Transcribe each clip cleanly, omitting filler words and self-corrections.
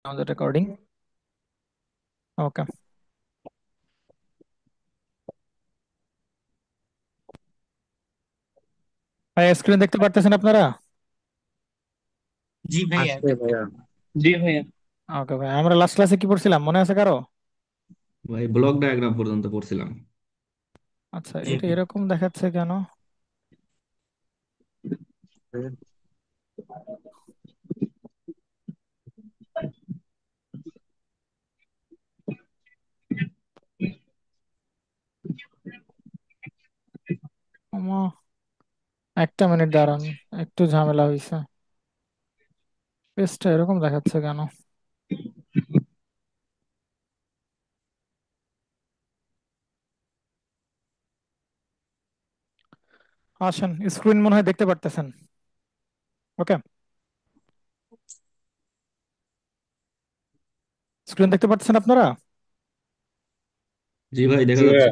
আমাদের রেকর্ডিং। ওকে ভাই, স্ক্রিন দেখতে পারতেছেন আপনারা? জি ভাইয়া। আসছে ভাইয়া। জি ভাইয়া। ওকে ভাই, আমরা লাস্ট ক্লাসে কি পড়ছিলাম মনে আছে কারো? ভাই ব্লক ডায়াগ্রাম পর্যন্ত পড়ছিলাম। আচ্ছা, জি এটা ভাইয়া। এরকম দেখাচ্ছে কেন? ওমা, একটা মিনিট দাঁড়ান, একটু ঝামেলা হয়েছে। পেজটা এরকম দেখাচ্ছে কেন? আসেন, স্ক্রিন মনে হয় দেখতে পারতেছেন। ওকে, স্ক্রিন দেখতে পারতেছেন আপনারা? জি ভাই, জি দেখা যাচ্ছে। ভাইয়া।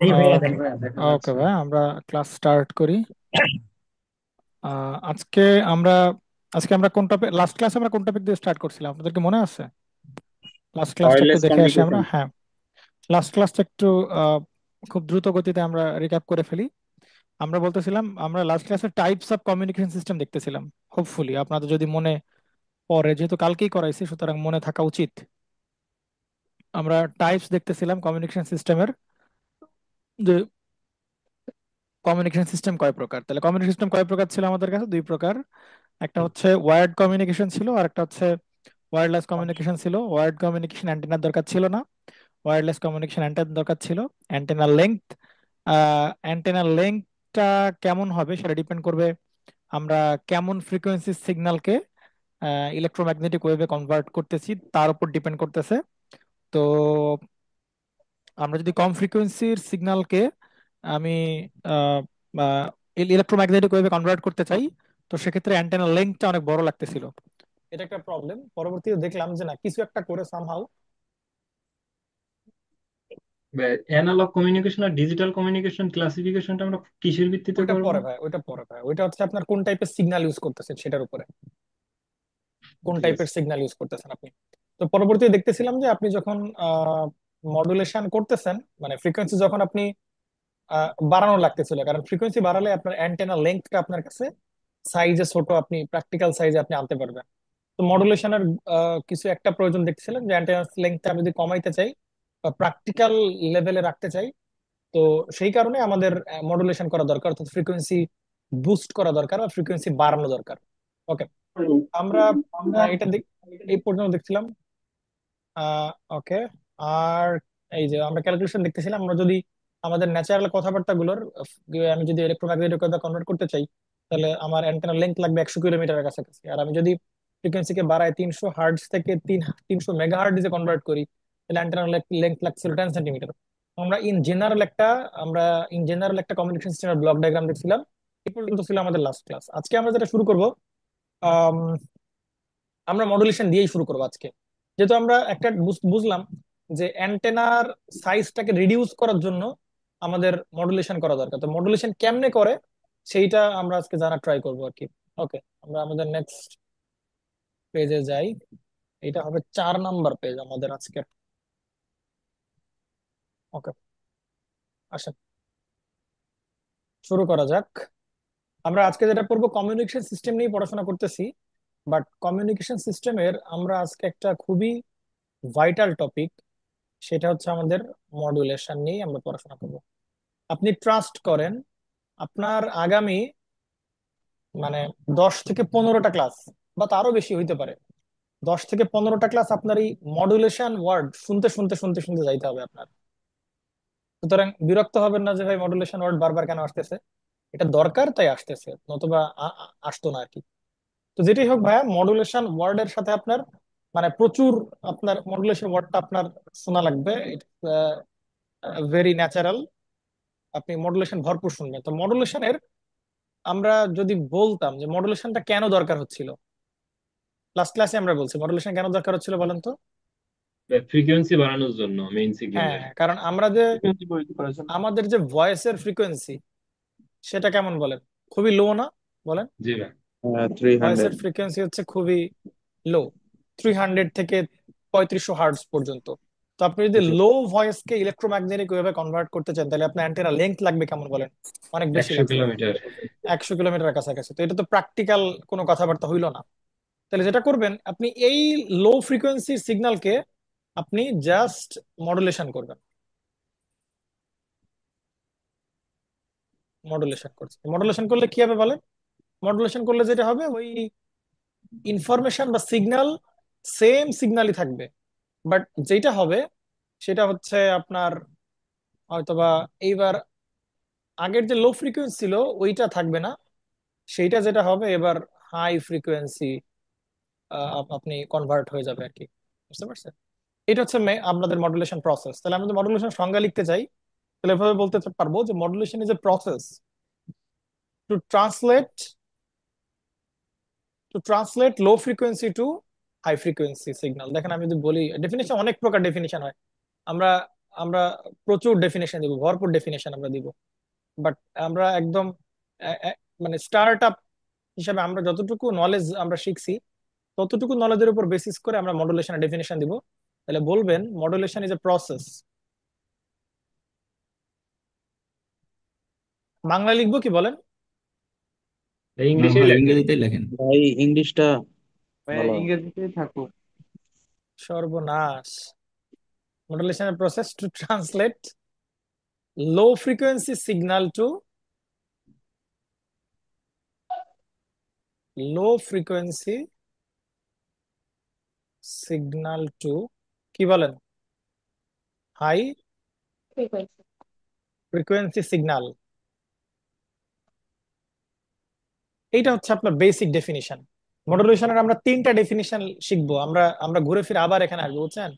জি ভাইয়া ওকে। দেখা দেখা ওকে যাচ্ছে। ভাই, আমরা ক্লাস স্টার্ট করি। আজকে আমরা কোন টপিক, লাস্ট ক্লাসে আমরা কোন টপিক দিয়ে স্টার্ট করছিলাম আপনাদের কি মনে আছে? লাস্ট ক্লাসটা একটু ওয়্যারলেস দেখে আসি আমরা। কমিউনিকেশন। হ্যাঁ, লাস্ট ক্লাসটা একটু খুব দ্রুত গতিতে আমরা রিক্যাপ করে ফেলি। আমরা বলতেছিলাম, আমরা লাস্ট ক্লাসে টাইপস অফ কমিউনিকেশন সিস্টেম দেখতেছিলাম। হোপফুলি আপনাদের যদি মনে পড়ে, যেহেতু কালকেই করাইছি সুতরাং মনে থাকা উচিত। আমরা টাইপস দেখতেছিলাম কমিউনিকেশন সিস্টেমের, যে কমিউনিকেশন সিস্টেম কয় প্রকার। তাহলে কমিউনিকেশন সিস্টেম কয় প্রকার ছিল আমাদের কাছে? দুই প্রকার। একটা হচ্ছে ওয়ার্ড কমিউনিকেশন ছিল, আর একটা হচ্ছে ওয়্যারলেস কমিউনিকেশন ছিল। ওয়ার্ড কমিউনিকেশন অ্যান্টেনার দরকার ছিল না, ওয়্যারলেস কমিউনিকেশন অ্যান্টেনার দরকার ছিল। অ্যান্টেনার লেংথ, অ্যান্টেনার লেংথটা কেমন হবে সেটা ডিপেন্ড করবে আমরা কেমন ফ্রিকোয়েন্সি সিগন্যালকে ইলেকট্রোম্যাগনেটিক ওয়েভে কনভার্ট করতেছি তার উপর ডিপেন্ড করতেছে। তো আমরা যদি কম ফ্রিকোয়েন্সির সিগন্যালকে আমি ইলেকট্রোম্যাগনেটিক ওয়েভে কনভার্ট করতে চাই, তো সেক্ষেত্রে অ্যান্টেনার লেন্থটা অনেক বড় লাগতেছিল। এটা একটা প্রবলেম। পরবর্তীতে দেখলাম যে না, কিছু একটা করে সামহাউ। অ্যানালগ কমিউনিকেশন আর ডিজিটাল কমিউনিকেশন ক্লাসিফিকেশনটা আমরা কিসের ভিত্তিতে ওইটা করব? পরে ভাই, ওইটা পরে ভাই, ওইটা হচ্ছে আপনার কোন টাইপের সিগন্যাল ইউজ করতেছেন সেটার উপরে, কোন ঠিক টাইপের আছে। সিগন্যাল ইউজ করতেছেন আপনি। তো পরবর্তীতে দেখতেছিলাম যে আপনি যখন মডুলেশন করতেছেন, মানে ফ্রিকোয়েন্সি যখন আপনি বাড়ানো লাগতেছিল, কারণ ফ্রিকোয়েন্সি বাড়ালে আপনার অ্যান্টেনা লেন্থটা আপনার কাছে সাইজে ছোট, আপনি প্র্যাকটিক্যাল সাইজে আপনি আনতে পারবেন। তো মডুলেশনের কিছু একটা প্রয়োজন দেখছিলেন, যে অ্যান্টেনা লেন্থটা আমি যদি কমাইতে চাই বা প্র্যাকটিক্যাল লেভেলে রাখতে চাই, তো সেই কারণে আমাদের মডুলেশন করা দরকার, অর্থাৎ ফ্রিকোয়েন্সি বুস্ট করা দরকার বা ফ্রিকোয়েন্সি বাড়ানো দরকার। ওকে, আমরা এটা এই পর্যন্ত দেখছিলাম। ওকে, আর এই যে আমরা ক্যালকুলেশন দেখতেছিলাম, আমরা যদি আমাদের ন্যাচারাল কথাবার্তাগুলোর আমি যদি ইলেকট্রোম্যাগনেটিক ওয়েভে কনভার্ট করতে চাই, তাহলে আমার অ্যান্টেনা লেন্থ লাগবে 100 কিলোমিটারের কাছাকাছি। আর আমি যদি ফ্রিকোয়েন্সিকে বাড়াই 300 হার্টজ থেকে 300 মেগা হার্টজে কনভার্ট করি, তাহলে অ্যান্টেনা লেন্থ লাগছিল 10 সেন্টিমিটার। আমরা আমরা ইন জেনারেল একটা কমিউনিকেশন সিস্টেমের ব্লক ডায়াগ্রাম দেখছিলাম। এই পর্যন্ত ছিল আমাদের লাস্ট ক্লাস। আজকে আমরা যেটা শুরু করব, আমরা মডুলেশন দিয়েই শুরু করবো আজকে। যেহেতু আমরা একটা বুঝলাম যে অ্যান্টেনার সাইজটাকে রিডিউস করার জন্য আমাদের মডুলেশন করা দরকার, তো মডুলেশন কেমনে করে সেইটা আমরা আজকে জানা ট্রাই করবো আর কি। ওকে, আমরা আমাদের নেক্সট পেজে যাই। এটা হবে 4 নাম্বার পেজ আমাদের আজকে। ওকে, আসেন শুরু করা যাক। আমরা আজকে যেটা পড়বো, কমিউনিকেশন সিস্টেম নিয়ে পড়াশোনা করতেছি। বাট কমিউনিকেশন সিস্টেমের আমরা আজকে একটা খুবই ভাইটাল টপিক, সেটা হচ্ছে আমাদের মডুলেশন নিয়ে আমরা পড়াশোনা করব। আপনি ট্রাস্ট করেন, আপনার আগামী মানে 10 থেকে 15টা ক্লাস বা তারও বেশি হইতে পারে, 10 থেকে 15টা ক্লাস আপনার এই মডুলেশন ওয়ার্ড শুনতে শুনতে শুনতে শুনতে যাইতে হবে আপনার। সুতরাং বিরক্ত হবেন না যে ভাই মডুলেশন ওয়ার্ড বারবার কেন আসতেছে। এটা দরকার তাই আসতেছে, নতুবা আসতো না আর কি। তো যেটাই হোক ভাইয়া, মডুলেশন ওয়ার্ডের সাথে আপনার মানে প্রচুর, আপনার মডুলেশন ওয়ার্ডটা আপনার শোনা লাগবে। ভেরি ন্যাচারাল, আপনি মডুলেশন ভরপুর শুনবেন। তো মডুলেশনের আমরা যদি বলতাম যে মডুলেশনটা কেন দরকার হচ্ছিল, লাস্ট ক্লাসে আমরা বলছি মডুলেশন কেন দরকার হচ্ছিল বলেন তো? ফ্রিকোয়েন্সি বাড়ানোর জন্য মেইন হ্যাঁ, সিগন্যালের। কারণ আমরা যে ফ্রিকোয়েন্সি বৃদ্ধি করার জন্য। আমাদের যে ভয়েসের ফ্রিকোয়েন্সি সেটা কেমন বলেন? খুবই লো না? বলেন, জি ভাই। থ্রি ভয়েসের হান্ড্রেড ফ্রিকোয়েন্সি হচ্ছে খুবই লো, 300 থেকে 3500 হার্টজ পর্যন্ত। তো আপনি যদি আচ্ছা, লো ভয়েসকে ইলেকট্রোম্যাগনেটিক ওয়েভে কনভার্ট করতে চান, তাহলে আপনার অ্যান্টেনা লেন্থ লাগবে কেমন বলেন? অনেক বেশি 100 কিলোমিটার। 100 কিলোমিটার কাছাকাছি। তো এটা তো প্র্যাকটিক্যাল কোনো কথাবার্তা হইলো না। তাহলে যেটা করবেন, আপনি এই লো ফ্রিকোয়েন্সি সিগন্যালকে আপনি জাস্ট মডুলেশন করবেন। মডুলেশন করলে কি হবে বলেন? মডুলেশন করলে যেটা হবে, ওই ইনফরমেশন বা সিগন্যাল সেম সিগন্যালই থাকবে, বাট যেটা হবে সেটা হচ্ছে আপনার হয়তোবা এইবার আগের যে লো ফ্রিকোয়েন্সি ছিল ওইটা থাকবে না, সেইটা যেটা হবে এবার হাই ফ্রিকোয়েন্সি আপনি কনভার্ট হয়ে যাবে আর কি। বুঝতে পারছেন? এটা হচ্ছে আপনাদের মডুলেশন প্রসেস। তাহলে আমি যদি মডুলেশন সংজ্ঞা লিখতে চাই, তাহলে এভাবে বলতে পারবো যে modulation is a process to translate low frequency to high frequency signal. দেখেন আমি যদি বলি ডেফিনেশন, অনেক প্রকার ডেফিনেশন হয়। আমরা আমরা প্রচুর ডেফিনেশন দিব, ভরপুর ডেফিনেশন আমরা দিব, বাট আমরা একদম মানে স্টার্ট আপ হিসাবে আমরা যতটুকু নলেজ আমরা শিখছি, ততটুকু নলেজের উপর বেসিস করে আমরা মডুলেশনের ডেফিনেশন দিব। তাহলে বলবেন modulation is a process. Bangla লিখবো কি বলেন? না ইংলিশেই ভাই, লেখেন। ইংরেজিতেই লেখেন। ভাই ইংলিশটা ভাইয়া ভালো। ইংরেজিতেই থাকুক। সর্বনাশ! মডুলেশনের process to translate low frequency signal to low frequency signal to, কি বলেন, হাই ফ্রিকোয়েন্সি সিগন্যাল। এইটা হচ্ছে আপনার বেসিক ডেফিনিশন। মডুলেশনের আমরা তিনটা ডেফিনিশন শিখবো। আমরা আমরা ঘুরে ফিরে আবার এখানে আসবো, বুঝছেন?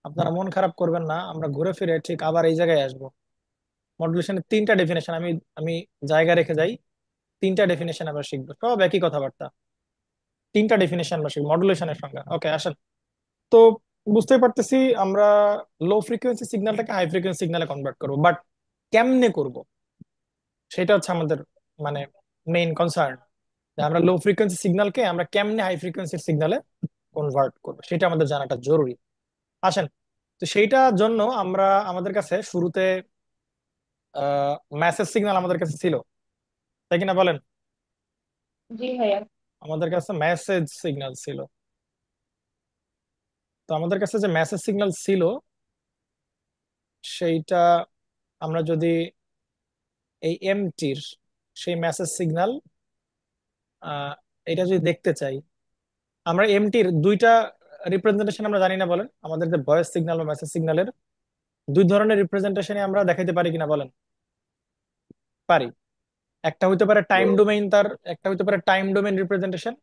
আপনারা মন খারাপ করবেন না, আমরা ঘুরে ফিরে ঠিক আবার এই জায়গায় আসবো। মডুলেশনের তিনটা ডেফিনেশন আমি আমি জায়গা রেখে যাই। তিনটা ডেফিনেশন আমরা শিখবো, সব একই কথাবার্তা। তিনটা ডেফিনেশন আমরা শিখবো মডুলেশনের সংজ্ঞা। ওকে, আসেন। তো বুঝতেই পারতেছি আমরা লো ফ্রিকোয়েন্সি সিগন্যালটাকে হাই ফ্রিকোয়েন্সি সিগন্যালে কনভার্ট করবো, বাট কেমনে করব সেটা হচ্ছে আমাদের মানে মেইন কনসার্ন। আমরা লো ফ্রিকোয়েন্সি সিগন্যালকে আমরা কেমনে হাই ফ্রিকোয়েন্সি সিগন্যালে কনভার্ট করবো সেটা আমাদের জানাটা জরুরি। আসেন। তো সেইটার জন্য আমরা আমাদের কাছে শুরুতে মেসেজ সিগন্যাল আমাদের কাছে ছিল, তাই কিনা বলেন? জি ভাইয়া। আমাদের কাছে মেসেজ সিগন্যাল ছিল। তো আমাদের কাছে যে মেসেজ সিগন্যাল ছিল সেইটা আমরা যদি এই এমটির সেই মেসেজ সিগন্যাল এটা যদি দেখতে চাই, আমরা এমটির দুইটা রিপ্রেজেন্টেশন আমরা জানি না বলেন? আমাদের যে ভয়েস সিগন্যাল বা মেসেজ সিগন্যালের দুই ধরনের রিপ্রেজেন্টেশনে আমরা দেখাইতে পারি কিনা বলেন? পারি। একটা হইতে পারে টাইম ডোমেইন, তার একটা হইতে পারে টাইম ডোমেইন রিপ্রেজেন্টেশন,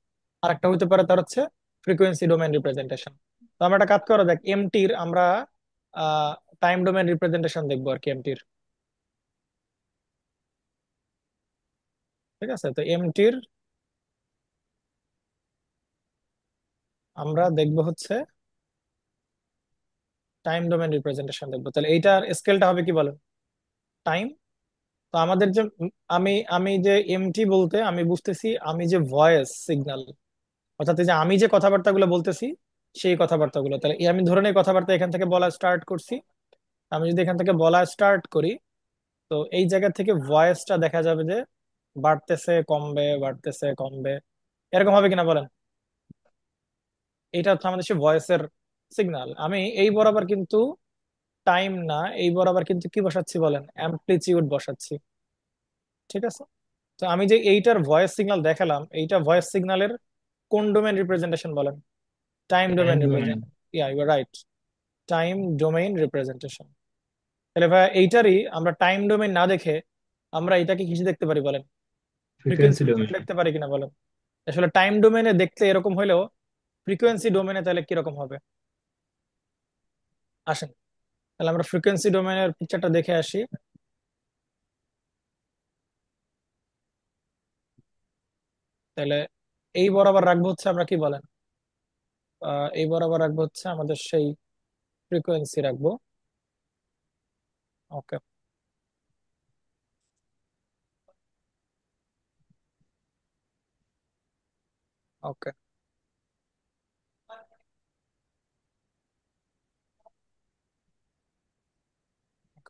আর একটা হইতে পারে তার হচ্ছে ফ্রিকোয়েন্সি ডোমেইন রিপ্রেজেন্টেশন। তো আমরা একটা কাজ করা যাক, এমটির আমরা টাইম ডোমেইন রিপ্রেজেন্টেশন দেখবো আর কি এমটির। ঠিক আছে, তো এমটির আমরা দেখবো হচ্ছে টাইম ডোমেইন রিপ্রেজেন্টেশন দেখবো। তাহলে এইটার স্কেলটা হবে কি বলেন? টাইম। তো আমাদের যে আমি আমি যে এমটি বলতে আমি বুঝতেছি আমি যে ভয়েস সিগন্যাল, অর্থাৎ এই যে আমি যে কথাবার্তাগুলো বলতেছি সেই কথাবার্তাগুলো। তাহলে এই আমি ধরে নেই কথাবার্তা এখান থেকে বলা স্টার্ট করছি। আমি যদি এখান থেকে বলা স্টার্ট করি, তো এই জায়গা থেকে ভয়েসটা দেখা যাবে যে বাড়তেছে কমবে, বাড়তেছে কমবে, এরকম হবে কিনা বলেন? এটা হচ্ছে আমাদের সেই ভয়েসের সিগন্যাল। আমি এই বরাবর কিন্তু টাইম না, এই বরাবর কিন্তু কি বসাচ্ছি বলেন? অ্যামপ্লিচিউড বসাচ্ছি। ঠিক আছে। তো আমি যে এইটার ভয়েস সিগন্যাল দেখালাম, এইটা ভয়েস সিগন্যালের কোন ডোমেন রিপ্রেজেন্টেশন বলেন? Time time domain domain. Represent. Yeah, you are right, time domain representation. তাহলে ভাই এইটারই আমরা টাইম ডোমেইন না দেখে আমরা এটাকে কিছু দেখতে পারি বলেন? Frequency frequency domain domain. দেখতে পারি কিনা বলেন? আসলে টাইম ডোমেইনে দেখতে এরকম হলেও ফ্রিকোয়েন্সি ডোমেইনে তাহলে কিরকম হবে? আসেন, তাহলে আমরা ফ্রিকোয়েন্সি ডোমেইনের পিকচারটা দেখে আসি। তাহলে এই বরাবর রাখবো হচ্ছে আমরা কি বলেন, এই বরাবর রাখবো হচ্ছে আমাদের সেই ফ্রিকোয়েন্সি রাখবো। ওকে, ওকে।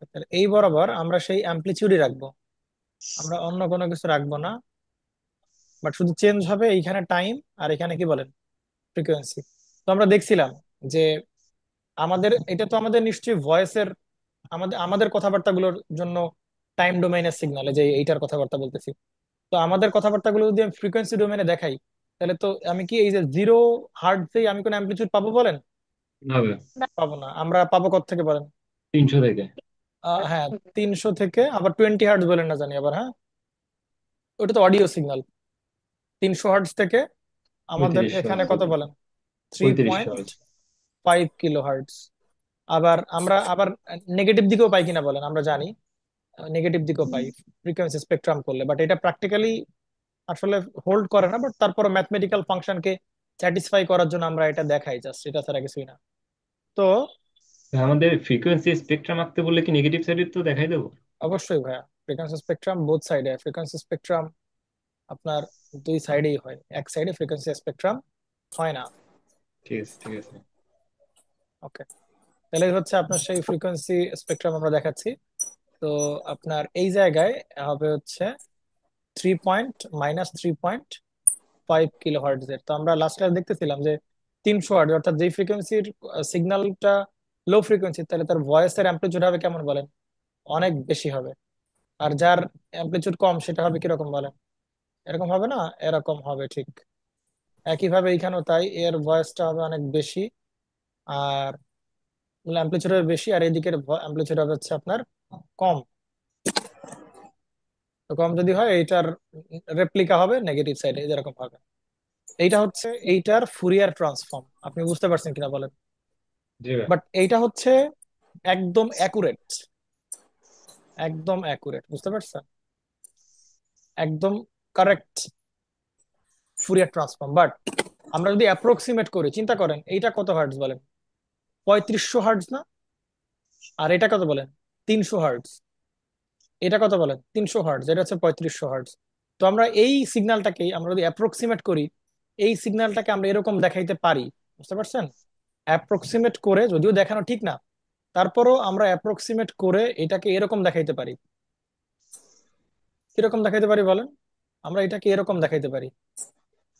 ওকে, তাহলে এই বরাবর আমরা সেই অ্যামপ্লিচিউডই রাখবো, আমরা অন্য কোনো কিছু রাখবো না, বাট শুধু চেঞ্জ হবে এইখানে টাইম আর এখানে কি বলেন ফ্রিকোয়েন্সি। তো আমরা দেখছিলাম যে আমাদের এটা তো আমাদের নিশ্চয়ই ভয়েসের, আমাদের আমাদের কথাবার্তাগুলোর জন্য টাইম ডোমেইনের সিগনাল, যে এইটার কথাবার্তা বলতেছি। তো আমাদের কথাবার্তাগুলো যদি আমি ফ্রিকোয়েন্সি ডোমেইনে দেখাই, তাহলে তো আমি কি এই যে 0 হার্টজেই আমি কোন অ্যামপ্লিটিউড পাবো বলেন? না ভাইয়া, না, পাবো না। আমরা পাবো কত থেকে বলেন? 300 থেকে। হ্যাঁ, 300 থেকে, আবার 20 হার্টজ বলেন না জানি আবার, হ্যাঁ ওটা তো অডিও সিগন্যাল। 300 হার্টজ থেকে আমাদের 3500 এখানে কত বলেন? Three 3500 point five kilo hertz. আবার আমরা আবার নেগেটিভ দিকেও পাই কিনা বলেন? আমরা জানি নেগেটিভ দিকেও পাই ফ্রিকোয়েন্সি স্পেকট্রাম করলে, বাট এটা প্র্যাকটিক্যালি আসলে হোল্ড করে না, বাট তারপর ম্যাথমেটিক্যাল ফাংশনকে স্যাটিসফাই করার জন্য আমরা এটা দেখাই, জাস্ট এটা ছাড়া কিছুই না। তো আমাদের ফ্রিকোয়েন্সি স্পেকট্রাম আঁকতে বললে কি নেগেটিভ সাইডে তো দেখাই দেবো? অবশ্যই ভাইয়া, ফ্রিকোয়েন্সি স্পেকট্রাম বোথ সাইডে, ফ্রিকোয়েন্সি স্পেকট্রাম আপনার দুই সাইডেই হয়, এক সাইডে ফ্রিকোয়েন্সি স্পেকট্রাম হয় না। ঠিক আছে, ঠিক আছে। ওকে, তাহলে এই হচ্ছে আপনার সেই ফ্রিকোয়েন্সি স্পেকট্রাম আমরা দেখাচ্ছি। তো আপনার এই জায়গায় হবে হচ্ছে 3.-3.5 কিলো হার্টজ এর। তো আমরা লাস্ট ক্লাস দেখতেছিলাম যে 300 হার্টজ, অর্থাৎ যেই ফ্রিকোয়েন্সির সিগন্যালটা লো ফ্রিকোয়েন্সি, তাহলে তার ভয়েসের অ্যাম্পলিটিউড হবে কেমন বলেন? অনেক বেশি হবে। আর যার অ্যাম্পলিটিউড কম সেটা হবে কিরকম বলেন? এরকম হবে না, এরকম হবে ঠিক। একইভাবে এখানেও তাই, এর ভয়েসটা হবে অনেক বেশি, আর অ্যাম্পলিটিউড হবে বেশি, আর এদিকের অ্যাম্পলিটিউড হবে হচ্ছে আপনার কম। তো কম যদি হয়, এইটার রেপ্লিকা হবে নেগেটিভ সাইডে, যেরকম হবে। এইটা হচ্ছে এইটার ফুরিয়ার ট্রান্সফর্ম, আপনি বুঝতে পারছেন কিনা বলেন? জি ভাই। বাট এইটা হচ্ছে একদম অ্যাকুরেট, একদম অ্যাকুরেট, বুঝতে পারছেন? একদম কারেক্ট ফুরিয়ার ট্রান্সফর্ম। বাট আমরা যদি অ্যাপ্রক্সিমেট করি, চিন্তা করেন এইটা কত হার্টজ বলেন? 3500 হার্টজ না? আর এটা কত বলেন? 300 হার্টজ। এটা কত বলেন? 300 হার্টজ। এটা হচ্ছে 3500 হার্টজ। তো আমরা এই সিগন্যালটাকেই আমরা যদি অ্যাপ্রক্সিমেট করি, এই সিগন্যালটাকে আমরা এরকম দেখাইতে পারি, বুঝতে পারছেন? অ্যাপ্রক্সিমেট করে, যদিও দেখানো ঠিক না, তারপরও আমরা অ্যাপ্রক্সিমেট করে এটাকে এরকম দেখাইতে পারি। কিরকম দেখাইতে পারি বলেন? আমরা এটাকে এরকম দেখাইতে পারি,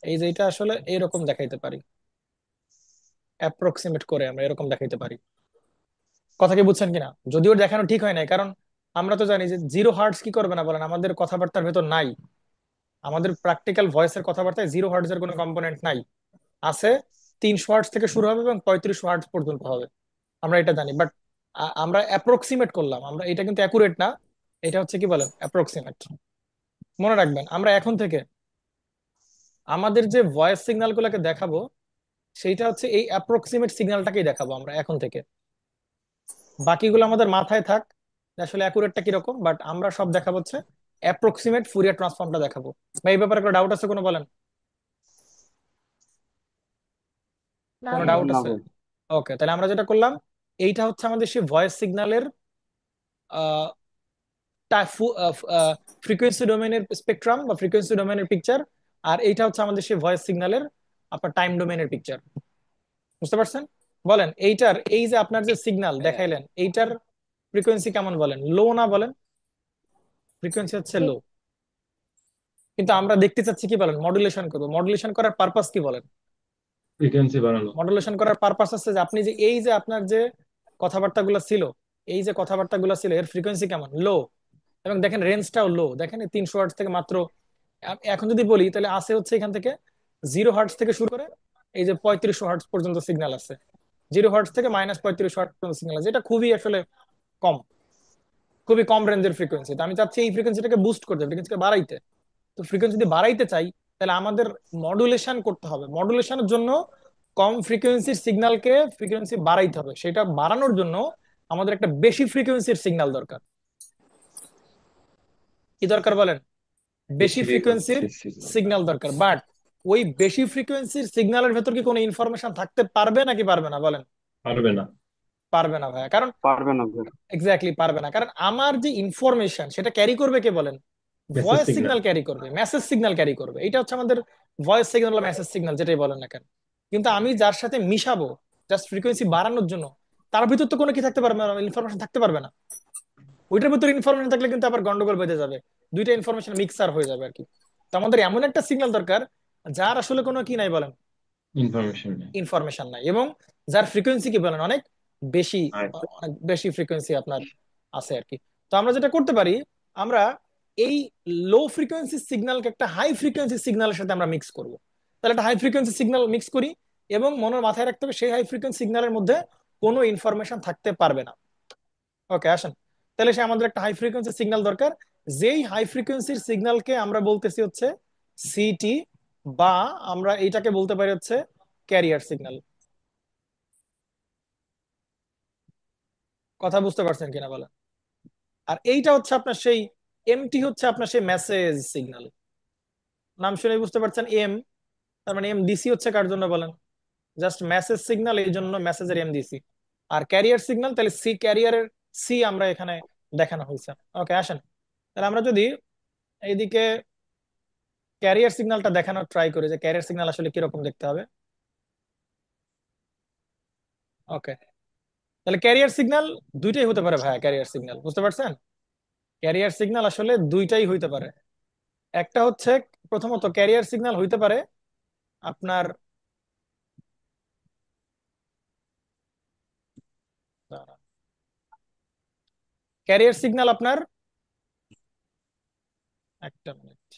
এই যে এটা আসলে এরকম দেখাইতে পারি, অ্যাপ্রক্সিমেট করে আমরা এরকম দেখাইতে পারি। কথা কি বুঝছেন কিনা? যদিও দেখানো ঠিক হয় নাই, কারণ আমরা তো জানি যে 0 হার্টজ কি করবে না বলেন, আমাদের কথাবার্তার ভেতর নাই। আমাদের প্র্যাকটিক্যাল ভয়েসের কথাবার্তায় 0 হার্টজের কোনো কম্পোনেন্ট নাই। আছে 300 হার্টজ থেকে শুরু হবে এবং 3500 হার্টজ পর্যন্ত হবে, আমরা এটা জানি। বাট আমরা অ্যাপ্রক্সিমেট করলাম, আমরা এটা কিন্তু অ্যাকুরেট না, এটা হচ্ছে কি বলেন অ্যাপ্রক্সিমেট। মনে রাখবেন, আমরা এখন থেকে আমাদের যে ভয়েস সিগন্যাল গুলোকে দেখাবো, সেইটা হচ্ছে এই অ্যাপ্রক্সিমেট সিগন্যালটাকেই দেখাবো আমরা এখন থেকে। বাকিগুলো আমাদের মাথায় থাক যে আসলে অ্যাকুরেটটা কিরকম, বাট আমরা সব দেখাবো হচ্ছে অ্যাপ্রক্সিমেট ফুরিয়ার ট্রান্সফর্মটা দেখাবো। বা এই ব্যাপারে কোনো ডাউট আছে কোনো বলেন? না কোনো ভাইয়া। ডাউট না আছে? ভাই। ওকে, তাহলে আমরা যেটা করলাম, এইটা হচ্ছে আমাদের সেই ভয়েস সিগন্যালের ফ্রিকোয়েন্সি ডোমেনের স্পেকট্রাম বা ফ্রিকোয়েন্সি ডোমেনের পিকচার। আর এইটা হচ্ছে আমাদের সেই ভয়েস সিগন্যালের আপনার টাইম ডোমেনের পিকচার, বুঝতে পারছেন? বলেন এইটার, এই যে আপনার যে সিগন্যাল দেখাইলেন, এইটার ফ্রিকোয়েন্সি কেমন বলেন? লো না বলেন? ফ্রিকোয়েন্সি হচ্ছে লো। কিন্তু আমরা দেখতে চাচ্ছি কি বলেন, মডুলেশন করবো। মডুলেশন করার পারপাস কি বলেন? ফ্রিকোয়েন্সি বাড়ানো। মডুলেশন করার পারপাস আছে যে আপনি যে এই যে আপনার যে কথাবার্তাগুলো ছিল, এই যে কথাবার্তাগুলো ছিল এর ফ্রিকোয়েন্সি কেমন? লো। এবং দেখেন রেঞ্জটাও লো, দেখেন 300 হার্টজ থেকে মাত্র, এখন যদি বলি তাহলে আছে হচ্ছে এখান থেকে 0 হার্টজ থেকে শুরু করে এই যে 3500 হার্টজ পর্যন্ত সিগন্যাল আছে। 0 হার্টজ থেকে -3500 হার্টজ পর্যন্ত সিগন্যাল আছে, এটা খুবই আসলে কম, খুবই কম রেঞ্জের ফ্রিকোয়েন্সি। তো আমি চাচ্ছি এই ফ্রিকোয়েন্সিটাকে বুস্ট করতে, ফ্রিকোয়েন্সিকে বাড়াইতে। তো ফ্রিকোয়েন্সি যদি বাড়াইতে চাই, তাহলে আমাদের মডুলেশন করতে হবে। মডুলেশনের জন্য কম ফ্রিকোয়েন্সির সিগন্যালকে ফ্রিকোয়েন্সি বাড়াইতে হবে। সেটা বাড়ানোর জন্য আমাদের একটা বেশি ফ্রিকোয়েন্সির সিগন্যাল দরকার। কি দরকার বলেন? বেশি বেশি ফ্রিকোয়েন্সির ফ্রিকোয়েন্সি সিগন্যাল। সিগন্যাল দরকার। বাট ওই বেশি ফ্রিকোয়েন্সির সিগন্যালের ভেতর কি কোনো ইনফরমেশন থাকতে পারবে নাকি পারবে না বলেন? পারবে না। পারবে না ভাইয়া, কারণ পারবে না ভাই। এক্স্যাক্টলি পারবে না, কারণ আমার যে ইনফরমেশন সেটা ক্যারি করবে কে বলেন? Message voice signal. Signal carry করবে, মেসেজ সিগন্যাল ক্যারি করবে। এটা হচ্ছে আমাদের ভয়েস সিগন্যাল বা মেসেজ সিগন্যাল, যেটাই বলেন না কেন। কিন্তু আমি যার সাথে মিশাবো জাস্ট ফ্রিকোয়েন্সি বাড়ানোর জন্য, তার ভিতর তো কোনো কি থাকতে পারবে না, ইনফরমেশন থাকতে পারবে না। ওইটার ভিতরে ইনফরমেশন থাকলে কিন্তু আবার গন্ডগোল বেঁধে যাবে, দুইটা ইনফরমেশন মিক্সার হয়ে যাবে আর কি। তো আমাদের এমন একটা সিগন্যাল দরকার যার আসলে কোনো কি নাই বলেন, ইনফরমেশন নেই। ইনফরমেশন নাই, এবং যার ফ্রিকোয়েন্সি কি বলেন অনেক বেশি, আর অনেক বেশি ফ্রিকোয়েন্সি আপনার আছে আর কি। তো আমরা যেটা করতে পারি, আমরা এই লো ফ্রিকোয়েন্সি সিগন্যালকে একটা হাই ফ্রিকোয়েন্সি সিগন্যালের সাথে আমরা মিক্স করব। তাহলে একটা হাই ফ্রিকোয়েন্সি সিগন্যাল মিক্স করি, এবং মনের মাথায় রাখতে হবে সেই হাই ফ্রিকোয়েন্সি সিগন্যালের মধ্যে কোনো ইনফরমেশন থাকতে পারবে না। ওকে, আসেন, তাহলে সে আমাদের একটা হাই ফ্রিকোয়েন্সি সিগন্যাল দরকার, যেই হাই ফ্রিকোয়েন্সির সিগন্যালকে আমরা বলতেছি হচ্ছে সিটি, বা আমরা এইটাকে বলতে পারি হচ্ছে ক্যারিয়ার সিগন্যাল। কথা বুঝতে পারছেন কিনা বলেন? আর এইটা হচ্ছে আপনার সেই এমটি, হচ্ছে আপনার সেই মেসেজ সিগন্যাল। নাম শুনে বুঝতে পারছেন এম, তার মানে এম ডিসি হচ্ছে কার জন্য বলেন, জাস্ট মেসেজ সিগন্যাল, এই জন্য মেসেজের এম ডিসি। আর ক্যারিয়ার সিগন্যাল, তাহলে সি, ক্যারিয়ারের সি আমরা এখানে দেখানো হয়েছে। ওকে, আসেন, তাহলে আমরা যদি এইদিকে ক্যারিয়ার সিগন্যালটা দেখানোর ট্রাই করি, যে ক্যারিয়ার সিগন্যাল আসলে কিরকম দেখতে হবে। ওকে, তাহলে ক্যারিয়ার সিগন্যাল দুইটাই হতে পারে ভাইয়া, ক্যারিয়ার সিগন্যাল বুঝতে পারছেন? ক্যারিয়ার সিগন্যাল আসলে দুইটাই হইতে পারে। একটা হচ্ছে, প্রথমত ক্যারিয়ার সিগন্যাল হইতে পারে আপনার, ক্যারিয়ার সিগন্যাল আপনার, একটা মিনিট,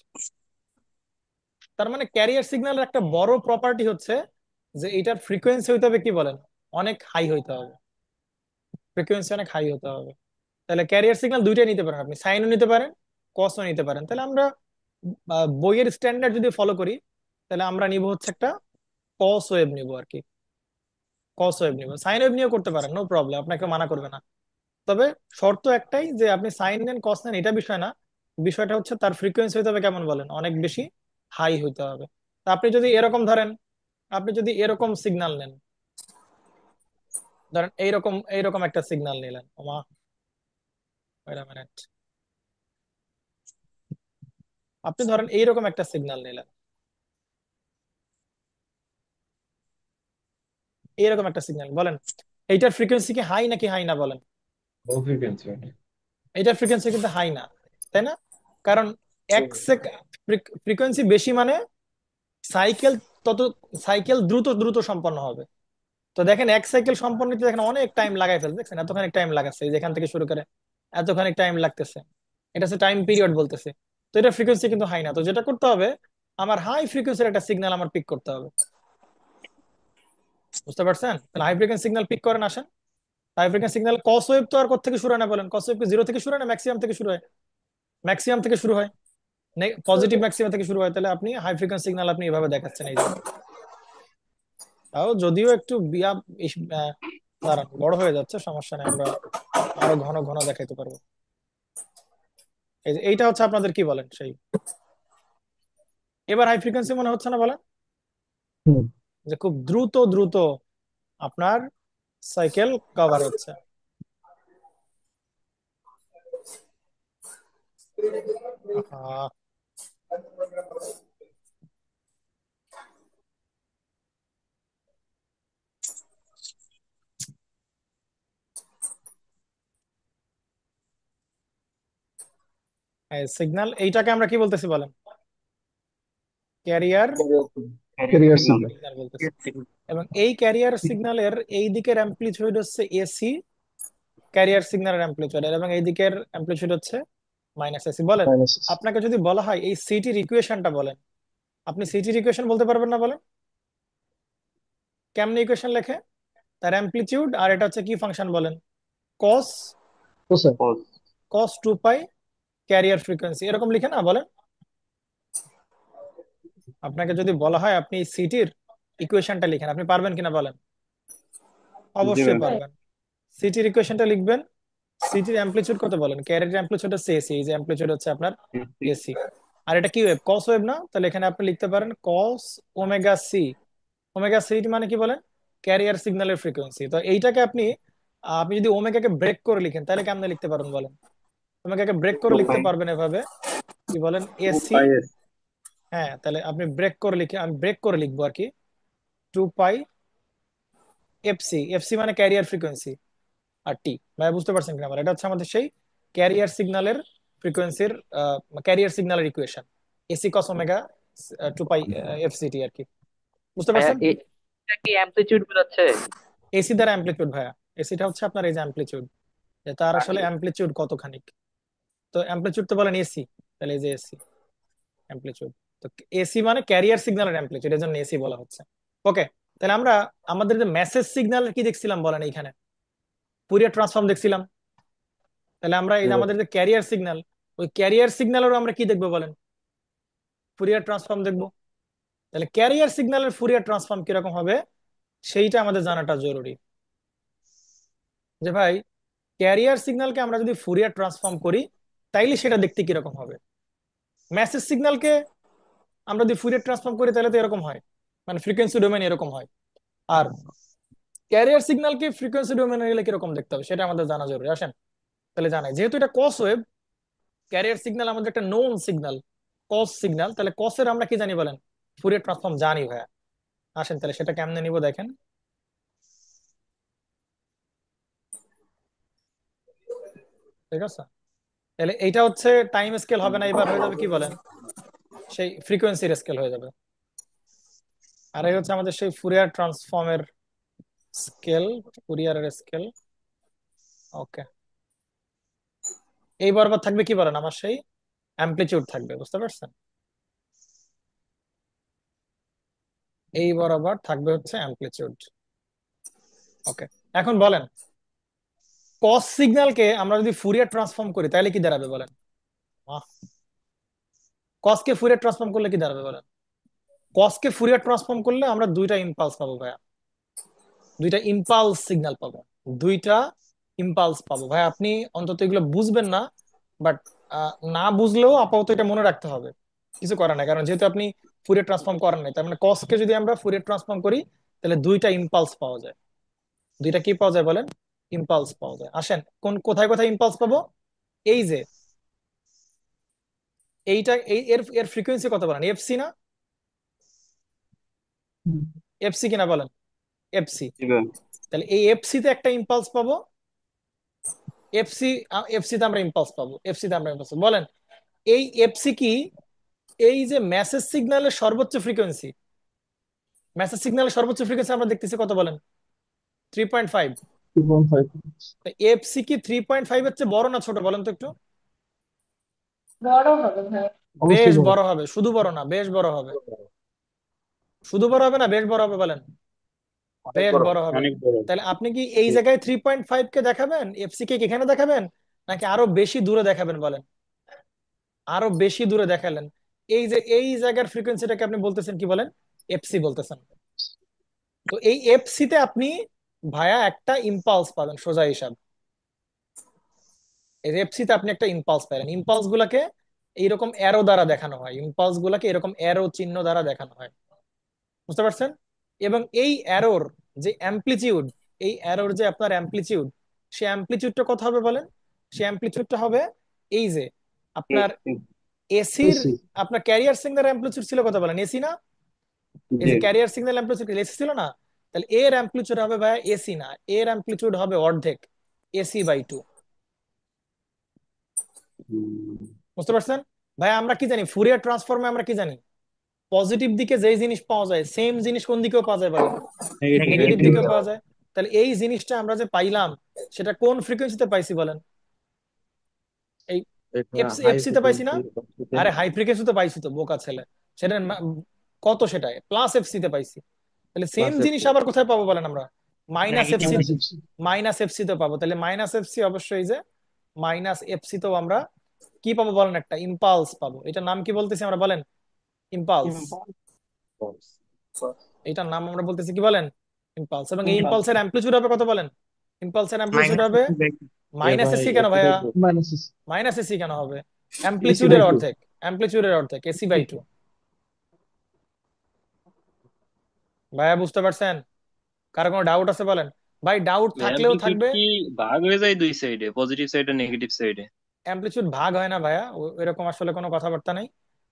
তার মানে ক্যারিয়ার সিগন্যালের একটা বড় প্রপার্টি হচ্ছে যে এটার ফ্রিকোয়েন্সি হইতে হবে কি বলেন, অনেক হাই হইতে হবে, ফ্রিকোয়েন্সি অনেক হাই হতে হবে। তাহলে ক্যারিয়ার সিগন্যাল দুইটাই নিতে পারেন, আপনি সাইনও নিতে পারেন, কসও নিতে পারেন। তাহলে আমরা বইয়ের স্ট্যান্ডার্ড যদি ফলো করি, তাহলে আমরা নিব হচ্ছে একটা কস ওয়েভ নিব আর কি, কস ওয়েভ নিব। সাইন ওয়েভ নিয়েও করতে পারেন, নো প্রবলেম, আপনাকে মানা করবে না। তবে শর্ত একটাই, যে আপনি সাইন নেন কস নেন এটা বিষয় না, বিষয়টা হচ্ছে তার ফ্রিকোয়েন্সি হতে হবে কেমন বলেন, অনেক বেশি হাই হইতে হবে। তা আপনি যদি এরকম ধরেন, আপনি যদি এরকম সিগন্যাল নেন, ধরেন এইরকম এইরকম একটা সিগন্যাল নিলেন, ওমা, wait a minute, আপনি ধরেন এইরকম একটা সিগন্যাল নিলেন, এইরকম একটা সিগন্যাল বলেন, এইটার ফ্রিকোয়েন্সি কি হাই নাকি হাই না বলেন? Low frequency. এইটার ফ্রিকোয়েন্সি কিন্তু হাই না, তাই না? কারণ এক ফ্রিকোয়েন্সি বেশি মানে সাইকেল তত, সাইকেল দ্রুত দ্রুত সম্পন্ন হবে। তো দেখেন এক সাইকেল সম্পন্ন হতে দেখেন অনেক টাইম লাগাই ফেলছে, দেখছেন এতখানি টাইম লাগাচ্ছে, এই যেখান থেকে শুরু করে এতখানি টাইম লাগতেছে, এটা হচ্ছে টাইম পিরিয়ড বলতেছে। তো এটা ফ্রিকোয়েন্সি কিন্তু হাই না, তো যেটা করতে হবে, আমার হাই ফ্রিকোয়েন্সির একটা সিগন্যাল আমার পিক করতে হবে। বুঝতে পারছেন? তাহলে হাই ফ্রিকোয়েন্সি সিগন্যাল পিক করেন, আসেন। হাই ফ্রিকোয়েন্সি সিগন্যাল কস ওয়েভ তো আর কোথা থেকে শুরু হয় না বলেন, কস ওয়েভ কি জিরো থেকে শুরু হয় না ম্যাক্সিমাম থেকে শুরু হয়? ম্যাক্সিমাম থেকে শুরু হয়, পজিটিভ ম্যাক্সিমাম থেকে শুরু হয়। তাহলে আপনি হাই ফ্রিকোয়েন্সি সিগন্যাল আপনি এভাবে দেখাচ্ছেন, এই যে, তাও যদিও একটু বিয়া, দাঁড়ান, বড় হয়ে যাচ্ছে, সমস্যা নেই, আমরা আরো ঘন ঘন দেখাইতে পারবো। এই যে এইটা হচ্ছে আপনাদের কি বলেন সেই, এবার হাই ফ্রিকোয়েন্সি মনে হচ্ছে না বলেন, হুম। যে খুব দ্রুত দ্রুত আপনার সাইকেল কভার হচ্ছে। সিগন্যাল এইটাকে আমরা কি বলতেছি বলেন, ক্যারিয়ার ক্যারিয়ার সিগন্যাল। সিগন্যাল বলতেছি। এবং এই ক্যারিয়ার সিগন্যালের এই দিকের অ্যাম্পলিটিউড হচ্ছে এসি, ক্যারিয়ার সিগন্যালের অ্যাম্পলিটিউড, এবং এই দিকের অ্যাম্পলিটিউড হচ্ছে মাইনাস এসি। বলেন, মাইনাস। আপনাকে যদি বলা হয় এই সিটির ইকুয়েশনটা বলেন, আপনি সিটির ইকুয়েশন বলতে পারবেন না বলেন? কেমনে ইকুয়েশন লেখে? তার অ্যাম্পলিটিউড, আর এটা হচ্ছে কি ফাংশন বলেন, কস, তো স্যার, কস 2 পাই ক্যারিয়ার ফ্রিকোয়েন্সি, এরকম লিখে না বলেন? আপনাকে যদি বলা হয় আপনি সিটির ইকুয়েশনটা লিখেন, আপনি পারবেন কিনা বলেন? অবশ্যই পারবেন। সিটির ইকুয়েশনটা লিখবেন, সিটির অ্যাম্পলিটিউড কত বলেন, ক্যারিয়ার অ্যাম্পলিটিউড হচ্ছে এসি, এই যে অ্যাম্পলিটিউড হচ্ছে আপনার এসি, আর এটা কি ওয়েভ, কস ওয়েভ না? তাহলে এখানে আপনি লিখতে পারেন cos omega C. Omega C মানে কি বলেন, ক্যারিয়ার সিগন্যালের ফ্রিকোয়েন্সি। তো এইটাকে আপনি, আপনি যদি ওমেগাকে ব্রেক করে লিখেন তাহলে কেমনে লিখতে পারেন বলেন? ওমেগাকে ব্রেক করে লিখতে পারবেন এভাবে, কি বলেন, এসি। হ্যাঁ, তাহলে আপনি ব্রেক করে লিখে, আমি ব্রেক করে লিখবো আর কি, 2 পাই এফসি, এফসি মানে ক্যারিয়ার ফ্রিকোয়েন্সি, আর টি। ভাই বুঝতে পারছেন কিনা? এটা হচ্ছে আমাদের সেই ক্যারিয়ার সিগন্যালের ফ্রিকোয়েন্সির ক্যারিয়ার সিগন্যালের ইকুয়েশন, এসি কস ওমেগা 2 পাই এফসিটি আর কি। বুঝতে ভাইয়া পারছেন? এটা কি অ্যামপ্লিটিউড বোঝাচ্ছে? এসি দ্বারা অ্যাম্পলিটিউড ভাইয়া, এসিটা হচ্ছে আপনার এই যে অ্যাম্পলিটিউড, যে তার আসলে অ্যাম্পলিটিউড কতখানি। তো অ্যাম্পলিটিউড তো বলেন এসি, তাহলে এই যে এসি অ্যাম্পলিটিউড। তো এসি মানে ক্যারিয়ার সিগন্যালের অ্যাম্পলিটিউড, এর জন্য এসি বলা হচ্ছে। ওকে, তাহলে আমরা আমাদের যে মেসেজ সিগন্যাল কি দেখছিলাম বলেন এইখানে, ফুরিয়ার ট্রান্সফর্ম দেখছিলাম। তাহলে আমরা এই যে আমাদের যে ক্যারিয়ার সিগন্যাল, ওই ক্যারিয়ার সিগন্যালেরও আমরা কি দেখবো বলেন, ফুরিয়ার ট্রান্সফর্ম দেখবো। তাহলে ক্যারিয়ার সিগন্যালের ফুরিয়ার ট্রান্সফর্ম কিরকম হবে সেইটা আমাদের জানাটা জরুরি। যে ভাই ক্যারিয়ার সিগন্যালকে আমরা যদি ফুরিয়ার ট্রান্সফর্ম করি তাইলে সেটা দেখতে কিরকম হবে। মেসেজ সিগন্যালকে আমরা যদি ফুরিয়ার ট্রান্সফর্ম করি তাহলে তো এরকম হয়, মানে ফ্রিকোয়েন্সি ডোমেন এরকম হয়। আর ক্যারিয়ার সিগন্যালকে ফ্রিকোয়েন্সি ডোমেনে গেলে কিরকম দেখতে হবে সেটা আমাদের জানা জরুরি। আসেন তাহলে জানাই, যেহেতু এটা কস ওয়েভ, ক্যারিয়ার সিগন্যাল আমাদের একটা নোন সিগন্যাল, কস সিগন্যাল, তাহলে কসের আমরা কি জানি বলেন, ফুরিয়ার ট্রান্সফর্ম জানি ভাইয়া। আসেন তাহলে সেটা কেমনে নিব দেখেন। ঠিক আছে, তাহলে এইটা হচ্ছে টাইম স্কেল হবে না, এবার হয়ে যাবে কি বলেন, সেই ফ্রিকোয়েন্সির স্কেল হয়ে যাবে। আর এই হচ্ছে আমাদের সেই ফুরিয়ার ট্রান্সফর্মের স্কেল, ফুরিয়ারের স্কেল। ওকে, এই বরাবর থাকবে কি বলেন আমার সেই অ্যাম্পলিটিউড থাকবে, বুঝতে পারছেন? এই বরাবর থাকবে হচ্ছে অ্যাম্পলিটিউড। ওকে, এখন বলেন কস সিগন্যালকে আমরা যদি ফুরিয়ার ট্রান্সফর্ম করি তাহলে কি দাঁড়াবে বলেন। কসকে ফুরিয়ার ট্রান্সফর্ম করলে কি দাঁড়াবে বলেন। কসকে ফুরিয়ার ট্রান্সফর্ম করলে আমরা দুইটা ইম্পালস পাবো ভাইয়া, দুইটা ইম্পালস সিগন্যাল পাবো, দুইটা ইম্পালস পাবো ভাই। আপনি অন্তত এগুলো বুঝবেন না, বাট না বুঝলেও আপাতত এটা মনে রাখতে হবে, কিছু করার নাই। কারণ যেহেতু আপনি ফুরিয়ার ট্রান্সফর্ম করেন নাই, তার মানে কসকে যদি আমরা ফুরিয়ার ট্রান্সফর্ম করি তাহলে দুইটা ইম্পালস পাওয়া যায়। দুইটা কি পাওয়া যায় বলেন, ইম্পালস পাওয়া যায়। আসেন কোন কোথায় কোথায় ইম্পালস পাবো, এই যে এইটা, এই এর এর ফ্রিকোয়েন্সি কত বলেন, এফসি না, হুম। এফসি কিনা বলেন, এফসি। তাহলে এই এফসি তে একটা ইম্পালস পাবো, এফসি, এফসি তে আমরা ইম্পালস পাবো, এফসি তে আমরা ইম্পালস বলেন। এই এফসি কি, এই যে মেসেজ সিগন্যালের সর্বোচ্চ ফ্রিকোয়েন্সি, মেসেজ সিগন্যালের সর্বোচ্চ ফ্রিকোয়েন্সি আমরা দেখতেছি কত বলেন, 3.5। 2.5। এফসি কি 3.5 এর চেয়ে বড় না ছোট বলেন তো একটু। বড় হবে ভাই। বেশ অবশ্যই বড়। বড় হবে, শুধু বড় না বেশ বড় হবে, শুধু বড় হবে না বেশ বড় হবে বলেন, অনেক বেশ বড়। বড় হবে। অনেক বড়। তাহলে আপনি কি এই জায়গায় 3.5 কে দেখাবেন, এফসি কে এখানে দেখাবেন, নাকি আরো বেশি দূরে দেখাবেন বলেন। আরো বেশি দূরে দেখালেন, এই যে এই জায়গার ফ্রিকোয়েন্সিটাকে আপনি বলতেছেন কি বলেন, এফসি বলতেছেন। তো এই এফসি তে আপনি ভায়া একটা ইম্পালস পাবেন, সোজা হিসাব। এই এফসি তে আপনি একটা ইম্পালস পাবেন, ইম্পালস গুলাকে এইরকম অ্যারো দ্বারা দেখানো হয়, ইম্পালস গুলাকে এরকম অ্যারো চিহ্ন দ্বারা দেখানো হয়, বুঝতে পারছেন? এবং এই অ্যারোর যে অ্যাম্পলিটিউড, এই অ্যারোর যে আপনার অ্যাম্পলিটিউড, সে অ্যাম্পলিটিউডটা কত হবে বলেন, সে অ্যাম্পলিটিউডটা হবে এই যে আপনার এসির, এসি। আপনার ক্যারিয়ার সিগন্যাল অ্যাম্পলিটিউড ছিল কত বলেন, এসি না, এই যে ক্যারিয়ার সিগন্যাল অ্যাম্পলিটিউড এসি ছিল না, তাহলে এর অ্যাম্পলিটিউড হবে ভাই এসি না, এর অ্যাম্পলিটিউড হবে অর্ধেক, এসি/2। বুঝতে পারছেন ভাই? আমরা কি জানি ফুরিয়ার ট্রান্সফর্মে, আমরা কি জানি পজিটিভ দিকে যেই জিনিস পাওয়া যায় সেম জিনিস কোন দিকেও পাওয়া যায় বলেন, নেগেটিভ নেগেটিভ দিকেও দিকে। পাওয়া যায়। তাহলে এই জিনিসটা আমরা যে পাইলাম সেটা কোন ফ্রিকোয়েন্সিতে পাইছি বলেন, এই হাই এফসি তে পাইছি না। ফ্রিকোয়েন্সি। আরে হাই ফ্রিকোয়েন্সিতে পাইছি তো বোকা ছেলে, সেটা কত, সেটা প্লাস এফসি তে পাইছি। তাহলে সেম প্লাস জিনিস আবার কোথায় পাবো বলেন আমরা, minus FC, negative. Minus FC তে পাবো। তাহলে মাইনাস এফসি অবশ্যই যে মাইনাস এফসি তেও আমরা কি পাবো বলেন, একটা ইম্পালস পাবো। এটার নাম কি বলতেছি আমরা বলেন, ইম্পালস। এটার নাম আমরা বলতেছি কি বলেন, ইম্পালস। এবং এই ইম্পালসের অ্যাম্পলিটিউড হবে কত বলেন, ইম্পালসের অ্যাম্পলিটিউড হবে মাইনাস এসি। কেন ভাইয়া মাইনাস এসি। মাইনাস এসি কেন হবে, এসি বাই অ্যাম্পলিটিউডের টু। অর্ধেক, অ্যাম্পলিটিউডের অর্ধেক, এসি/2। ভাইয়া বুঝতে পারছেন? কারো কোনো ডাউট আছে বলেন। ভাই ডাউট থাকলেও অ্যামপ্লিটিউড থাকবে। কি ভাগ হয়ে যায় দুই সাইডে, পজিটিভ সাইডে নেগেটিভ সাইডে? অ্যাম্পলিটিউড ভাগ হয় না ভাইয়া, এরকম আসলে কোনো কথাবার্তা নেই।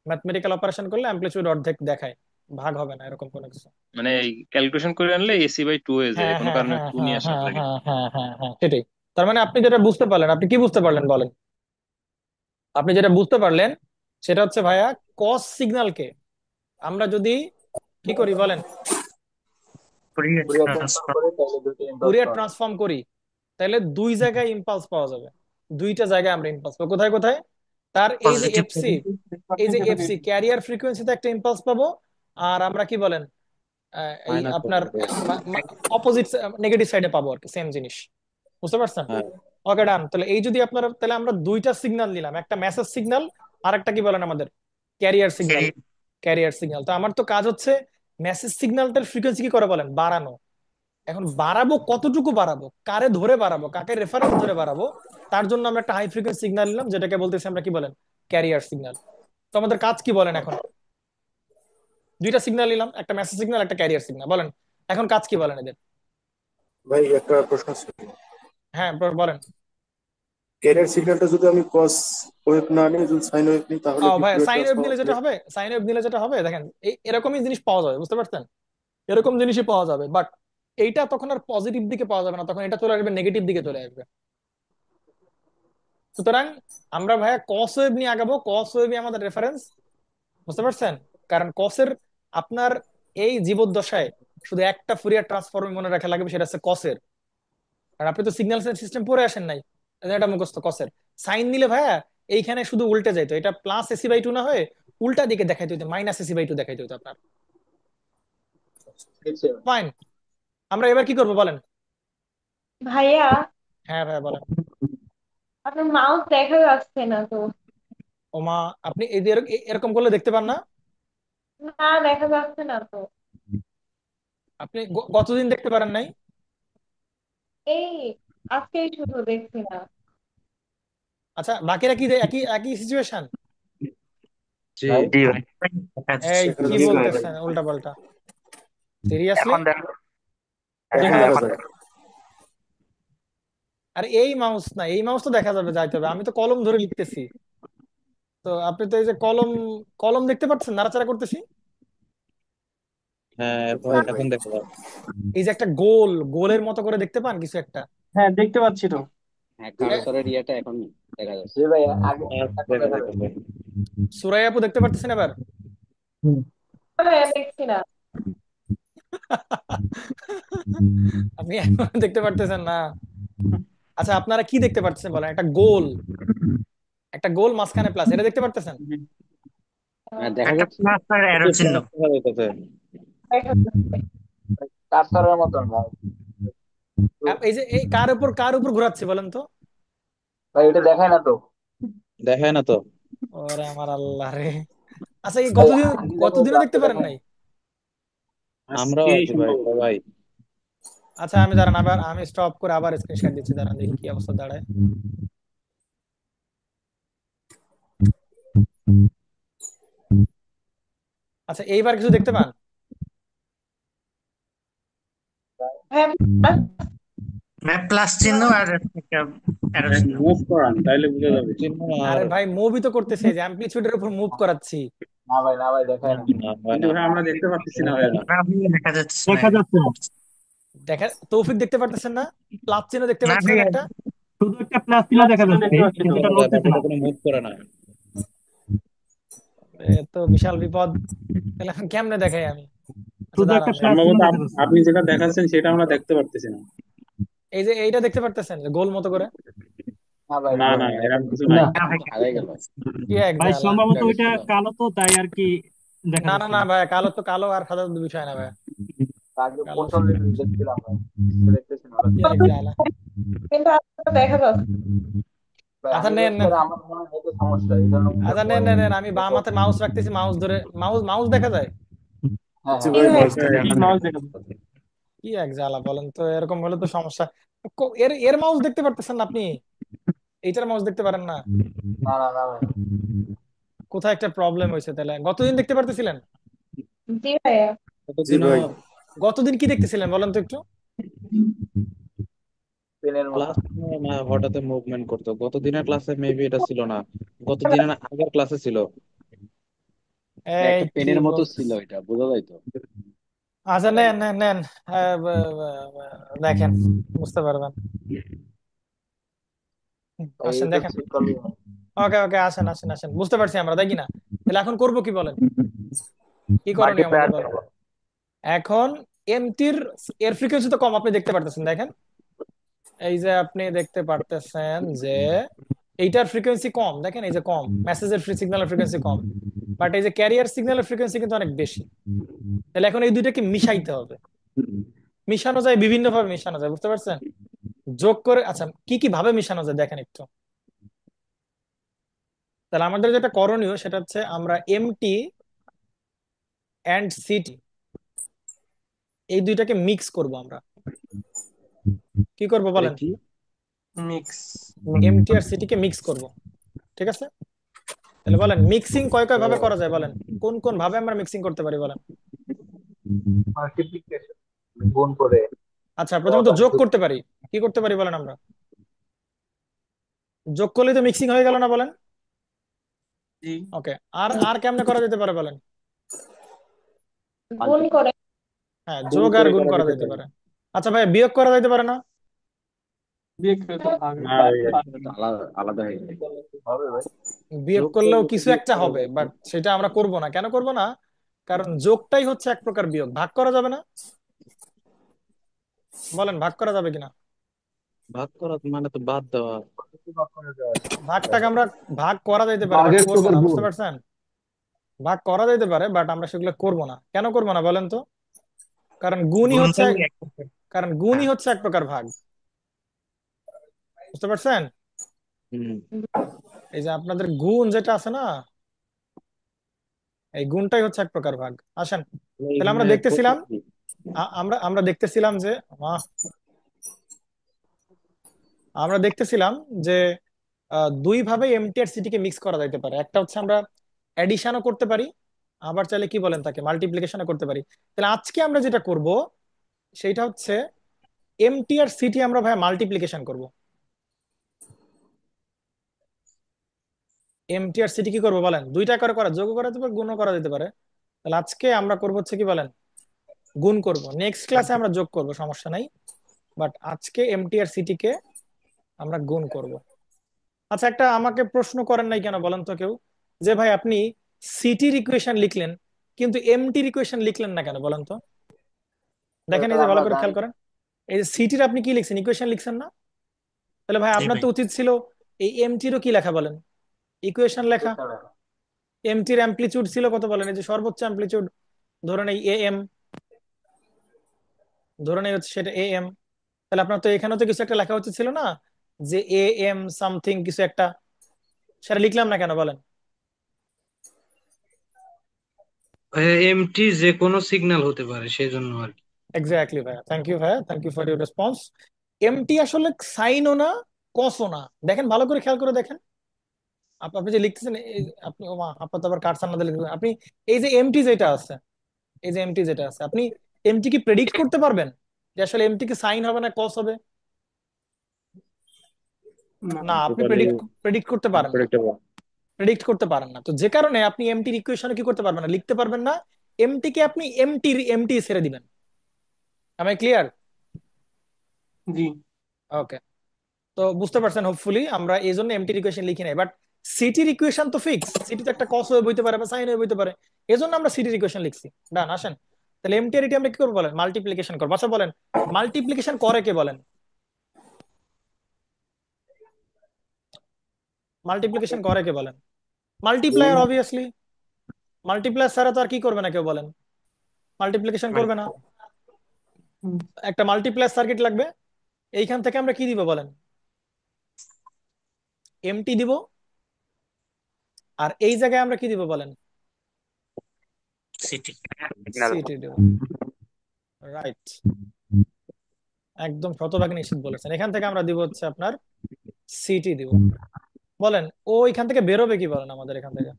ম্যাথমেটিক্যাল অপারেশন করলে অ্যাম্পলিটিউড অর্ধেক দেখায়, ভাগ হবে না এরকম কোনো কিছু। মানে ক্যালকুলেশন করে আনলে এসি/2 হয়ে যায়, হ্যাঁ কোনো হ্যাঁ কারণে হ্যাঁ টু হ্যাঁ নিয়ে আসা হ্যাঁ লাগে। হ্যাঁ হ্যাঁ হ্যাঁ হ্যাঁ, সেটাই। তার মানে আপনি যেটা বুঝতে পারলেন, আপনি কি বুঝতে পারলেন বলেন, আপনি যেটা বুঝতে পারলেন সেটা হচ্ছে ভাইয়া, কস সিগন্যালকে আমরা যদি কি করি বলেন, ফুরিয়ার ফুরিয়ার ট্রান্সফর্ম ট্রান্সফর্ম। করে তাহলে দুটো ইম্পালস ফুরিয়ার পাওয়া যায়। ট্রান্সফর্ম করি, তাহলে দুই জায়গায় ইম্পালস পাওয়া যাবে। দুইটা জায়গায় আমরা ইম্পালস পাবো। কোথায় কোথায়? তার এই যে পজিটিভ এফসি, এই যে এফসি ক্যারিয়ার ফ্রিকোয়েন্সিতে একটা ইম্পালস পাবো। আর আমরা কি বলেন, এই মাইনাস আপনার অপোজিট নেগেটিভ সাইডে পাবো আর কি, সেম জিনিস। বুঝতে পারছেন? হ্যাঁ ওকে ডান। তাহলে এই যদি আপনারা, তাহলে আমরা দুইটা সিগন্যাল নিলাম, একটা মেসেজ সিগন্যাল আর একটা কি বলেন আমাদের ক্যারিয়ার সিগন্যাল। ক্যারিয়ার সিগন্যাল, তো আমার তো কাজ হচ্ছে মেসেজ সিগন্যালটার ফ্রিকোয়েন্সি কি করে বলেন, বাড়ানো। এখন বাড়াবো কতটুকু বাড়াবো, কারে ধরে বাড়াবো, কাকে রেফারেন্স ধরে বাড়াবো, তার জন্য আমরা একটা হাই ফ্রিকোয়েন্সি সিগন্যাল নিলাম, যেটাকে বলতেছি আমরা কি বলেন, ক্যারিয়ার সিগন্যাল। তো আমাদের কাজ কি বলেন এখন? দুইটা সিগন্যাল নিলাম, একটা মেসেজ সিগন্যাল, একটা ক্যারিয়ার সিগন্যাল, বলেন এখন কাজ কি বলেন এদের? ভাই একটা প্রশ্ন ছিল। হ্যাঁ বলেন। ক্যারিয়ার সিগন্যালটা যদি আমি কস ওয়েভ না নিই, যদি সাইন ওয়েভ নিই, তাহলে ও কি ভাই, ফুরিয়ার সাইন ওয়েভ ট্রান্সফর্ম নিলে যেটা হবে, সাইন ওয়েভ নিলে যেটা হবে দেখেন, এরকমই জিনিস পাওয়া যাবে, বুঝতে পারছেন? এরকম জিনিসই পাওয়া যাবে, বাট এইটা তখন আর পজিটিভ দিকে পাওয়া যাবে না, তখন এটা চলে আসবে নেগেটিভ দিকে চলে আসবে। সুতরাং আমরা ভাইয়া কস ওয়েভ নিয়ে আগাবো, কস ওয়েভই আমাদের রেফারেন্স। বুঝতে পারছেন? কারণ কসের আপনার এই জীবদ্দশায় শুধু একটা ফুরিয়ার ট্রান্সফর্ম মনে রাখা লাগবে, সেটা হচ্ছে কসের। আর আপনি তো সিগন্যাল সিস্টেম পড়ে আসেন নাই, এটা মুখস্থ কসের। সাইন নিলে ভাইয়া এইখানে শুধু উল্টে যাইতো, এটা প্লাস এসি/2 না হয়ে উল্টা দিকে দেখাইতে হইতো, মাইনাস এসি/2 দেখাইতে হইতো আপনার। ফাইন, আমরা এবার কি করবো বলেন? ভাইয়া, হ্যাঁ ভাইয়া বলেন। আপনার মাউস দেখা যাচ্ছে না তো। ওমা, আপনি এই যে এরকম করলে দেখতে পান না? না, দেখা যাচ্ছে না তো। আপনি গতদিন দেখতে পারেন নাই? এই আজকেই শুধু দেখছি না। আচ্ছা, বাকিরা কি একই একই সিচুয়েশন? জি ভাই জি ভাই, দেখা এই যাচ্ছে। দেখা কি যাচ্ছে না ভাই। বলতেছেন উল্টা পাল্টা? সিরিয়াসলি এখন দেখো। এখন দেখা হ্যাঁ, দেখা এখন যাচ্ছে? যায়। দেখো। আর এই মাউস না, এই মাউস তো দেখা যাবে, যাইতে হবে, আমি তো কলম ধরে লিখতেছি। তো আপনি তো এই যে কলম, কলম দেখতে পাচ্ছেন নাড়াচাড়া করতেছি? হ্যাঁ হয় ভাই। এখন দেখা যাবে। এই যে একটা গোল, গোলের মতো করে দেখতে পান কিছু একটা? হ্যাঁ, দেখতে পাচ্ছি তো। হ্যাঁ এ- কার্সরের ইয়েটা এখন দেখা যাচ্ছে। জি ভাই, আগে এখন দেখা দেখা যাবে। যাচ্ছে। সুরাই আপু দেখতে পারতেছেন এবার? হুম। ভাইয়া দেখছি না। আপনি এখন দেখতে পারতেছেন না? আচ্ছা, আপনারা কি দেখতে পারতেছেন বলেন? একটা গোল, একটা গোল মাঝখানে প্লাস, এটা দেখতে পারতেছেন? হ্যাঁ দেখা একটা যাচ্ছে। প্লাস আর অ্যারো একটু চিহ্ন। plus দেখা যাইতেছে। দেখা যাচ্ছে। কার্সরের মতন ভাই। এই যে এই কার উপর ঘোরাচ্ছে বলেন তো? ভাই এটা দেখায় না তো। দেখায় না তো। ওরে আমার আল্লাহ রে। আচ্ছা, এই ভাই গতদিন, আগে দেখায় তো, গতদিনও দেখতে আজকে পারেন দেখায় নাই? না। আমরাও আজকেই আছি ভাই, সম্ভব। সবাই। আচ্ছা, আমি দাঁড়ান, আবার আমি স্টপ করে আবার স্ক্রিনশট দিচ্ছি, দাঁড়ান দেখি কি অবস্থা দাঁড়ায়। আচ্ছা, এইবার কিছু দেখতে পান? ভাইয়া, ম্যাপ প্লাস চিহ্ন আর একটা অ্যারো চিহ্ন। মুভ করান তাইলে বুঝা যাবে। চিহ্ন আর আরে ভাই, মুভই তো করতেছে, যে অ্যাম্পলিটিউডের উপর মুভ করাচ্ছি। না ভাই, না ভাই, দেখায় না। হয় কিন্তু না, ভাই আমরা দেখতে পাচ্ছি না হয় ভাইয়া। না। না ভাইয়া, দেখা যাচ্ছে না। দেখা যাচ্ছে না। দেখা, তৌফিক দেখতে পারতেছেন না? প্লাস চিহ্ন দেখতে না পাচ্ছেন ভাইয়া, একটা? শুধু একটা প্লাস চিহ্ন দেখা যাচ্ছে, কিন্তু এটা দেখা যায়, নড়তেছে বাকিটা না। কোনো মুভ করে না। এ তো বিশাল বিপদ। তাহলে এখন কেমনে দেখাই আমি? আচ্ছা শুধু একটা দাঁড়ান, প্লাস চিহ্ন দেখা যাচ্ছে। আপনি যেটা দেখাচ্ছেন সেটা আমরা দেখতে পারতেছি না। এই যে এইটা দেখতে পারতেছেন যে গোল মতো করে? না ভাই, না না না, ভাই। এরকম কিছু না। নাই। না ভাই, হারাই গেল। কি এক ভাই জ্বালা। সম্ভবত উল্টা ওইটা গেছিল। কালো তো, তাই আর কি দেখা না না যাচ্ছে না না। ভাই, কালো তো কালো আর সাদা তো বিষয় না ভাই। আগে কালো, প্রথম দেখছিলাম ভাই, দেখতেছি না ভাই। কি এক জ্বালা। কিন্তু আজকে তো দেখা যাচ্ছে। ভাই আচ্ছা আমি নেন দেখছি, নেন, আর আমার মনে হয় এটা সমস্যা, এই জন্য মনে আচ্ছা হয় নেন পরে নেন নেন, আমি বাম দেখো। হাতে মাউস রাখতেছি, মাউস ধরে, মাউস মাউস দেখা যায়? হ্যাঁ জি হ্যাঁ। ভাই, জি ভাইয়া। মাউস দেখা এখন যাচ্ছে। মাউস দেখা দেখা যাচ্ছে। কি এক জ্বালা বলেন তো, এরকম হলে তো সমস্যা। এর এর মাউস দেখতে পারতেছেন না আপনি? এইটার মাউস দেখতে পারেন না? না না না ভাই। কোথায় একটা প্রবলেম হয়েছে তাহলে? গতদিন দেখতে পারতেছিলেন? জি ভাইয়া। জি কতদিনও ভাই। গতদিন কি দেখতেছিলেন বলেন তো একটু? পেনের মতো। ক্লাস না হঠাৎ মুভমেন্ট করতো। গত দিনের ক্লাসে মেবি এটা ছিল না, গত দিনের আগের ক্লাসে ছিল। না, এই একটা কি পেনের মতো ছিল, বলতেছে? এটা বোঝা যায় তো। আচ্ছা নেন নেন নেন, দেখেন, বুঝতে পারবেন। ভাই আসেন এটা দেখেন। ঠিক করবি না। ওকে ওকে, আসেন আসেন আসেন, বুঝতে পারছি আমরা, তাই কি না? তাহলে এখন করব কি বলেন, কি করণীয় মাল্টিপ্লায়ার আমাদের বলেন? এখন এমটির এর ফ্রিকোয়েন্সি তো কম, আপনি দেখতে পারতেছেন, দেখেন এই যে আপনি দেখতে পারতেছেন যে এইটার ফ্রিকোয়েন্সি কম, দেখেন এই যে কম, মেসেজের সিগন্যালের ফ্রিকোয়েন্সি কম, বাট এই যে ক্যারিয়ার সিগন্যালের ফ্রিকোয়েন্সি কিন্তু অনেক বেশি। তাহলে এখন এই দুইটাকে মিশাইতে হবে। মিশানো যায় বিভিন্ন ভাবে, মিশানো যায়, বুঝতে পারছেন? যোগ করে, আচ্ছা কি কি ভাবে মিশানো যায় দেখেন একটু। তাহলে আমাদের যেটা করণীয় সেটা হচ্ছে আমরা এমটি অ্যান্ড সিটি এই দুইটাকে মিক্স করব আমরা। কি করব বলেন? কি মিক্স। এমটি আর সিটি কে মিক্স করব, ঠিক আছে? তাহলে বলেন মিক্সিং কয় কয় ভাবে করা যায় বলেন, কোন কোন ভাবে আমরা মিক্সিং করতে পারি বলেন? মাল্টিপ্লিকেশন, গুণ করে। আচ্ছা প্রথমত যোগ করতে পারি, কি করতে পারি বলেন? আমরা যোগ করলেই তো মিক্সিং হয়ে গেল না বলেন? জি। ওকে, আর আর কেমনে করা যেতে পারে বলেন? গুণ করে। হ্যাঁ, গুণ যোগ আর করে গুণ করা করা যেতে যেতে পারে। পারে। আচ্ছা ভাই, বিয়োগ করা যেতে পারে না? বিয়োগ করে তো ভাগ না, এটা তো আলাদা আলাদা হয়ে যায়। হবে ভাই। বিয়োগ যোগ করলেও করলে তো কিছু বিয়োগ একটা করা হবে, যায়। বাট সেটা আমরা করব না। কেন করব না? কারণ যোগটাই হচ্ছে এক প্রকার বিয়োগ, ভাগ করা যাবে না? বলেন ভাগ করা যাবে কিনা? ভাগ করা মানে তো বাদ দেওয়া। কিছু ভাগ করে দেওয়া যায়। ভাগটাকে আমরা ভাগ করা যাইতে পারে, বাট করবো না, বুঝতে পারছেন? ভাগ করা যাইতে পারে, বাট আমরা সেগুলো করব না। কেন করব না বলেন তো? কারণ গুণই গুণ হচ্ছে, করলে এক প্রকার। কারণ গুণই হ্যাঁ। হচ্ছে এক প্রকার ভাগ, বুঝতে পারছেন? হুম এই যে আপনাদের গুণ যেটা আছে না, এই গুণটাই হচ্ছে এক প্রকার ভাগ। আসেন, তাহলে আমরা এখানে দেখতেছিলাম, প্রসেস কি? আমরা দেখতেছিলাম যে আমরা দেখতেছিলাম যে দুই ভাবে এমটি আর সিটি কে মিক্স করা যাইতে পারে। একটা হচ্ছে আমরা এডিশনও করতে পারি, আবার চাইলে কি বলেন তাকে মাল্টিপ্লিকেশনও করতে পারি। তাহলে আজকে আমরা যেটা করব সেইটা হচ্ছে এমটি আর সিটি আমরা ভাই মাল্টিপ্লিকেশন করব। এমটি আর সিটি কি করবো বলেন? দুইটা করে করা, যোগ করা যেতে পারে, গুণও করা যেতে পারে। তাহলে আজকে আমরা করবো হচ্ছে কি বলেন, গুণ করব। নেক্সট ক্লাসে আমরা যোগ করব, সমস্যা নাই, বাট আজকে এমটি আর সিটি কে আমরা গুণ করব। আচ্ছা একটা আমাকে প্রশ্ন করেন নাই কেন বলেন তো কেউ, যে ভাই আপনি সিটির ইকুয়েশন লিখলেন কিন্তু এমটির ইকুয়েশন লিখলেন না কেন বলেন তো? দেখেন এটা এই যে ভালো আমরা করে জানি খেয়াল করেন, এই যে সিটির আপনি কি লিখছেন, ইকুয়েশন লিখছেন না? তাহলে ভাই জি আপনার ভাই। তো উচিত ছিল এই এমটিরও কি লেখা বলেন, ইকুয়েশন লেখা। এছাড়া। এমটির অ্যাম্পলিটিউড ছিল কত বলেন? এই যে সর্বোচ্চ অ্যাম্পলিটিউড ধরে নেই এ এম, ধরে নেই হচ্ছে সেটা এ এম। তাহলে আপনার তো এখানেও তো কিছু একটা লেখা উচিত ছিল না, যে এ এম সামথিং কিছু একটা, সেটা লিখলাম না কেন বলেন? এমটি যে কোনো সিগন্যাল হতে পারে সেই জন্য আর কি। এক্স্যাক্টলি ভাইয়া, থ্যাংক ইউ ভাইয়া, thank you for your response. MT আসলে সাইনও না, কসও না। দেখেন ভালো করে খেয়াল করে দেখেন, আপনি যে লিখতেছেন আপনি ও মা, আপনার তো আবার কাটছান না দিলে লিখবেন। আপনি এই যে এমটি যেটা আছে, এই যে এমটি যেটা আছে, আপনি এমটি কি প্রেডিক্ট করতে পারবেন যে আসলে এমটি কি সাইন হবে না কস হবে? না, আপনি টোটালি প্রেডিক্ট প্রেডিক্ট করতে পারেন না, আনপ্রেডিক্টেবল। প্রেডিক্ট করতে পারেন না। তো যে কারণে আপনি এমটির ইকুয়েশনে কি করতে পারবেন না, লিখতে পারবেন না। এমটি কে আপনি এমটি ছেড়ে দিবেন। আমি ক্লিয়ার? জি। ওকে, তো বুঝতে পারছেন হোপফুলি। আমরা এই জন্য এমটির ইকুয়েশন লিখি নাই, বাট সিটির ইকুয়েশন তো ফিক্স, সিটি তো একটা কস হয়ে বইতে পারে বা সাইন হয়ে বইতে পারে, এই জন্য আমরা সিটির ইকুয়েশন লিখছি। ডান, আসেন তাহলে এমটি আর এটি আমরা কি করবো বলেন, মাল্টিপ্লিকেশন করবো। আচ্ছা বলেন মাল্টিপ্লিকেশন করে কে বলেন? মাল্টিপ্লিকেশন করে কে বলেন? Multiplier obviously. মাল্টিপ্লায়ার ছাড়া তো আর কি করবে না কেউ বলেন, মাল্টিপ্লিকেশন করবে না। একটা মাল্টিপ্লায়ার সার্কিট লাগবে, এইখান থেকে আমরা কি দিব বলেন, এমটি দিব, আর এই জায়গায় আমরা কি দিব বলেন, সিটি। সিটি দিব। রাইট, একদম শতভাগ নিশ্চিত বলেছেন। এখান থেকে আমরা দিব হচ্ছে আপনার সিটি দিব। বলেন ও এখান থেকে বেরোবে কি বলেন, আমাদের এখান থেকে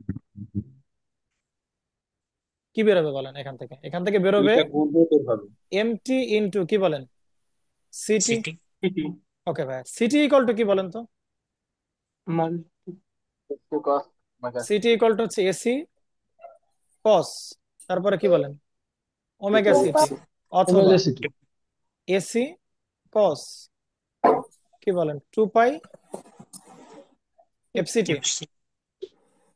কি বেরোবে বলেন? এখান থেকে, এখান থেকে বেরোবে দুইটা গুণ হতে হবে। এমটি ইন্টু কি বলেন, সিটি। সিটি। সিটি ওকে ভাই, সিটি ইকুয়াল টু কি বলেন তো? একটু কস ওমেগা সিটি ইকুয়াল টু হচ্ছে এসি কস, তারপরে কি বলেন, ওমেগা সিটি, অথবা ওমেগা সিটি। এসি কস কি বলেন 2 পাই এফসিটি। এফসি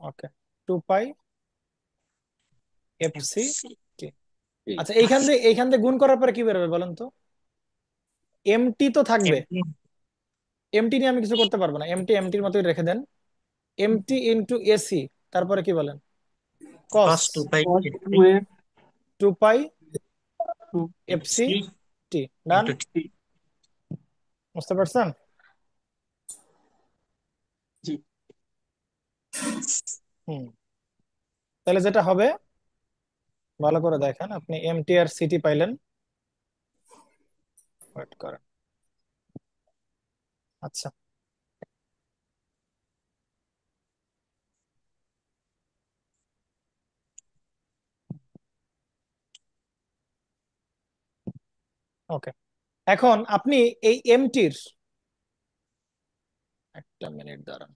ওকে, 2 পাই এফসি এফসি টি। আচ্ছা, এইখান দিয়ে গুণ করার পরে কি বেরোবে বলেন তো? এমটি তো থাকবে, এমটি এমটি নিয়ে আমি কিছু করতে পারবো না, এমটি এমটির মতোই রেখে দেন। এমটি ইন্টু এসি, তারপরে কি বলেন? কস cos 2 পাই cos এফসি 2f 2 পাই 2 এফসি এফসি টি। ডান, ইন্টু টি। বুঝতে পারছেন? জি। হুম, তাহলে যেটা হবে, ভালো করে দেখেন, আপনি এমটি আর সিটি পাইলেন। ওয়েট করেন। আচ্ছা, ওকে, এখন আপনি এই এমটির, একটা মিনিট দাঁড়ান,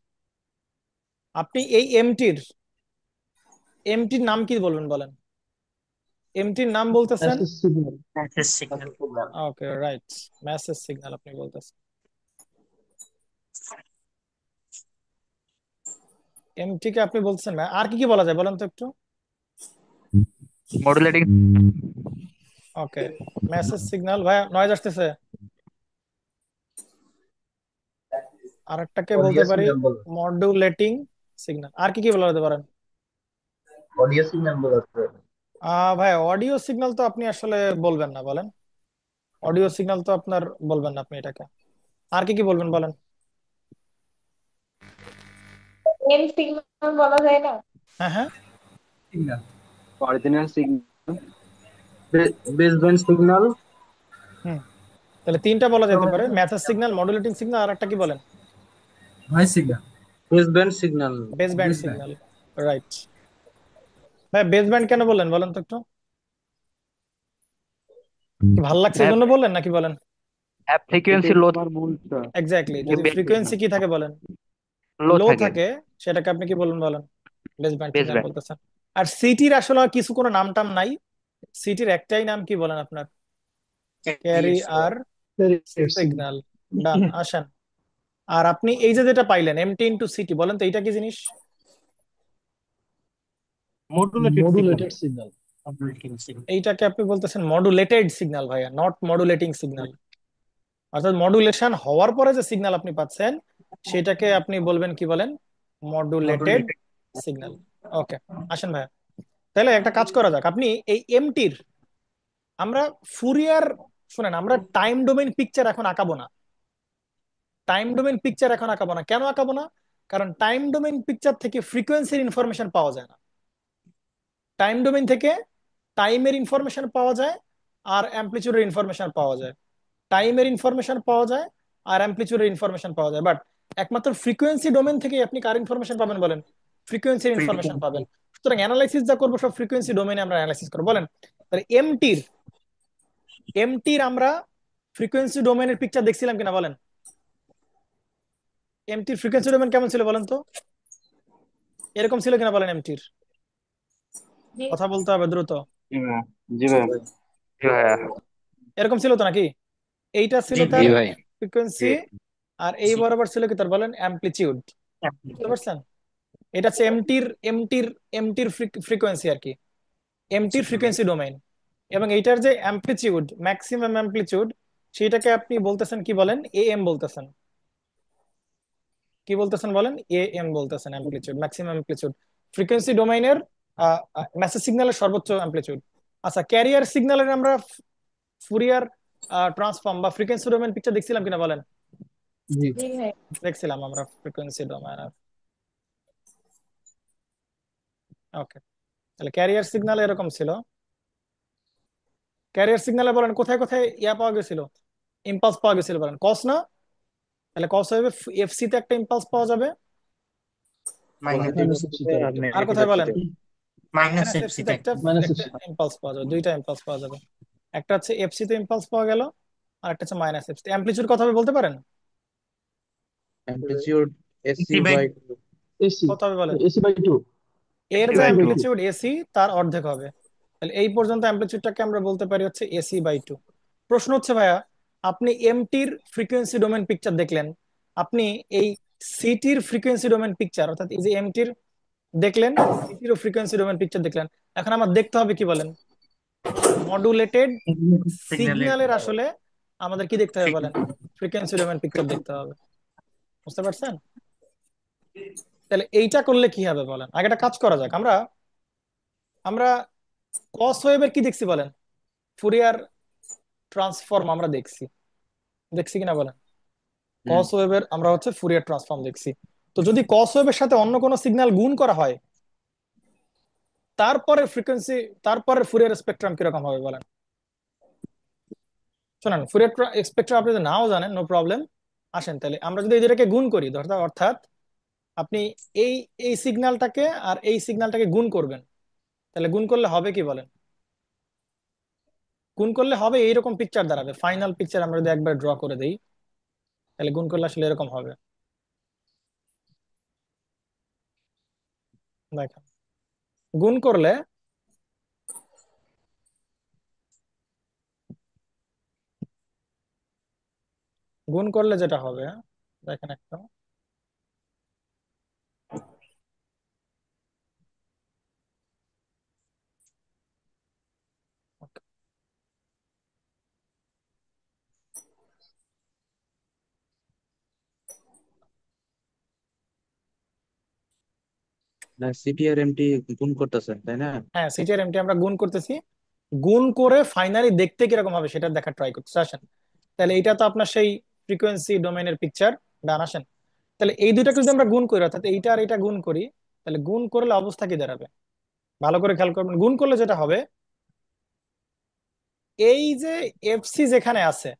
আপনি এই এমটির নাম কি বলবেন বলেন? এমটির নাম বলতেছেন, message signal message signal okay right, message signal আপনি বলতেছেন। এমটি কে আপনি বলছেন না, আর কি কি বলা যায় বলেন তো একটু? মডুলেটিং। ওকে, মেসেজ সিগন্যাল। ভাই নয়েজ আসতেছে। আর একটাকে বলতে অডিও পারি সিগন্যাল বলো মডুলেটিং সিগন্যাল। আর কি কি বলা যেতে পারেন? অডিও সিগন্যাল বলো ভাই অডিও সিগন্যাল তো আপনি আসলে বলবেন না, বলেন। অডিও সিগন্যাল তো আপনার বলবেন না আপনি এটাকে। আর কি কি বলবেন বলেন? এম সিগন্যাল বলা যায় না? হ্যাঁ হ্যাঁ, signal original signal. Baseband signal, hmm, তাহলে তিনটা বলা যেতে পারে, মেসেজ সিগন্যাল, মডুলেটিং সিগন্যাল, আর একটা কি বলেন? Voice signal baseband signal. Base band signal, right. ভাই বেস ব্যান্ড কেন বললেন বলেন তো একটু? কি ভাল লাগছে এই জন্য বললেন নাকি বলেন? ফ্রিকোয়েন্সি লো এক্স্যাক্টলি, যদি ফ্রিকোয়েন্সি কি থাকে বলেন? লো লো থাকে, থাকে, সেটাকে আপনি কি বলবেন বলেন? Base band base signal band. বলতেছেন। আর সিটির আসলে আর কিছু কোনো নাম টাম নাই, সিটির একটাই নাম, কি বলেন আপনার? ক্যারি আর সিগন্যাল। ডান, আসেন। আর আপনি এই যে যেটা পাইলেন এমটি ইনটু সিটি, বলেন তো এইটা কি জিনিস? মডুলেটেড সিগন্যাল এইটাকে আপনি বলতেছেন মডুলেটেড সিগন্যাল ভাইয়া, নট মডুলেটিং সিগন্যাল। অর্থাৎ মডুলেশন হওয়ার পরে যে সিগন্যাল আপনি পাচ্ছেন, সেটাকে আপনি বলবেন কি বলেন? Modulated signal. ওকে, আসেন ভাইয়া, তাহলে একটা কাজ করা যাক। আপনি এই এমটির, আমরা ফুরিয়ার, শুনেন, আমরা টাইম ডোমেইন পিকচার এখন আঁকাবো না। টাইম ডোমেইন পিকচার এখন আঁকাবো না, কেন আঁকাবো না? কারণ টাইম ডোমেইন পিকচার থেকে ফ্রিকোয়েন্সির ইনফরমেশন পাওয়া যায় না। টাইম ডোমেইন থেকে টাইমের ইনফরমেশন পাওয়া যায় আর অ্যামপ্লিচিউডের ইনফরমেশন পাওয়া যায়। টাইমের ইনফরমেশন পাওয়া যায় আর অ্যামপ্লিচিউডের ইনফরমেশন পাওয়া যায়, বাট একমাত্র ফ্রিকোয়েন্সি ডোমেন থেকে আপনি কার ইনফরমেশন পাবেন বলেন? ফ্রিকোয়েন্সির ইনফরমেশন পাবেন। সুতরাং অ্যানালাইসিস যা করবো সব ফ্রিকোয়েন্সি ডোমেনে আমরা অ্যানালাইসিস করবো, বলেন। তাহলে এমটির আমরা ফ্রিকোয়েন্সি ডোমেনের পিকচার দেখছিলাম কিনা বলেন? এমটির ফ্রিকোয়েন্সি ডোমেন কেমন ছিল বলেন তো? এরকম ছিল কিনা বলেন? এমটির কথা বলতে হবে দ্রুত। জি ভাই। এরকম ছিল তো নাকি? এইটা ছিল জি তার ভাই। ফ্রিকোয়েন্সি, আর এই জি বরাবর ছিল কি তার বলেন অ্যামপ্লিচিউড। বুঝতে পারছেন? এটা হচ্ছে এমটির এমটির ফ্রিকোয়েন্সি আর কি, এমটির ফ্রিকোয়েন্সি ডোমেইন। এবং এইটার যে অ্যামপ্লিচিউড, ম্যাক্সিমাম অ্যামপ্লিচিউড, সেটাকে আপনি বলতেছেন কি বলেন? এ এম বলতেছেন। কি বলতেছেন বলেন? এ এম বলতেছেন, অ্যামপ্লিচিউড, ম্যাক্সিমাম অ্যামপ্লিচিউড, ফ্রিকোয়েন্সি ডোমেইনের মেসেজ সিগন্যালের সর্বোচ্চ অ্যামপ্লিচিউড। আচ্ছা, ক্যারিয়ার সিগন্যালের আমরা ফুরিয়ার ট্রান্সফর্ম বা ফ্রিকোয়েন্সি ডোমেইন পিকচার দেখছিলাম কিনা বলেন? জি জি ভাই। দেখছিলাম আমরা ফ্রিকোয়েন্সি ডোমেইন। ওকে, তাহলে ক্যারিয়ার সিগন্যাল এরকম ছিল। ক্যারিয়ার সিগন্যালে বলেন কোথায় কোথায় ইয়া পাওয়া গেছিল, ইম্পালস পাওয়া গেছিল বলেন? কস না? তাহলে কস হবে এফসি তে একটা ইম্পালস পাওয়া যাবে, মাইনাস আর কোথায় বলেন? মাইনাস এফসি এফসি তে তে একটা ইম্পালস পাওয়া যাবে, দুইটা ইম্পালস পাওয়া যাবে। একটা হচ্ছে এফসি তে ইম্পালস পাওয়া গেল, আর একটা হচ্ছে মাইনাস এফসি। অ্যামপ্লিচিউড কথা হবে বলতে পারেন? Amplitude AC AC by by AC কত হবে বলেন? এসি বাই 2 এর এসি যে বাই 2 অ্যামপ্লিচিউড এসি, তার অর্ধেক হবে। তাহলে এই পর্যন্ত অ্যামপ্লিচিউডটাকে আমরা বলতে পারি হচ্ছে এসি/2। প্রশ্ন হচ্ছে ভাইয়া, আপনি এমটির ফ্রিকোয়েন্সি ডোমেন পিকচার দেখলেন, আপনি এই সিটির ফ্রিকোয়েন্সি ডোমেন পিকচার, অর্থাৎ এই যে এমটির দেখলেন, সিটির ফ্রিকোয়েন্সি ডোমেন পিকচার দেখলেন। এখন আমার দেখতে হবে কি বলেন, মডুলেটেড সিগন্যালের সিগন্যালের আসলে আমাদের কি দেখতে হবে বলেন, ফ্রিকোয়েন্সি ডোমেন পিকচার দেখতে হবে। বুঝতে পারছেন? তাহলে এইটা করলে কি হবে বলেন, আগে একটা কাজ করা যাক। আমরা আমরা কস ওয়েভের কি দেখছি বলেন, ফুরিয়ার ট্রান্সফর্ম আমরা দেখছি, দেখছি কিনা বলেন। হুম। কস ওয়েভের আমরা হচ্ছে ফুরিয়ার ট্রান্সফর্ম দেখছি। তো যদি কস ওয়েভের সাথে অন্য কোনো সিগন্যাল গুণ করা হয়, তারপরে ফ্রিকোয়েন্সি, তারপরে ফুরিয়ার স্পেকট্রাম কিরকম হবে বলেন। শোনেন, ফুরিয়ার স্পেকট্রাম আপনি যদি নাও জানেন, নো প্রবলেম। আসেন তাহলে আমরা যদি এই দুটাকে গুণ করি, অর্থাৎ আপনি এই এই সিগন্যালটাকে আর এই সিগন্যালটাকে গুণ করবেন, তাহলে গুণ করলে হবে কি বলেন, গুণ করলে হবে এইরকম পিকচার দাঁড়াবে। ফাইনাল পিকচার আমরা যদি একবার ড্র করে দেই, তাহলে গুণ করলে আসলে এরকম হবে। দেখেন, গুণ করলে যেটা হবে, দেখেন একটা, না, সিটি আর এমটি গুণ করতেছেন তাই না? হ্যাঁ সিটি আর এমটি আমরা গুণ করতেছি, গুণ করে ফাইনালি দেখতে কিরকম হবে সেটা দেখা ট্রাই করতেছি। আসেন তাহলে এইটা তো আপনার সেই ফ্রিকোয়েন্সি ডোমেইনের পিকচার ডান। আসেন তাহলে এই দুইটাকে যদি আমরা গুণ করি, অর্থাৎ এইটা আর এটা গুণ করি, তাহলে গুণ করলে অবস্থা কি দাঁড়াবে ভালো করে খেয়াল করবেন। গুণ করলে যেটা হবে, এই যে এফসি যেখানে আছে,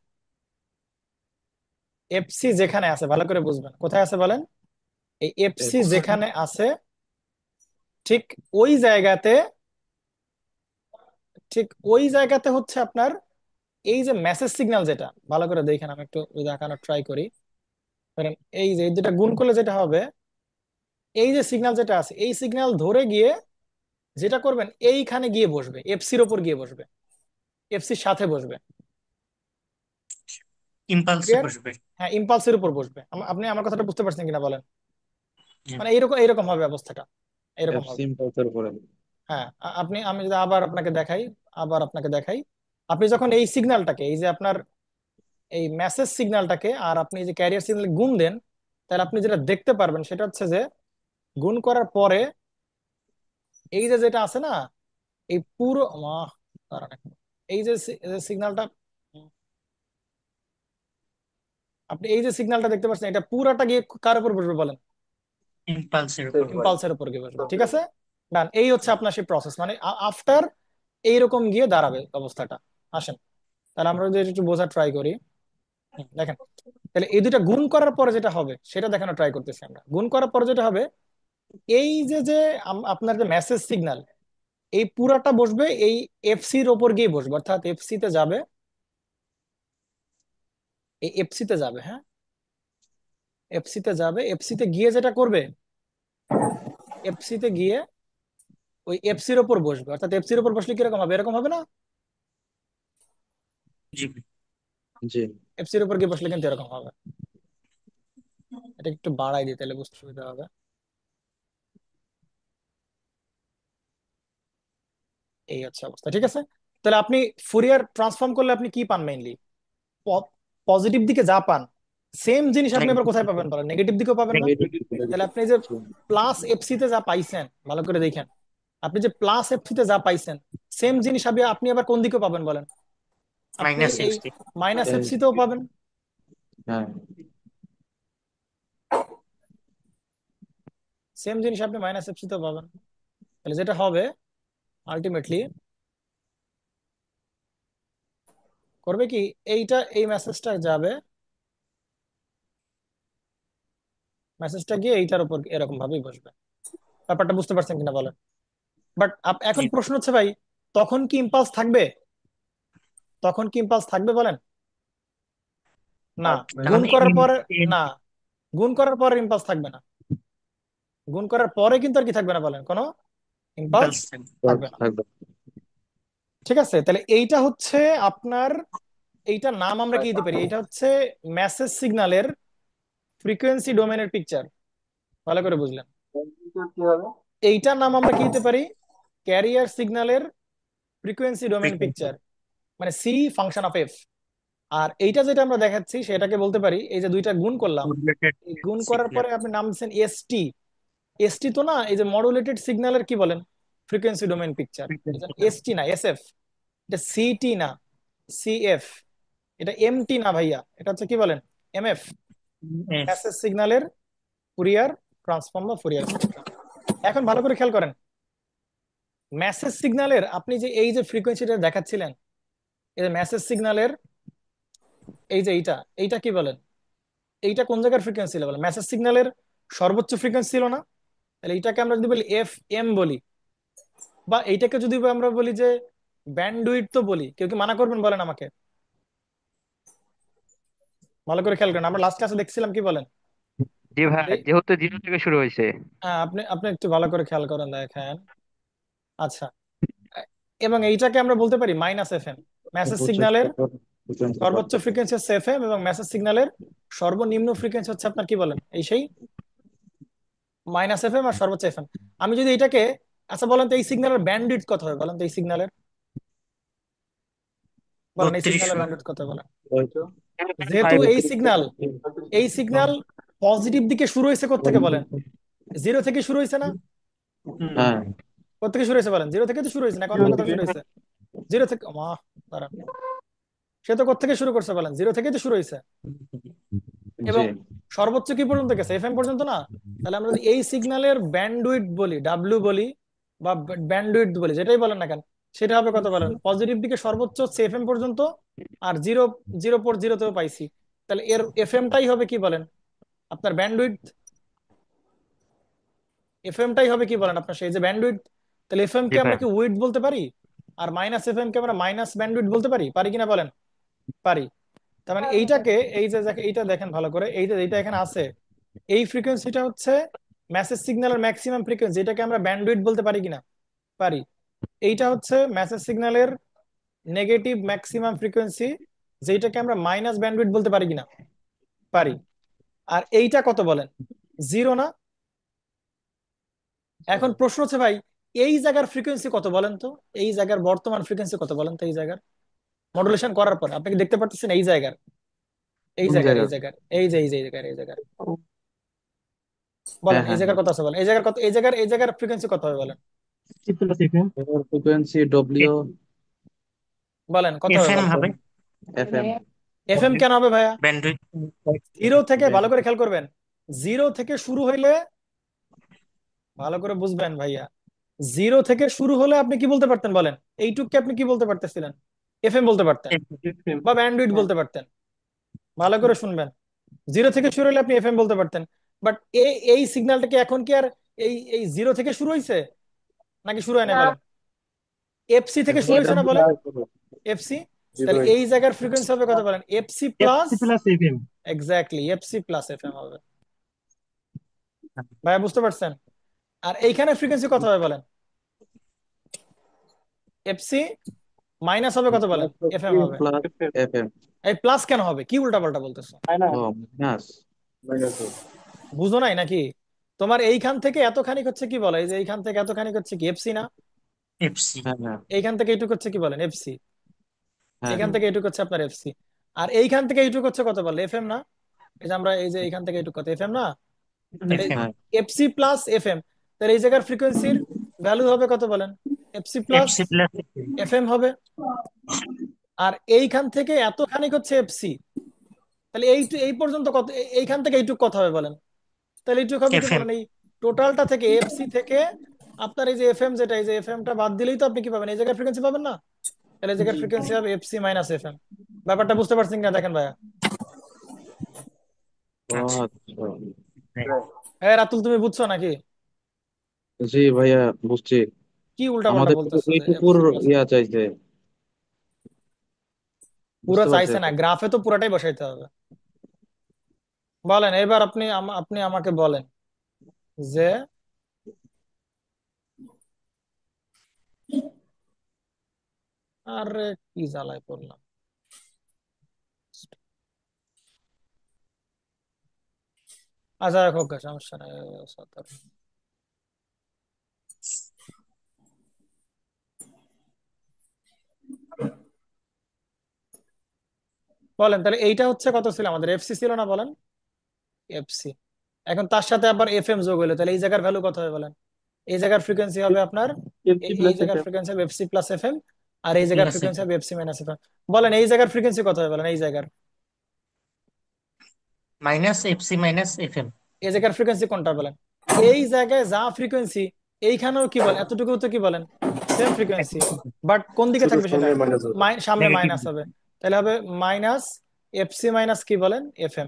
এফসি যেখানে আছে ভালো করে বুঝবেন, কোথায় আছে বলেন, এই এফসি এফ- যেখানে আছে ঠিক ওই জায়গাতে, ঠিক ওই জায়গাতে হচ্ছে আপনার এই যে মেসেজ সিগন্যাল, যেটা ভালো করে দেখেন, আমি একটু দেখানোর ট্রাই করি। ধরেন এই যে এই দুটা গুণ করলে যেটা হবে, এই যে সিগন্যাল যেটা আছে, এই সিগন্যাল ধরে গিয়ে যেটা করবেন, এইখানে গিয়ে বসবে, এফসির ওপর গিয়ে বসবে, এফসির সাথে বসবে। ইম্পালসে ক্লিয়ার? বসবে। হ্যাঁ ইম্পালসের উপর বসবে। আপনি আমার কথাটা বুঝতে পারছেন কিনা বলেন, হ্যাঁ। মানে এইরকম এইরকম হবে অবস্থাটা, এরকম এফ হবে। সিম্পলসের উপরে। হ্যাঁ আমি যদি আবার আপনাকে দেখাই, আপনি যখন এই সিগন্যালটাকে, এই যে আপনার এই মেসেজ সিগন্যালটাকে আর আপনি যে ক্যারিয়ার সিগন্যাল গুণ দেন, তাহলে আপনি যেটা দেখতে পারবেন সেটা হচ্ছে যে গুণ করার পরে এই যে যেটা আছে না, এই পুরো দাঁড়ান একটু। এই যে সিগন্যালটা, আপনি এই যে সিগন্যালটা দেখতে পাচ্ছেন, এটা পুরাটা গিয়ে কার উপর বসবে বলেন, ইম্পালসের উপর। ইম্পালসের উপর গিয়ে বসবে। ঠিক আছে, ডান। এই হচ্ছে আপনার সেই প্রসেস, মানে আফটার এইরকম গিয়ে দাঁড়াবে অবস্থাটা। আসেন তাহলে আমরা যদি একটু বোঝার ট্রাই করি। দেখেন তাহলে এই দুটা গুণ করার পরে যেটা হবে সেটা দেখানো ট্রাই করতেছি আমরা। গুণ করার পরে যেটা হবে, এই যে যে আপনার যে মেসেজ সিগন্যাল, এই পুরাটা বসবে এই এফসির ওপর গিয়ে বসবে, অর্থাৎ এফসি তে যাবে, এই এফসি তে যাবে। হ্যাঁ এফসি তে যাবে, এফসি তে গিয়ে যেটা করবে, এফসি তে গিয়ে ওই এফসির ওপর বসবে, অর্থাৎ এফসির ওপর বসলে কিরকম হবে, এরকম হবে না? জি জি। এফসির উপর গিয়ে বসলে কিন্তু এরকম হবে। এটা একটু বাড়াই দিই তাহলে বুঝতে সুবিধা হবে। এই হচ্ছে অবস্থা। ঠিক আছে, তাহলে আপনি ফুরিয়ার ট্রান্সফর্ম করলে আপনি কি পান মেইনলি, পজিটিভ দিকে যা পান সেম জিনিস আপনি আবার কোথায় পাবেন বলেন, নেগেটিভ দিকেও পাবেন না? তাহলে আপনি যে প্লাস এফসি তে যা পাইছেন ভালো করে দেখেন, আপনি যে প্লাস এফসি তে যা পাইছেন সেম জিনিস আপনি আবার কোন দিকে পাবেন বলেন, আপনি মাইনাস এই এফসি। মাইনাস এফসি তেও পাবেন। হ্যাঁ, সেম জিনিস আপনি মাইনাস এফসি তেও পাবেন। তাহলে যেটা হবে আলটিমেটলি করবে কি, এইটা এই মেসেজটা যাবে, মেসেজটা গিয়ে এইটার উপর এরকম ভাবেই বসবে। ব্যাপারটা বুঝতে পারছেন কিনা বলেন। বাট এখন জি প্রশ্ন হচ্ছে ভাই, তখন কি ইম্পালস থাকবে, তখন কি ইম্পালস থাকবে বলেন? না, গুণ তাহলে করার পরে, না, গুণ করার পরে ইম্পালস থাকবে না, গুণ করার পরে কিন্তু আর কি থাকবে না বলেন, কোনো ইম্পালস ইম্পালস থাকবে। থাকবে না। থাকবে। ঠিক আছে, তাহলে এইটা হচ্ছে আপনার, এইটার নাম আমরা কি দিতে পারি, এইটা হচ্ছে মেসেজ সিগন্যালের ফ্রিকোয়েন্সি ডোমেনের পিকচার। ভালো করে বুঝলেন? কি হবে? এইটার নাম আমরা কি দিতে পারি? ক্যারিয়ার সিগন্যালের ফ্রিকোয়েন্সি ডোমেন পিকচার, মানে সি ফাংশন অফ এফ। আর এইটা যেটা আমরা দেখাচ্ছি সেটাকে বলতে পারি, এই যে দুইটা গুণ করলাম, মডুলেটেড এই গুণ করার সিগন্যাল। পরে আপনি নাম দিচ্ছেন এসটি। এসটি তো না, এই যে মডুলেটেড সিগন্যালের কি বলেন? Frequency domain picture. এসটি না, এসএফ। এটা সিটি না, সিএফ। এটা এমটি না ভাইয়া, এটা হচ্ছে কি বলেন? এমএফ। মেসেজ সিগন্যালের ফুরিয়ার ট্রান্সফর্ম বা ফুরিয়ার স্পেকট্রাম। এখন ভালো করে খেয়াল করেন, মেসেজ সিগন্যালের আপনি যে এই যে ফ্রিকোয়েন্সিটা দেখাচ্ছিলেন, এই যে মেসেজ সিগন্যালের এই যে এইটা, এইটা কি বলেন? এইটা কোন জায়গার ফ্রিকোয়েন্সি ছিল বলেন? মেসেজ সিগন্যালের সর্বোচ্চ ফ্রিকোয়েন্সি ছিল না? তাহলে এইটাকে আমরা যদি বলি এফ এম বলি, বা এইটাকে যদি আমরা বলি যে ব্যান্ডউইথ তো বলি, কেউ কি মানা করবেন বলেন আমাকে? ভালো করে খেয়াল করেন, আমরা লাস্ট ক্লাসে দেখছিলাম কি বলেন? জি ভাই, এই যেহেতু জিরো থেকে শুরু হয়েছে। আপনি আপনি একটু ভালো করে খেয়াল করেন, দেখেন। আচ্ছা, এবং এইটাকে আমরা বলতে পারি মাইনাস এফ এম। মেসেজ সিগন্যালের সর্বোচ্চ ফ্রিকোয়েন্সি হচ্ছে এফ এম, এবং মেসেজ সিগন্যালের সর্বনিম্ন ফ্রিকোয়েন্সি হচ্ছে আপনার কি বলেন? এই সেই মাইনাস এফ এম আর সর্বোচ্চ এফ এম। আমি যদি এটাকে, আচ্ছা বলেন তো এই সিগন্যালের ব্যান্ডউইথ কত হবে বলেন তো? এই সিগন্যালের বলেন, এই সিগন্যালের 3200। ব্যান্ডউইথ কত হবে বলেন? যেহেতু এই সিগন্যাল পজিটিভ দিকে শুরু হয়েছে কোত্থেকে বলেন? জিরো থেকে শুরু হয়েছে না? হ্যাঁ কোত্থেকে শুরু হয়েছে বলেন? জিরো থেকে তো শুরু হয়েছে না, অন্য কোথাও শুরু হয়েছে? জিরো থেকে, মা দাঁড়ান, সে তো কোত্থেকে শুরু করছে বলেন? জিরো থেকেই তো শুরু হয়েছে। এবং জি সর্বোচ্চ কি পর্যন্ত গেছে? এফ এম পর্যন্ত না? তাহলে আমরা যদি এই সিগন্যালের ব্যান্ডউইথ বলি, ডাব্লিউ বলি বা ব্যান্ডউইথ বলি, যেটাই বলেন না কেন, সেটা হবে কত বলেন? পজিটিভ দিকে সর্বোচ্চ হচ্ছে এফ এম পর্যন্ত, আর জিরো, জিরো পর জিরোতেও পাইছি। তাহলে এর এফ এমটাই হবে কি বলেন আপনার ব্যান্ডউইথ? এফ এমটাই হবে কি বলেন আপনার সেই যে ব্যান্ডউইথ। তাহলে এফ এম জি কে আমরা ভাই। কি উইথ বলতে পারি? আর মাইনাস এফ এম কে আমরা মাইনাস ব্যান্ডউইথ বলতে পারি? পারি কিনা বলেন? পারি। তার মানে এইটাকে, এই যে এইটা দেখেন ভালো করে, এই যে এইটা এখানে আছে, এই ফ্রিকোয়েন্সিটা হচ্ছে মেসেজ সিগন্যালের ম্যাক্সিমাম ফ্রিকোয়েন্সি, এটাকে আমরা ব্যান্ডউইথ বলতে পারি কিনা? পারি। এইটা হচ্ছে মেসেজ সিগন্যালের নেগেটিভ ম্যাক্সিমাম ফ্রিকোয়েন্সি, যেটাকে আমরা মাইনাস ব্যান্ডউইথ বলতে পারি কিনা? পারি। আর এইটা কত বলেন? জিরো না? এখন প্রশ্ন হচ্ছে ভাই, এই জায়গার ফ্রিকোয়েন্সি কত বলেন তো? এই জায়গার বর্তমান ফ্রিকোয়েন্সি কত বলেন তো? এই জায়গার মডুলেশন করার পর আপনি কি দেখতে পাচ্ছেন? এই জায়গার, এই কোন জায়গার, জায়গা? এই জায়গার, এই যে এই যে এই জায়গার, এই জায়গার হ্যাঁ বলেন, এই হ্যাঁ জায়গার হ্যাঁ কত আছে বলেন? এই জায়গার কত? এই জায়গার, এই জায়গার ফ্রিকোয়েন্সি কত হবে বলেন? ফ্রিকোয়েন্সি ডব্লিউ বলেন কত হবে এফএম বলেন? হবে, এফ এম। এফ এম কেন হবে ভাইয়া? ব্যান্ডউইথ। জিরো থেকে, ভালো করে খেয়াল করবেন, জিরো থেকে শুরু হইলে, ভালো করে বুঝবেন ভাইয়া, জিরো থেকে শুরু হলে আপনি কি বলতে পারতেন বলেন? এইটুককে আপনি কি বলতে পারতেছিলেন? এফ এম বলতে পারতেন বা ব্যান্ডউইথ বলতে পারতেন। ভালো করে শুনবেন, জিরো থেকে শুরু হলে আপনি এফ এম বলতে পারতেন। বাট এই সিগন্যালটা কি এখন কি আর এই জিরো থেকে শুরু হয়েছে নাকি শুরু হয় না না, বলেন? এফসি থেকে শুরু হয়েছে না বলেন? এফসি। জি তাহলে ভাই। এই জায়গার ফ্রিকোয়েন্সি হবে কত বলেন? FC plus, plus F M. Exactly FC plus F M হবে। ভাইয়া বুঝতে পারছেন? আর এইখানে ফ্রিকোয়েন্সি কত হবে বলেন? এফসি মাইনাস হবে কত বলেন? এফ এম হবে। Plus F M. এই প্লাস কেন হবে? কি উল্টা পাল্টা বলতেছো? ও মাইনাস। বুঝো নাই নাকি? তোমার এইখান থেকে এতখানি হচ্ছে কি বলে? এই যে এইখান থেকে এতখানি হচ্ছে কি এফসি না? এফসি। হ্যাঁ হ্যাঁ এইখান থেকে এইটুকু হচ্ছে কি বলেন? এফসি। হ্যাঁ এইখান থেকে এইটুকু হচ্ছে আপনার এফসি। আর এইখান থেকে এইটুকু হচ্ছে কত বলে? এফ এম না? এই যে আমরা এই যে এইখান থেকে এইটুকু কত? এফ এম না? তাহলে এফএম। হ্যাঁ এফসি প্লাস এফ এম, তাহলে এই জায়গার ফ্রিকোয়েন্সির ভ্যালু হবে কত বলেন? FC plus FC plus F M হবে। আর এইখান থেকে এতখানি হচ্ছে এফসি, তাহলে এই পর্যন্ত কত? এইখান থেকে এইটুকু কত হবে বলেন? তাহলে এইটুকু হবে কি এফএম। বলেন? এই টোটালটা থেকে এফসি থেকে আপনার এই যে এফ এম, যেটা এই যে এফ এমটা বাদ দিলেই তো আপনি কি পাবেন? এই জায়গার ফ্রিকোয়েন্সি পাবেন না? তাহলে এই জায়গার ফ্রিকোয়েন্সি হবে এফসি মাইনাস এফ এম। ব্যাপারটা বুঝতে পারছেন কিনা দেখেন ভাইয়া। ও আচ্ছা। আচ্ছা। হ্যাঁ রাতুল, তুমি বুঝছো নাকি? জি ভাইয়া বুঝছি। কি উল্টা পাল্টা আমাদের থেকে বলতেছো যে এইটুকুর এফসি প্লাস? ইয়া চাইছে, পুরো বুঝতে পারছি। চাইছে না, গ্রাফে তো পুরাটাই বসাইতে হবে। বলেন এবার আপনি আপনি আমাকে বলেন যে, আরে কি জ্বালায় পড়লাম। আচ্ছা হোক, সমস্যা নাই। বলেন তাহলে এইটা হচ্ছে কত ছিল আমাদের, এফসি ছিল না বলেন, এফসি। এখন তার সাথে আবার এফএম যোগ হলো, তাহলে এই জায়গার ভ্যালু কত হবে বলেন? এই জায়গার ফ্রিকোয়েন্সি হবে আপনার, এফসি এই প্লাস জায়গার এফএম। ফ্রিকোয়েন্সি হবে এফসি প্লাস এফএম, আর এই জায়গার প্লাস ফ্রিকোয়েন্সি এফএম হবে এফসি মাইনাস এফএম। বলেন এই জায়গার ফ্রিকোয়েন্সি কত হবে বলেন, এই জায়গার, মাইনাস এফসি মাইনাস এফএম। এই জায়গার ফ্রিকোয়েন্সি কোনটা বলেন? এই জায়গায় যা ফ্রিকোয়েন্সি এইখানেও কি বলেন, এতটুকু তো কি বলেন, সেম ফ্রিকোয়েন্সি, বাট কোন দিকে শুধু থাকবে সেটা, সামনে মাইনাস হবে। সামনে নেগেটিভ। মাইনাস হবে। তাহলে হবে মাইনাস এফসি মাইনাস কি বলেন এফএম।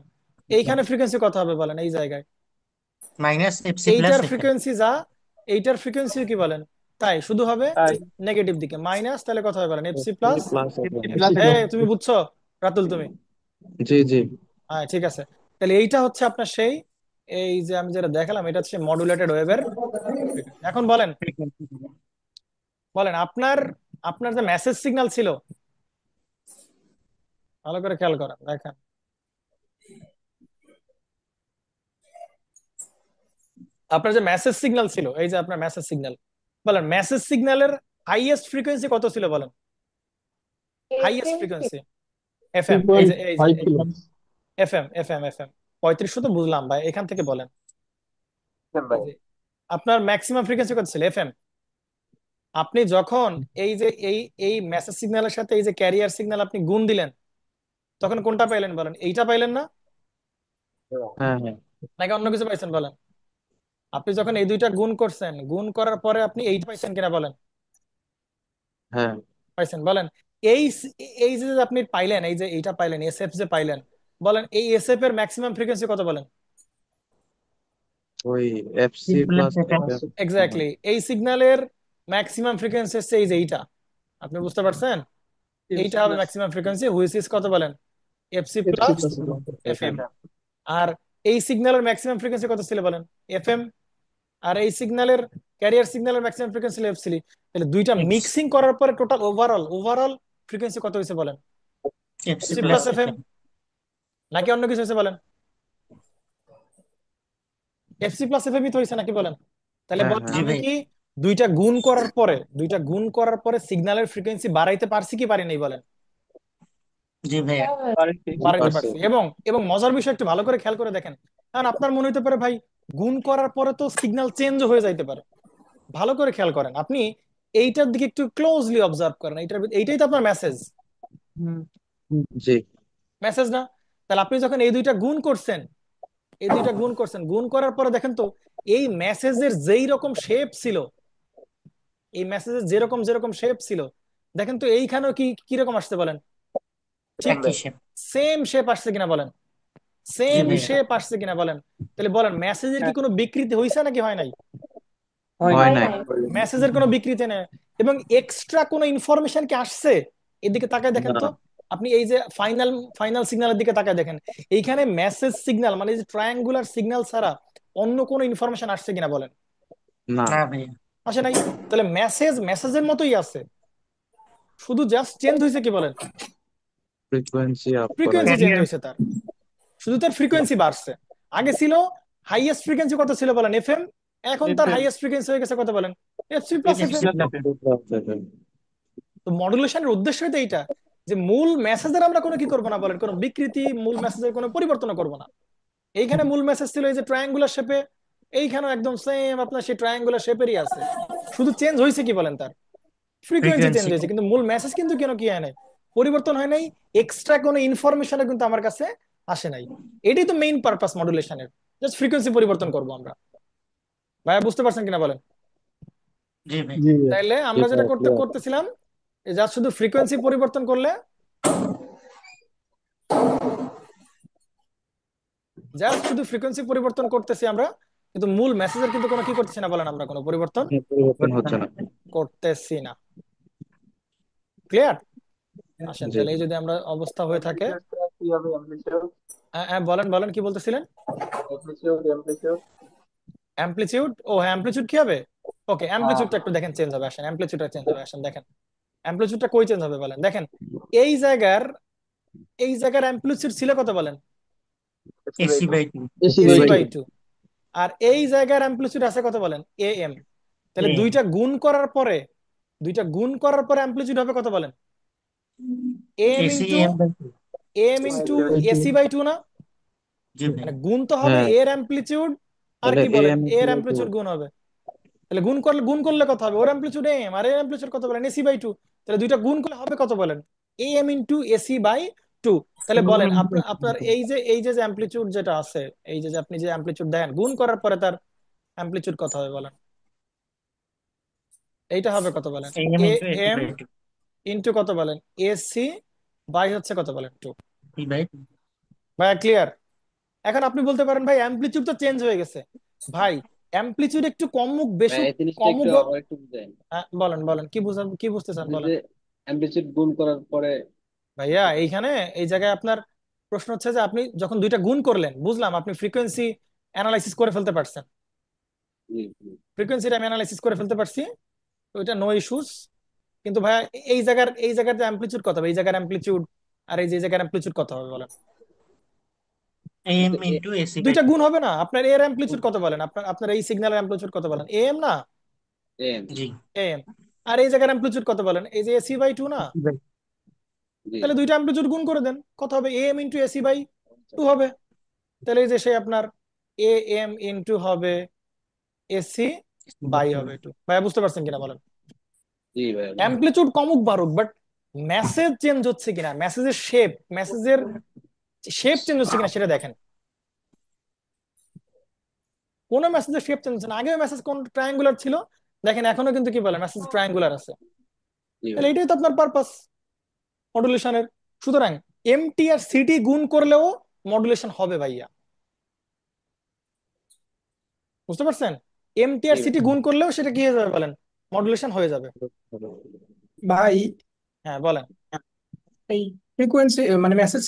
এইখানে ফ্রিকোয়েন্সি কত হবে বলেন এই জায়গায়? মাইনাস এফসি প্লাস এইটার এফএম। ফ্রিকোয়েন্সি যা, এইটার ফ্রিকোয়েন্সি কি বলেন, তাই শুধু হবে তাই নেগেটিভ দিকে মাইনাস, তাহলে কথা হবে বলেন FC FC plus. Plus FC FM. Plus এই এফএম। তুমি বুঝছো রাতুল তুমি? জি জি। হ্যাঁ ঠিক আছে। তাহলে এইটা হচ্ছে আপনার সেই, এই যে আমি যেটা দেখালাম এটা হচ্ছে মডুলেটেড ওয়েভের। এখন বলেন, বলেন আপনার, আপনার যে মেসেজ সিগন্যাল ছিল, ভালো করে খেয়াল করেন দেখেন, আপনার যে মেসেজ সিগন্যাল ছিল, এই যে আপনার মেসেজ সিগন্যাল, বলেন মেসেজ সিগন্যালের হাইয়েস্ট ফ্রিকোয়েন্সি কত ছিল বলেন, highest FM frequency. Three FM, এই পয়েন্ট যে এই যে ফাইভ ছিল। এফএম এফএম এফএম 3500 তো বুঝলাম ভাই, এখান থেকে বলেন এই যে আপনার ম্যাক্সিমাম ফ্রিকোয়েন্সি কত ছিল এফএম। আপনি যখন এই যে এই মেসেজ সিগন্যালের সাথে এই যে ক্যারিয়ার সিগন্যাল আপনি গুণ দিলেন, তখন কোনটা পাইলেন বলেন, এইটা পাইলেন না, হ্যাঁ হ্যাঁ নাকি অন্য কিছু পাইছেন বলেন? আপনি যখন এই দুইটা গুণ করছেন, গুণ করার পরে আপনি এইটা পাইছেন কিনা বলেন? হ্যাঁ। পাইছেন বলেন। এই এই যে আপনি পাইলেন, এই যে এইটা পাইলেন এসএফ যে পাইলেন, বলেন এই এসএফ এর ম্যাক্সিমাম ফ্রিকোয়েন্সি কত বলেন? ওই C FC plus plus FM. FM. Exactly, এই সিগন্যালের ম্যাক্সিমাম ফ্রিকোয়েন্সি হচ্ছে এই যে এইটা, আপনি বুঝতে পারছেন? এইটা এফসি হবে plus maximum frequency, which is কত বলেন, FC FC plus plus FM. FM. FM. আর এই সিগন্যালের ম্যাক্সিমাম ফ্রিকোয়েন্সি কত ছিল বলেন, এফএম। আর এই সিগন্যালের ক্যারিয়ার সিগন্যালের ম্যাক্সিমাম ফ্রিকোয়েন্সি ছিল এফসি। তাহলে দুইটা এক্স মিক্সিং করার পরে টোটাল ওভারঅল ওভারঅল ফ্রিকোয়েন্সি কত হয়েছে বলেন, FC FC plus plus FM, FM. নাকি অন্য কিছু হয়েছে বলেন? এফসি প্লাস এফএমই তো হয়েছে নাকি বলেন? তাহলে হ্যাঁ বলেন হ্যাঁ। জি আমি ভাই। কি দুইটা গুণ করার পরে, দুইটা গুণ করার পরে সিগন্যালের ফ্রিকোয়েন্সি বাড়াইতে পারছি কি পারি নাই বলেন? জি ভাইয়া। পারেন্টলি। জি বাড়াইতে পারছি। পারছি। এবং এবং মজার বিষয় একটু ভালো করে খেয়াল করে দেখেন, কারণ আপনার মনে হতে পারে ভাই গুণ করার পরে তো সিগন্যাল চেঞ্জ হয়ে যাইতে পারে। ভালো করে খেয়াল করেন আপনি, এইটার দিকে একটু ক্লোজলি অবজার্ভ করেন, এইটাই তো আপনার মেসেজ, জি। মেসেজ না? তাহলে আপনি যখন এই দুইটা গুণ করছেন, এই দুইটা গুণ করছেন, গুণ করার পরে দেখেন তো এই মেসেজের যেই রকম শেপ ছিল, এই মেসেজের যেরকম যেরকম শেপ ছিল, দেখেন তো এইখানেও কি কিরকম আসছে বলেন, ঠিক একই শেপ। সেম শেপ আসছে কিনা বলেন, জি সেম ভাইয়া। শেপ আসছে কিনা বলেন? তাহলে বলেন মেসেজের কি কোনো বিকৃতি হয়েছে নাকি হয় নাই? হয় হয় নাই। নাই। মেসেজের কোনো বিকৃতি নেই। এবং এক্সট্রা কোনো ইনফরমেশন কি আসছে? এদিকে তাকায় দেখেন তো, না আপনি এই যে ফাইনাল ফাইনাল সিগন্যালের দিকে তাকায় দেখেন, এইখানে মেসেজ সিগন্যাল মানে এই যে ট্রায়াঙ্গুলার সিগন্যাল ছাড়া অন্য কোনো ইনফরমেশন আসছে কিনা বলেন? না। না ভাইয়া। আসে নাই। তাহলে মেসেজ মেসেজের মতোই আছে, শুধু জাস্ট চেঞ্জ হয়েছে কি বলেন, ফ্রিকোয়েন্সি আপ করা ফ্রিকোয়েন্সি হয়েছে। Change career. হয়েছে তার, শুধু তার ফ্রিকোয়েন্সি বাড়ছে। আগে ছিল হাইয়েস্ট ফ্রিকোয়েন্সি কত ছিল বলেন, এফএম, এখন তার এফএম। হাইয়েস্ট ফ্রিকোয়েন্সি হয়ে গেছে কত বলেন, FC plus FC FM. FC plus plus. FM. তো মডুলেশনের উদ্দেশ্য তো এইটা, যে মূল মেসেজের আমরা কোনো কি করবো না বলেন, কোনো বিকৃতি, মূল মেসেজের কোনো পরিবর্তন করবো না। এইখানে মূল মেসেজ ছিল এই যে ট্রায়াঙ্গুলার শেপে, এইখানেও একদম সেম আপনার সেই ট্রায়াঙ্গুলার শেপেরই আছে, শুধু চেঞ্জ হয়েছে কি বলেন, তার ফ্রিকোয়েন্সি চেঞ্জ ফ্রিকোয়েন্সি। হয়েছে, কিন্তু মূল মেসেজ কিন্তু কেন কি হয় নাই, পরিবর্তন হয় নাই। এক্সট্রা কোনো ইনফরমেশনও কিন্তু আমার কাছে আসে নাই। এটাই তো মেইন পারপাস মডুলেশনের, জাস্ট ফ্রিকোয়েন্সি পরিবর্তন করবো আমরা। ভাইয়া বুঝতে পারছেন কিনা বলেন? জি ভাই। জি ভাইয়া। তাইলে আমরা এটা যেটা ক্লিয়ার। করতেছিলাম, জাস্ট শুধু ফ্রিকোয়েন্সি পরিবর্তন করলে, জাস্ট শুধু ফ্রিকোয়েন্সি পরিবর্তন করতেছি আমরা, কিন্তু মূল মেসেজের কিন্তু কোনো কি করতেছি না বলেন, আমরা কোনো পরিবর্তন পরিবর্তন হচ্ছে না। করতেছি না। ক্লিয়ার? আসেন জি। তাহলে এই যদি আমরা অবস্থা হয়ে থাকে, কি হবে অ্যামপ্লিটিউড? হ্যাঁ হ্যাঁ, বলেন বলেন কি বলতেছিলেন? অ্যামপ্লিটিউড। অ্যামপ্লিটিউড, ও হ্যাঁ অ্যামপ্লিটিউড কি হবে? ওকে, অ্যামপ্লিটিউডটা একটু দেখেন চেঞ্জ হবে, আসেন অ্যামপ্লিটিউডটা চেঞ্জ হবে, আসেন দেখেন অ্যামপ্লিটিউডটা কই চেঞ্জ হবে বলেন। দেখেন এই জায়গার, এই জায়গার অ্যামপ্লিটিউড ছিল কত বলেন, AC by two. AC AC by by two. আর এই জায়গার অ্যাম্প্লিটিউড আছে কত বলেন? এম। তাহলে এম দুইটা গুণ করার পরে অ্যাম্প্লিটিউড হবে কত বলেন? M AC into M by two. AC by two না? জি ভাই। মানে গুণ তো হবে হ্যাঁ এর অ্যাম্প্লিটিউড, আর তাহলে কি বলেন এম এর বাই টু। অ্যাম্প্লিটিউড গুণ হবে। তাহলে গুণ করলে কত হবে? ওর অ্যাম্প্লিটিউড এম আর এর অ্যাম্প্লিটিউড কত বলেন? AC by two. তাহলে দুইটা গুণ করলে হবে কত বলেন? M into AC by two. তাহলে বলেন আপনার আপনার এই যে অ্যাম্প্লিটিউড যেটা আছে, এই যে আপনি যে অ্যাম্প্লিটিউড দেন গুণ করার পরে তার অ্যাম্প্লিটিউড কত হবে বলেন? এইটা হবে কত বলেন? M A into AC M by two. Into কত বলেন? এসি বাই হচ্ছে কত বলেন? টু। E by two. ভাই ক্লিয়ার? এখন আপনি বলতে পারেন ভাই অ্যাম্প্লিটিউড তো চেঞ্জ হয়ে গেছে। ভাই অ্যাম্প্লিটিউড একটু কমুক বেশুক এই জিনিসটা একটু কমুক। আবার একটু বুঝেন। বলেন বলেন কি বুঝতে চান এই বলেন। যে অ্যাম্পলিটিউড গুণ করার পরে। ভাইয়া এইখানে এই জায়গায় আপনার প্রশ্ন হচ্ছে যে আপনি যখন দুইটা গুণ করলেন, বুঝলাম আপনি ফ্রিকোয়েন্সি অ্যানালাইসিস করে ফেলতে পারছেন, জি জি ফ্রিকোয়েন্সিটা আমি অ্যানালাইসিস করে ফেলতে পারছি, তো এটা নো ইস্যুস। কিন্তু ভাইয়া এই জায়গার যে অ্যাম্প্লিটিউড কত হবে, এই জায়গার অ্যাম্প্লিটিউড আর এই যে জায়গার অ্যাম্প্লিটিউড কত হবে বলেন? এম কিন্তু ইন্টু এসি বাই দুইটা টু। গুণ হবে না? আপনার এর অ্যাম্প্লিটিউড কত বলেন? আপনার আপনার এই সিগন্যালের অ্যাম্প্লিটিউড কত বলেন? এম না? এম। G M. আর এই জায়গার অ্যাম্প্লিটিউড কত বলেন? এই যে এসি বাই টু না? এসি বাই জি তাহলে দুইটা অ্যাম্প্লিটিউড গুণ করে দেন, কত হবে? M into AC by two হবে। তাহলে এই যে সে আপনার এ এম ইন্টু হবে এসি বাই টু। হবে টু। ভাইয়া বুঝতে পারছেন কিনা বলেন? জি ভাই। অ্যাম্প্লিটিউড কমুক বাড়ুক, বাট মেসেজ চেঞ্জ হচ্ছে কিনা, মেসেজের শেপ চেঞ্জ হচ্ছে কিনা সেটা দেখেন। কোন মেসেজের শেপ চেঞ্জ হচ্ছে না। আগেও মেসেজ কোন ট্রায়াঙ্গুলার ছিল, দেখেন এখনো কিন্তু কি বলে মেসেজ ট্রায়াঙ্গুলার আছে। জি তাহলে ভাই। এটাই তো আপনার পারপাস মডুলেশনের। সুতরাং এমটি আর সিটি গুণ করলেও মডুলেশন হবে ভাইয়া, বুঝতে পারছেন? এমটি জি আর সিটি ভাই। গুণ করলেও সেটা কি হয়ে যাবে বলেন? মডুলেশন হয়ে যাবে। ভাই হ্যাঁ বলেন। এই ফ্রিকোয়েন্সি মানে মেসেজ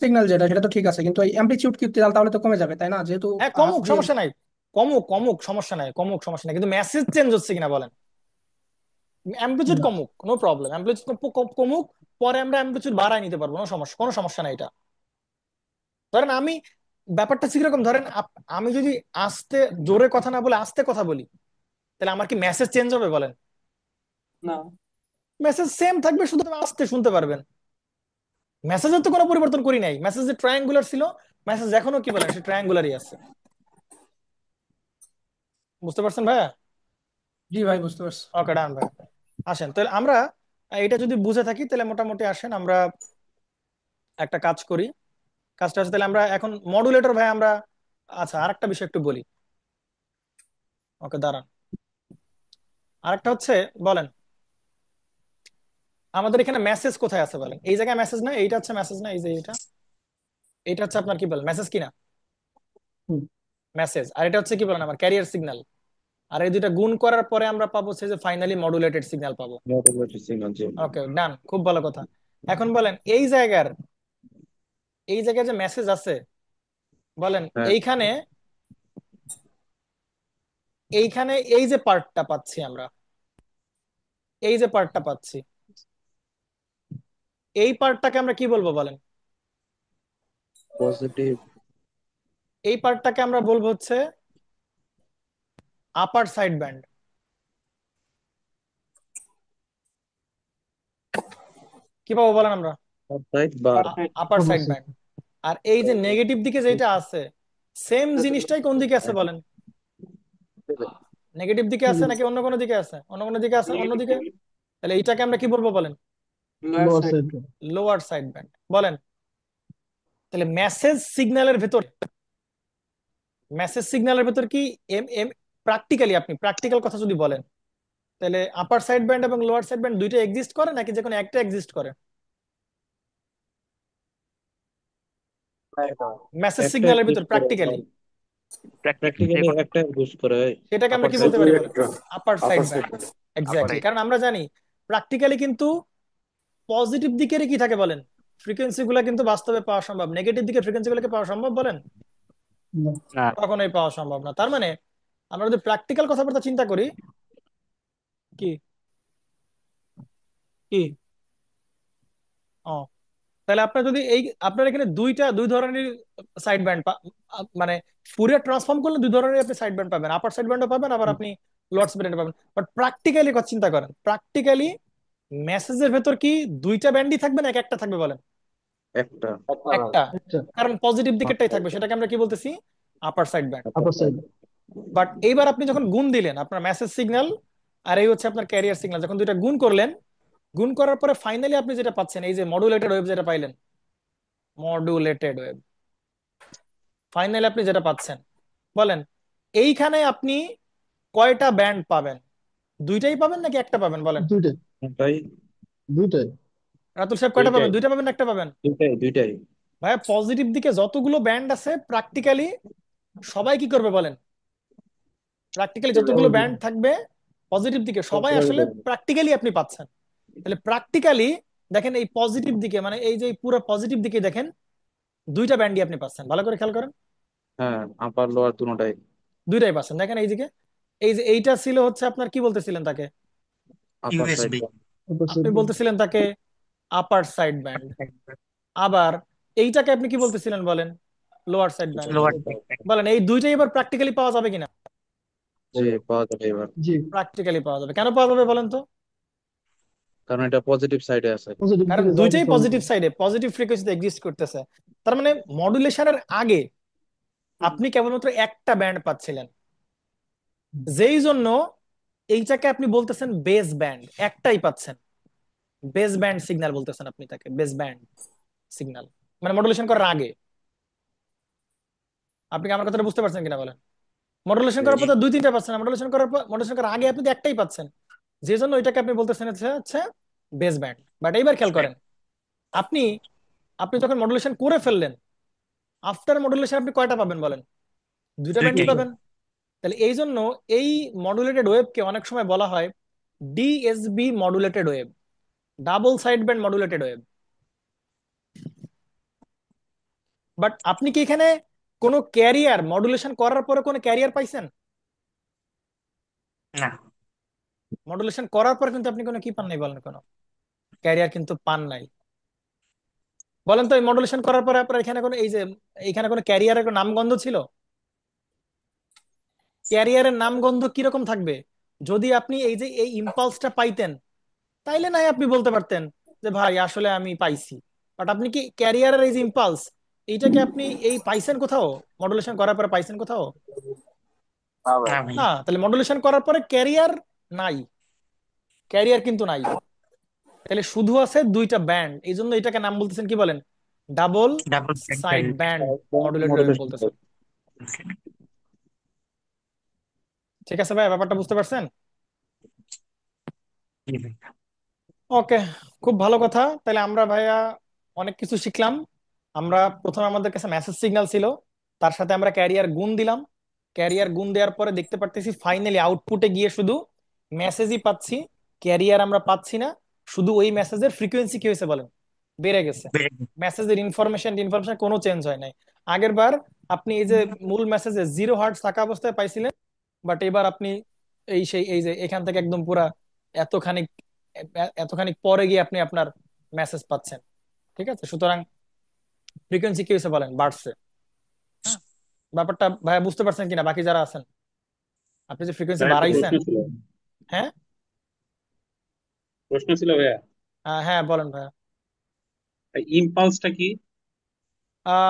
সিগন্যাল যেটা সেটা তো ঠিক আছে, কিন্তু এই অ্যামপ্লিটিউড কি তাহলে তো কমে যাবে তাই না? যেহেতু হ্যাঁ হাফ কমুক যে সমস্যা নাই, কমুক সমস্যা নাই, কিন্তু মেসেজ চেঞ্জ হচ্ছে কিনা বলেন? অ্যাম্প্লিটিউড না। কমুক নো প্রবলেম, অ্যাম্প্লিটিউড কমুক, পরে আমরা অ্যাম্প্লিটিউড বাড়ায় নিতে পারবো, কোনো সমস্যা নাই এটা। ধরেন আমি ব্যাপারটা ঠিক রকম, ধরেন আমি যদি আস্তে জোরে কথা না বলে আস্তে কথা বলি, তাহলে আমার কি মেসেজ চেঞ্জ হবে বলেন? না। মেসেজ সেম থাকবে, শুধু আপনি আস্তে শুনতে পারবেন। মেসেজের তো কোনো পরিবর্তন করি নাই, মেসেজ যে ট্রায়াঙ্গুলার ছিল, মেসেজ এখনো কি বলেন সে ট্রায়াঙ্গুলারই আছে। বুঝতে পারছেন ভাইয়া? জি ভাই বুঝতে পারছি। ওকে ডান ভাই। আসেন তাহলে আমরা এটা যদি বুঝে থাকি তাহলে মোটামুটি আসেন আমরা একটা কাজ করি। কাজটা হচ্ছে তাহলে আমরা এখন মডুলেটর ভাই আমরা, আচ্ছা আরেকটা বিষয় একটু বলি। ওকে দাঁড়ান, আরেকটা হচ্ছে বলেন আমাদের এখানে মেসেজ কোথায় আছে বলেন? এই জায়গায় মেসেজ না, এইটা হচ্ছে মেসেজ না, এই যে এটা হচ্ছে আপনার কি বলেন মেসেজ কিনা? হুম। মেসেজ। আর এটা হচ্ছে কি বলেন আমার ক্যারিয়ার সিগন্যাল। আর এই দুইটা গুণ করার পরে আমরা পাবো হচ্ছে যে ফাইনালি মডুলেটেড সিগন্যাল পাবো। Modulated signal. জি ওকে ডান, খুব ভালো কথা। এখন বলেন এই জায়গায় যে মেসেজ আছে বলেন, হ্যাঁ। এইখানে এইখানে এই যে পার্টটা পাচ্ছি আমরা, এই যে পার্টটা পাচ্ছি, এই পার্টটাকে আমরা কি বলবো বলেন? পজিটিভ। এই পার্টটাকে আমরা বলবো হচ্ছে আপার সাইড ব্যান্ড। কি পাবো বলেন আমরা? Right bar. Upper side band. আর এই যে নেগেটিভ দিকে যেটা আছে, সেম জিনিসটাই কোন দিকে আছে বলেন? নেগেটিভ দিকে আছে নাকি অন্য কোনো দিকে আছে? অন্য কোনো দিকে আছে, অন্যদিকে। তাহলে এইটাকে আমরা কি বলবো বলেন? লোয়ার সাইড ব্যান্ড বলেন। তাহলে মেসেজ সিগন্যালের ভেতর কি এম এম প্র্যাকটিক্যালি আপনি প্র্যাকটিক্যাল কথা যদি বলেন, তাহলে আপার সাইড ব্যান্ড এবং লোয়ার সাইড ব্যান্ড দুইটা এক্সিস্ট করে নাকি যে কোনো একটা এক্সিস্ট করে? মেসেজ একটা সিগন্যালের ভিতর ইউজ করে প্র্যাকটিক্যালি প্র্যাকটিক্যালি একটা ইউজ করে সেটাকে আমরা আপার কি সাইড। বলতে পারি বলেন? একটা আপার সাইড আপার সাইড। ব্যান্ড। এক্স্যাক্টলি, কারণ আমরা জানি প্র্যাকটিক্যালি কিন্তু পজিটিভ দিকেরই কি থাকে বলেন? ফ্রিকোয়েন্সি গুলা কিন্তু বাস্তবে পাওয়া সম্ভব, নেগেটিভ দিকে ফ্রিকোয়েন্সি গুলোকে পাওয়া সম্ভব বলেন? না। কখনোই পাওয়া সম্ভব না। তার মানে আমরা যদি প্র্যাকটিক্যাল কথাবার্তা চিন্তা করি, কি কি ও তাহলে আপনার যদি আপনার এখানে দুই ধরনের সাইড ব্যান্ড, মানে ফুরিয়ার ট্রান্সফর্ম করলে দুই ধরনের আপনি সাইড ব্যান্ড পাবেন, আপার সাইড ব্যান্ডও পাবেন, আবার আপনি লোয়ার সাইড ব্যান্ড পাবেন। বাট প্র্যাকটিক্যালি কথা চিন্তা করেন, প্র্যাকটিক্যালি মেসেজের ভেতর কি দুইটা ব্যান্ডই থাকবে না একটা থাকবে বলেন? একটা। একটা, আচ্ছা, কারণ পজিটিভ দিকেরটাই থাকবে, সেটাকে আমরা কি বলতেছি? আপার side band. Upper side. But এইবার আপনি যখন গুণ দিলেন আপনার মেসেজ সিগন্যাল আর এই হচ্ছে আপনার ক্যারিয়ার সিগন্যাল, যখন দুইটা গুণ করলেন, গুণ করার পরে ফাইনালি আপনি যেটা পাচ্ছেন, এই যে মডুলেটেড ওয়েভ যেটা পাইলেন, মডুলেটেড ওয়েভ ফাইনালি আপনি যেটা পাচ্ছেন, বলেন এইখানে আপনি কয়টা ব্যান্ড পাবেন? দুইটাই পাবেন নাকি একটা পাবেন বলেন? দুইটাই, কোনটাই? দুইটাই। রাতুল সাহেব কয়টা দুইটাই পাবেন? দুইটা পাবেন না একটা পাবেন? দুইটাই। ভাইয়া পজিটিভ দিকে যতগুলো ব্যান্ড আছে প্র্যাকটিক্যালি সবাই কি করবে বলেন? প্র্যাকটিক্যালি যতগুলো ব্যান্ড থাকবে পজিটিভ দিকে সবাই আসলে প্র্যাকটিক্যালি আপনি পাচ্ছেন। তাহলে প্র্যাকটিক্যালি দেখেন এই পজিটিভ দিকে, মানে এই যে পুরো পজিটিভ দিকে দেখেন দুইটা ব্যান্ডই আপনি পাচ্ছেন, ভালো করে খেয়াল করেন, হ্যাঁ, আপার লোয়ার দুটোটাই। দুইটাই পাচ্ছেন। দেখেন এই দিকে, এই যে এইটা ছিল হচ্ছে আপনার কি বলতেছিলেন তাকে? আপার সাইড। ইউএসবি। আপার আপনি সাইড। বলতেছিলেন তাকে আপার সাইড ব্যান্ড। আবার এইটাকে আপনি কি বলতেছিলেন বলেন? Lower side band. লোয়ার। বলেন এই দুইটাই এবার প্র্যাকটিক্যালি পাওয়া যাবে কিনা? জি, পাওয়া যাবে এবার। জি, প্র্যাকটিক্যালি পাওয়া যাবে। কেন পাওয়া যাবে বলেন তো? কারণ এটা পজিটিভ সাইডে আছে। পজিটিভ কারণ দিকে দুইটাই যাওয়ার পজিটিভ সাইডে, পজিটিভ ফ্রিকোয়েন্সিতে এক্সিস্ট করতেছে। তার মানে মডুলেশনের আগে আপনি কেবলমাত্র একটা ব্যান্ড পাচ্ছিলেন, যেই জন্য এইটাকে আপনি বলতেছেন বেস ব্যান্ড, একটাই পাচ্ছেন, বেস ব্যান্ড সিগন্যাল বলতেছেন আপনি তাকে, বেস ব্যান্ড সিগন্যাল, মানে মডুলেশন করার আগে। আপনি কি আমার কথাটা বুঝতে পারছেন কিনা বলেন? মডুলেশন করার পর তো দুই তিনটা পাচ্ছেন, মডুলেশন করার আগে আপনি একটাই পাচ্ছেন, যে জন্য এটাকে আপনি বলতেছেন হচ্ছে বেস ব্যান্ড। বাট এইবার খেয়াল করেন, আপনি আপনি যখন মডুলেশন করে ফেললেন, আফটার মডুলেশন আপনি কয়টা পাবেন বলেন? দুইটা ব্যান্ডই দুইটাই। পাবেন। তাহলে এই জন্য এই মডুলেটেড ওয়েভকে অনেক সময় বলা হয় DSB modulated wave, double side band modulated wave. But আপনি কি এখানে কোনো ক্যারিয়ার মডুলেশন করার পরে কোনো ক্যারিয়ার পাইছেন? না। মডুলেশন করার পর কিন্তু আপনি কোনো কি পান নাই বলেন? কোনো ক্যারিয়ার কিন্তু পান নাই। বলেন তো এই মডুলেশন করার পরে আপনার এখানে কোনো এই যে এখানে কোনো ক্যারিয়ারের কোনো নামগন্ধ ছিল? ক্যারিয়ারের নামগন্ধ কিরকম থাকবে? যদি আপনি এই যে এই ইম্পালসটা পাইতেন, তাইলে নাই আপনি বলতে পারতেন যে ভাই আসলে আমি পাইছি। বাট আপনি কি ক্যারিয়ারের এই যে ইম্পালস, এইটাকে আপনি এই পাইছেন কোথাও? মডুলেশন করার পরে পাইছেন কোথাও? না ভাই। না ভাই। না। তাহলে মডুলেশন করার পরে ক্যারিয়ার নাই, ক্যারিয়ার কিন্তু নাই। তাহলে শুধু আছে দুইটা ব্যান্ড, এই জন্য এটাকে নাম বলতেছেন কি বলেন? Double double side band. Band modulated wave modulation. বলতেছেন। ঠিক আছে ভাই, ব্যাপারটা বুঝতে পারছেন? জি ভাই। ওকে, খুব ভালো কথা। তাহলে আমরা ভাইয়া অনেক কিছু শিখলাম। আমরা প্রথমে আমাদের কাছে মেসেজ সিগন্যাল ছিল, তার সাথে আমরা ক্যারিয়ার গুণ দিলাম। ক্যারিয়ার গুণ দেওয়ার পরে দেখতে পারতেছি ফাইনালি আউটপুটে গিয়ে শুধু মেসেজই পাচ্ছি, ক্যারিয়ার আমরা পাচ্ছি না। শুধু ওই মেসেজের ফ্রিকোয়েন্সি কি হয়েছে বলেন? বেড়ে গেছে। মেসেজের ইনফরমেশন কোনো চেঞ্জ হয় নাই। আগের বার আপনি এই যে মূল মেসেজে 0 হার্টজ থাকা অবস্থায় পাইছিলেন, বাট এবার আপনি এই যে এখান থেকে একদম পুরা এতখানি এতখানি পরে গিয়ে আপনি আপনার মেসেজ পাচ্ছেন। ঠিক আছে, সুতরাং ফ্রিকোয়েন্সি কি হয়েছে বলেন? বাড়ছে। ব্যাপারটা ভাইয়া বুঝতে পারছেন কিনা বাকি যারা আছেন? আপনি যে ফ্রিকোয়েন্সি ভাইয়া একটা বাড়াইছেন। প্রশ্ন ছিল, হ্যাঁ প্রশ্ন ছিল ভাইয়া, হ্যাঁ বলেন ভাইয়া। ইম্পালসটা কি?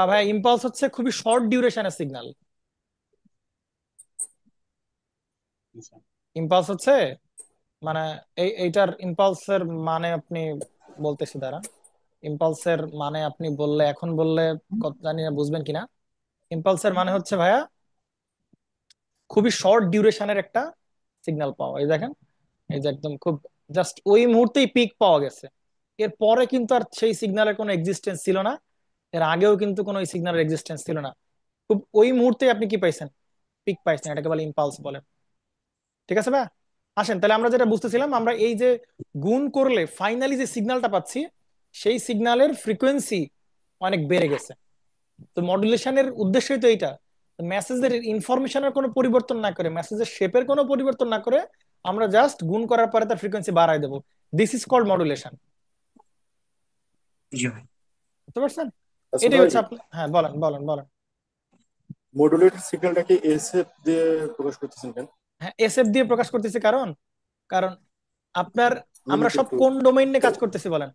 ভাইয়া ইম্পালস হচ্ছে খুবই শর্ট ডিউরেশনের সিগন্যাল। আচ্ছা। ইম্পালস হচ্ছে মানে এইটার ইম্পালসের মানে আপনি বলতেছি দাঁড়া, ইম্পালসের মানে আপনি বললে এখন বললে জানি না বুঝবেন কিনা। ইম্পালসের মানে হচ্ছে ভাইয়া খুবই শর্ট ডিউরেশনের একটা সিগন্যাল পাওয়া। এই দেখেন, এই যে একদম খুব জাস্ট ওই মুহূর্তেই পিক পাওয়া গেছে, এর পরে কিন্তু আর সেই সিগন্যালের কোনো এক্সিস্টেন্স ছিল না, এর আগেও কিন্তু কোনো সিগন্যালের এক্সিস্টেন্স ছিল না। খুব ওই মুহূর্তে আপনি কি পাইছেন? পিক পাইছেন, এটাকে বলে ইম্পালস বলে। ঠিক আছে ভাই, আসেন তাহলে আমরা যেটা বুঝতেছিলাম, আমরা এই যে গুণ করলে ফাইনালি যে সিগন্যালটা পাচ্ছি, সেই সিগন্যালের ফ্রিকোয়েন্সি অনেক বেড়ে গেছে। তো মডুলেশনের উদ্দেশ্যই তো এইটা, মেসেজের ইনফরমেশনের কোনো পরিবর্তন না করে, মেসেজের শেপের কোনো পরিবর্তন না করে আমরা জাস্ট গুণ করার পরে তার ফ্রিকোয়েন্সি বাড়ায় দেবো। This is called modulation. জি ভাই। বুঝতে পারছেন? আচ্ছা এটাই ভাই, হচ্ছে আপনার, হ্যাঁ বলেন বলেন বলেন। মডুলেটেড সিগন্যালটাকে এসএফ দিয়ে প্রকাশ করতেছেন কেন? হ্যাঁ, এসএফ দিয়ে প্রকাশ করতেছি কারণ কারণ আপনার, আমরা লিমিটেড সব টু কোন ডোমেইন নিয়ে কাজ করতেছি বলেন?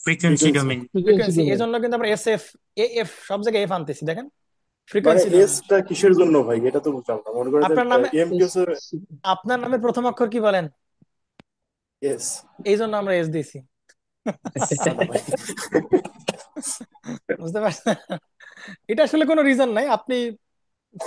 Frequency frequency. Domain. Frequency frequency. এই ডোমেইন। জন্য কিন্তু আমরা এসএফ, এএফ সব জায়গায় এফ আনতেছি, দেখেন মানে ফ্রিকোয়েন্সি ডোমেইন। এসটা কিসের জন্য ভাই, এটা তো বুঝলাম না। মনে করেন যে আপনার নামে, এম কি হচ্ছে আপনার নামের প্রথম অক্ষর কি বলেন? এস। এই জন্য আমরা এস দিয়েছি। আচ্ছা ভাই, বুঝতে পারছেন? এটা আসলে কোনো রিজন নাই, আপনি